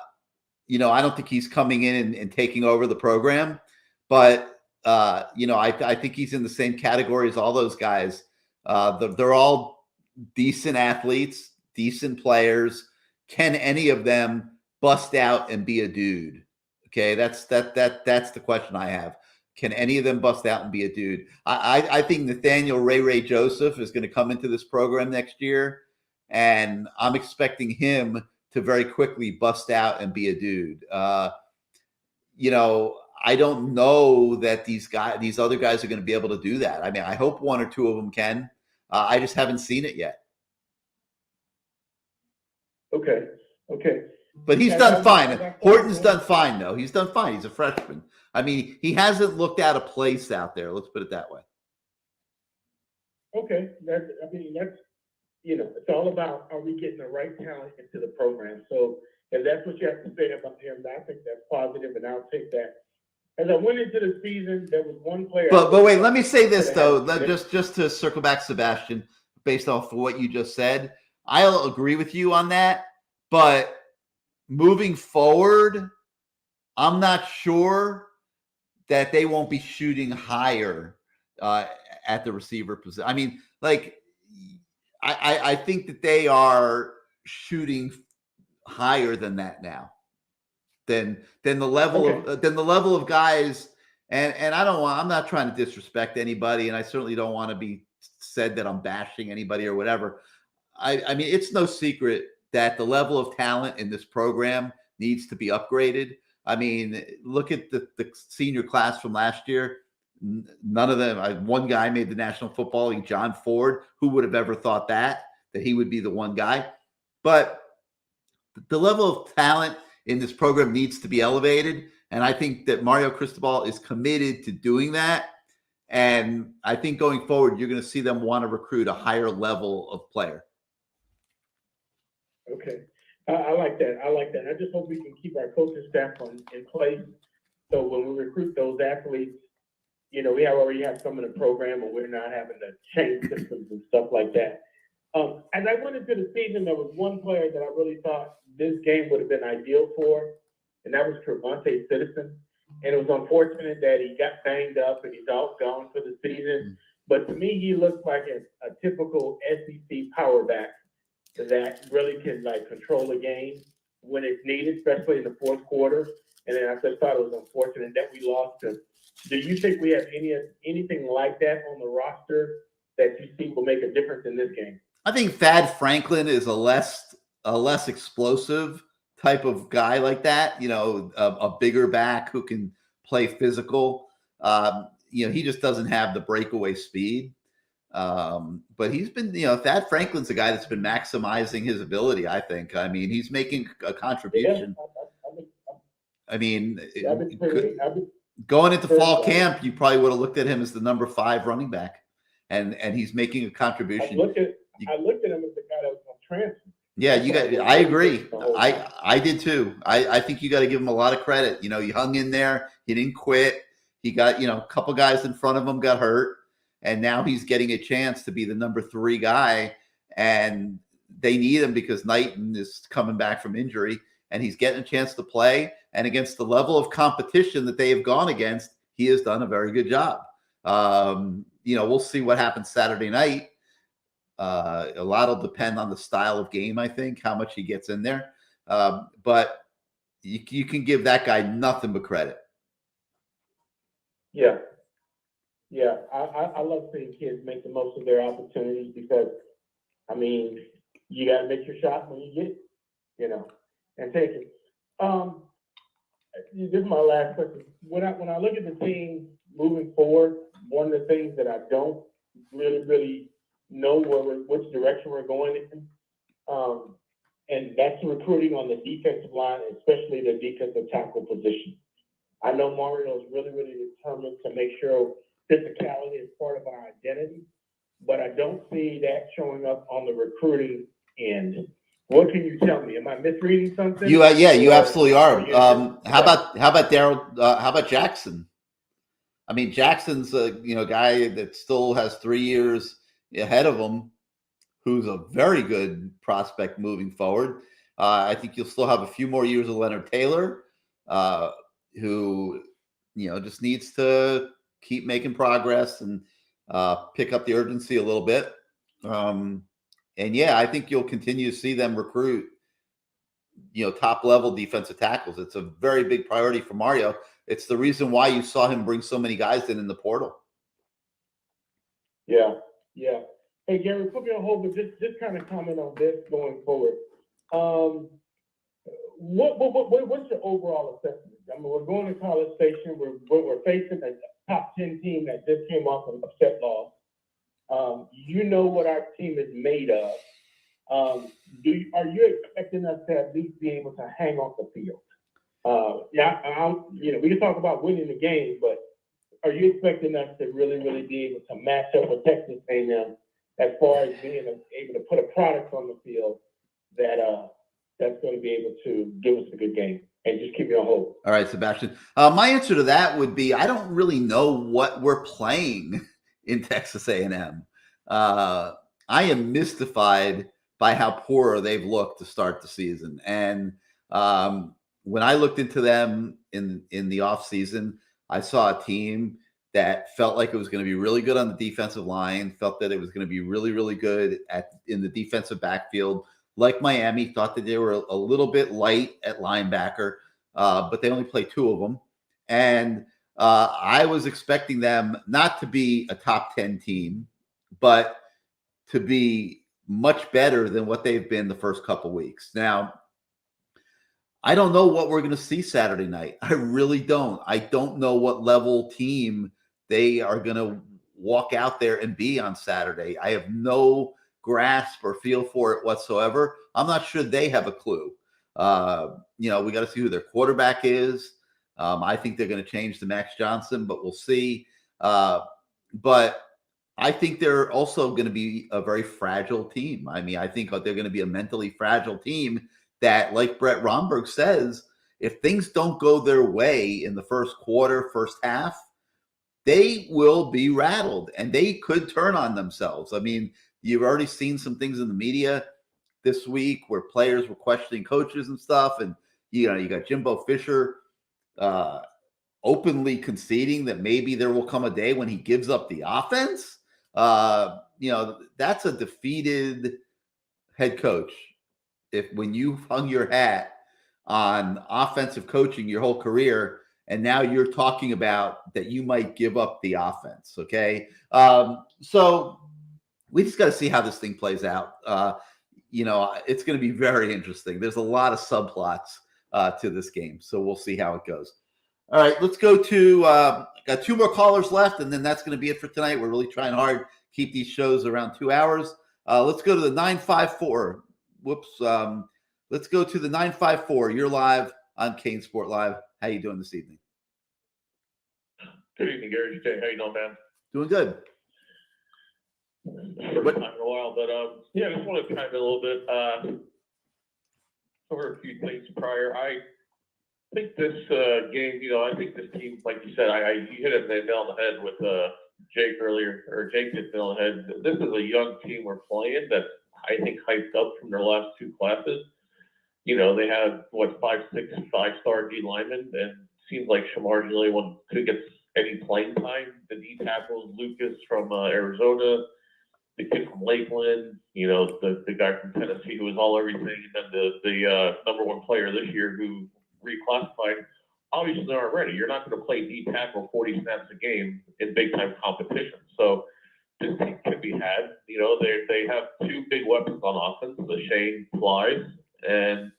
don't think he's coming in and taking over the program, but I think he's in the same category as all those guys. They're all decent athletes, decent players. Can any of them bust out and be a dude? Okay, that's the question I have. Can any of them bust out and be a dude? I think Nathaniel Ray Joseph is going to come into this program next year, and I'm expecting him to very quickly bust out and be a dude. I don't know that these other guys are going to be able to do that. I mean, I hope one or two of them can. I just haven't seen it yet. Okay. But he's done fine. Horton's done fine, though. He's done fine. He's a freshman. I mean, he hasn't looked out of place out there. Let's put it that way. Okay. It's all about, are we getting the right talent into the program? So if that's what you have to say about him, I think that's positive, and I'll take that. As I went into the season, there was one player. But wait, let me say this, though, just to circle back, Sebastian, based off of what you just said. I'll agree with you on that, but moving forward, I'm not sure that they won't be shooting higher at the receiver position. I mean, I think that they are shooting higher than that now, than the level of guys. And I'm not trying to disrespect anybody, and I certainly don't want to be said that I'm bashing anybody or whatever. I mean, it's no secret that the level of talent in this program needs to be upgraded. I mean, look at the senior class from last year. None of them. One guy made the National Football League, John Ford. Who would have ever thought that he would be the one guy? But the level of talent in this program needs to be elevated, and I think that Mario Cristobal is committed to doing that. And I think going forward, you're going to see them want to recruit a higher level of player. Okay. I like that. I just hope we can keep our coaching staff in place. So when we recruit those athletes, we already have some in the program, and we're not having to change systems and stuff like that. As I went into the season, there was one player that I really thought this game would have been ideal for, and that was Trevante Citizen. And it was unfortunate that he got banged up and he's out gone for the season. But to me, he looks like a typical SEC power back that really can like control a game when it's needed, especially in the fourth quarter. And then I just thought it was unfortunate that we lost him. Do you think we have anything like that on the roster that you think will make a difference in this game? I think Thad Franklin is a less explosive type of guy like that. You know, a bigger back who can play physical. You know, he just doesn't have the breakaway speed. But he's been, you know, Thad Franklin's a guy that's been maximizing his ability, I think. I mean, he's making a contribution. I mean, going into fall camp, you probably would have looked at him as the number 5 running back, and he's making a contribution. I looked at him as the guy that was on transfer. Yeah, I agree. I did too. I think you got to give him a lot of credit. You know, he hung in there. He didn't quit. He got, you know, a couple guys in front of him got hurt, and now he's getting a chance to be the number 3 guy. And they need him because Knighton is coming back from injury, and he's getting a chance to play. And against the level of competition that they have gone against, he has done a very good job. You know, we'll see what happens Saturday night. A lot will depend on the style of game, I think, how much he gets in there. But you can give that guy nothing but credit. Yeah. Yeah. I love seeing kids make the most of their opportunities because, I mean, you got to make your shot when you get it, you know, and take it. This is my last question. When I look at the team moving forward, one of the things that I don't really know which direction we're going in, and that's recruiting on the defensive line, especially the defensive tackle position. I know Mario is really determined to make sure physicality is part of our identity, but I don't see that showing up on the recruiting end. What can you tell me? Am I misreading something? You absolutely are. How about Daryl? How about Jackson? I mean, Jackson's a guy that still has 3 years ahead of him, who's a very good prospect moving forward. I think you'll still have a few more years of Leonard Taylor, who just needs to keep making progress and pick up the urgency a little bit. And yeah, I think you'll continue to see them recruit, top level defensive tackles. It's a very big priority for Mario. It's the reason why you saw him bring so many guys in the portal. Yeah. Hey, Gary, put me on hold, but just kind of comment on this going forward. What's your overall assessment? I mean, we're going to College Station. We're facing a top 10 team that just came off an upset loss. You know what our team is made of. Are you expecting us to at least be able to hang off the field? We can talk about winning the game, but are you expecting us to really be able to match up with Texas A&M as far as being able to put a product on the field that's going to be able to give us a good game and just keep it on hold? All right, Sebastian. My answer to that would be I don't really know what we're playing in Texas A&M. I am mystified by how poor they've looked to start the season. And when I looked into them in the offseason, I saw a team that felt like it was going to be really good on the defensive line, felt that it was going to be really good in the defensive backfield. Like Miami, thought that they were a little bit light at linebacker, but they only play 2 of them. And I was expecting them not to be a top 10 team, but to be much better than what they've been the first couple weeks. Now, I don't know what we're going to see Saturday night. I really don't. I don't know what level team they are going to walk out there and be on Saturday. I have no grasp or feel for it whatsoever. I'm not sure they have a clue. We got to see who their quarterback is. I think they're going to change to Max Johnson, but we'll see. But I think they're also going to be a very fragile team. I mean, I think they're going to be a mentally fragile team that, like Brett Romberg says, if things don't go their way in the first quarter, first half, they will be rattled and they could turn on themselves. I mean, You've already seen some things in the media this week where players were questioning coaches and stuff. And, you got Jimbo Fisher openly conceding that maybe there will come a day when he gives up the offense. That's a defeated head coach. When you hung your hat on offensive coaching your whole career, and now you're talking about that you might give up the offense. Okay. So we just got to see how this thing plays out. It's going to be very interesting. There's a lot of subplots to this game. So we'll see how it goes. All right, let's go to got 2 more callers left, and then that's going to be it for tonight. We're really trying hard to keep these shows around 2 hours. Let's go to the 954. Let's go to the 954. You're live on CaneSport Live. How you doing this evening? Good evening, Gary. How you doing, man? Doing good. First time in a while, but I just want to chime in a little bit. Over a few things prior. I think this game, I think this team, like you said, you hit it nail on the head with Jake earlier, or Jake hit the nail on the head. This is a young team we're playing that's, I think, hyped up from their last 2 classes. They had 5, 6 5-star D linemen, and seems like Shamar the only one who gets any playing time. The D tackles, Lucas from Arizona, the kid from Lakeland, the guy from Tennessee who was all everything, and then the number 1 player this year who reclassified. Obviously, they aren't ready. You're not going to play D tackle 40 snaps a game in big time competition. So this team can be had. They have 2 big weapons on offense: the Shane Flies and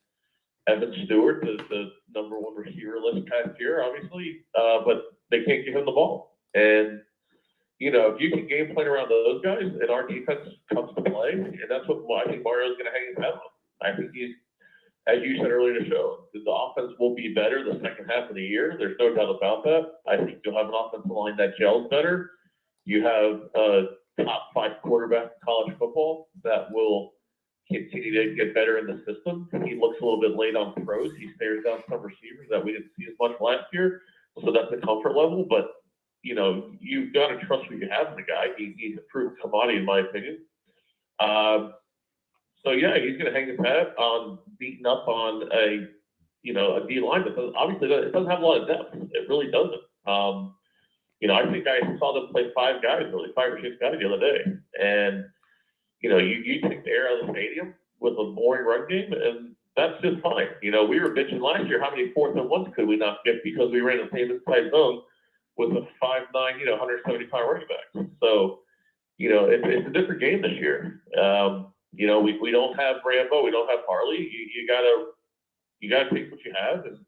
Evan Stewart, the number 1 receiver list past year, obviously, but they can't give him the ball. And if you can game plan around those guys, and our defense comes to play, and that's what I think Mario's going to hang his hat on. I think he's, as you said earlier in the show, the offense will be better the second half of the year. There's no doubt about that. I think you'll have an offensive line that gels better. You have a top 5 quarterback in college football that will continue to get better in the system. He looks a little bit late on throws. He stares down some receivers that we didn't see as much last year. So that's a comfort level. But, you've got to trust what you have in the guy. He's a proven commodity, in my opinion. He's going to hang his hat on beating up on a D line that it doesn't have a lot of depth. It really doesn't. I think I saw them play 5 or 6 guys the other day. And, you take the air out of the stadium with a boring run game, and that's just fine. We were bitching last year, how many 4th and 1s could we not get because we ran the same inside zone with a 5'9", 170-pound running back. So, it's a different game this year. We don't have Rambo, we don't have Harley. You gotta take what you have, and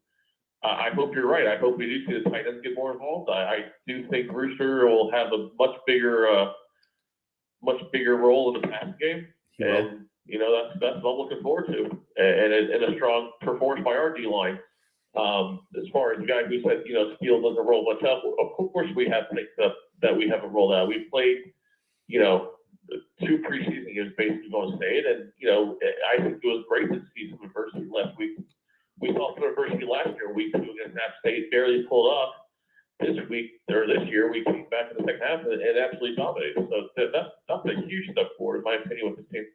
I hope you're right. I hope we do see the tight ends get more involved. I do think Rooster will have a much bigger role in the pass game, and that's what I'm looking forward to, and a strong performance by our D line. As far as the guy who said, Steele doesn't roll much up, of course we have things that we haven't rolled out. We've played, 2 preseason games basically going State, and I think it was great to see some adversity last week. We saw some adversity last year, week 2 against App State, barely pulled off. This year, we came back in the second half and absolutely dominated. So that's a huge step forward, in my opinion, with this team.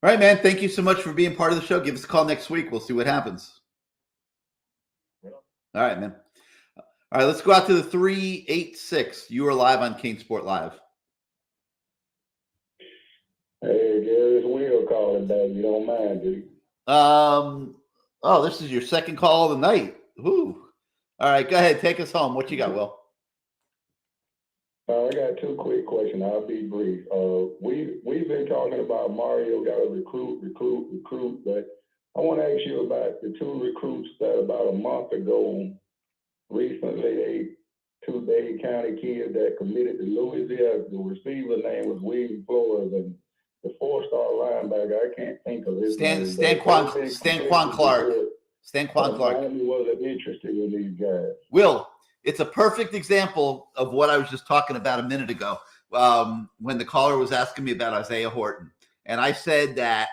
All right, man. Thank you so much for being part of the show. Give us a call next week. We'll see what happens. All right, man. All right, let's go out to the 386. You are live on CaneSport Live. Hey, Gary, it's Will calling back. You don't mind, do you? This is your second call of the night. Woo. All right, go ahead. Take us home. What you got, Will? I got 2 quick questions. I'll be brief. We've been talking about Mario got to recruit, but I want to ask you about the 2 recruits that about a month ago, recently, 2 Dade County kids that committed to Louisville. The receiver name was William Flores, and the 4-star linebacker, I can't think of his name. Stanquan Clark. Stanquan Clark. I wasn't interested in these guys. Will, it's a perfect example of what I was just talking about a minute ago when the caller was asking me about Isaiah Horton. And I said that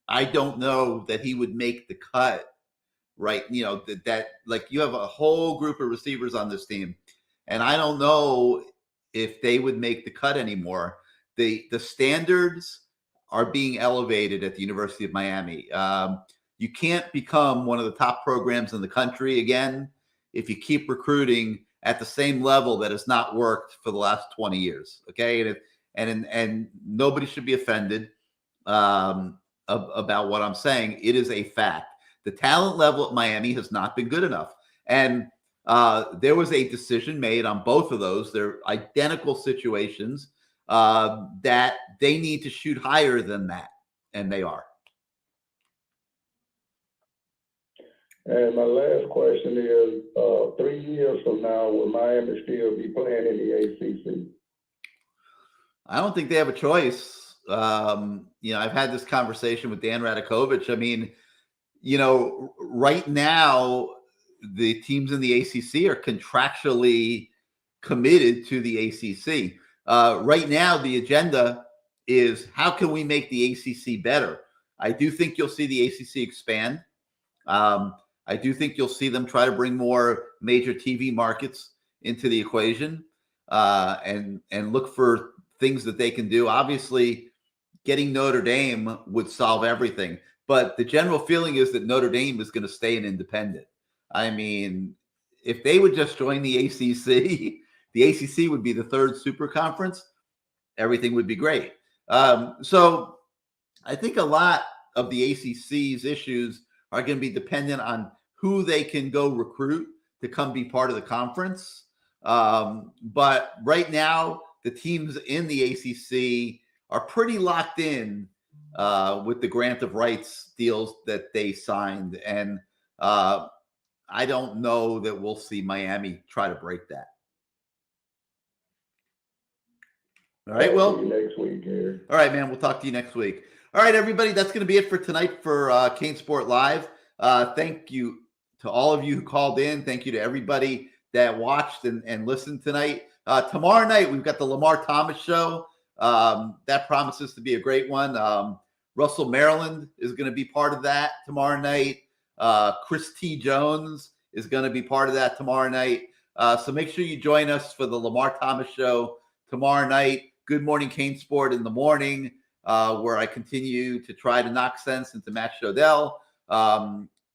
I don't know that he would make the cut, right? That you have a whole group of receivers on this team, and I don't know if they would make the cut anymore. the standards are being elevated at the University of Miami. You can't become one of the top programs in the country again if you keep recruiting at the same level that has not worked for the last 20 years. Okay, and nobody should be offended about what I'm saying. It is a fact. The talent level at Miami has not been good enough, and there was a decision made on both of those. They're identical situations that they need to shoot higher than that, and they are. And my last question is, 3 years from now, will Miami still be playing in the ACC? I don't think they have a choice. I've had this conversation with Dan Radakovich. I mean, right now, the teams in the ACC are contractually committed to the ACC. Right now, the agenda is how can we make the ACC better? I do think you'll see the ACC expand. I do think you'll see them try to bring more major TV markets into the equation and look for things that they can do. Obviously, getting Notre Dame would solve everything. But the general feeling is that Notre Dame is going to stay an independent. I mean, if they would just join the ACC, the ACC would be the third super conference. Everything would be great. So I think a lot of the ACC's issues are going to be dependent on who they can go recruit to come be part of the conference. But right now, the teams in the ACC are pretty locked in with the grant of rights deals that they signed. And I don't know that we'll see Miami try to break that. All right, well, see you next week, Gary. All right, man, we'll talk to you next week. All right, everybody, that's going to be it for tonight for CaneSport Live. Thank you to all of you who called in. Thank you to everybody that watched and listened tonight. Tomorrow night, we've got the Lamar Thomas Show. That promises to be a great one. Russell Maryland is going to be part of that tomorrow night. Chris T. Jones is going to be part of that tomorrow night. So make sure you join us for the Lamar Thomas Show tomorrow night. Good Morning CaneSport in the morning, where I continue to try to knock sense into Matt Shodell.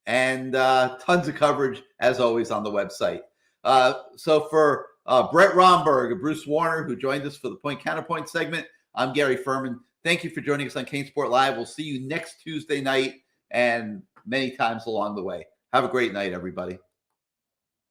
And tons of coverage, as always, on the website. So for Brett Romberg and Bruce Warner, who joined us for the Point Counterpoint segment, I'm Gary Ferman. Thank you for joining us on CaneSport Live. We'll see you next Tuesday night and many times along the way. Have a great night, everybody.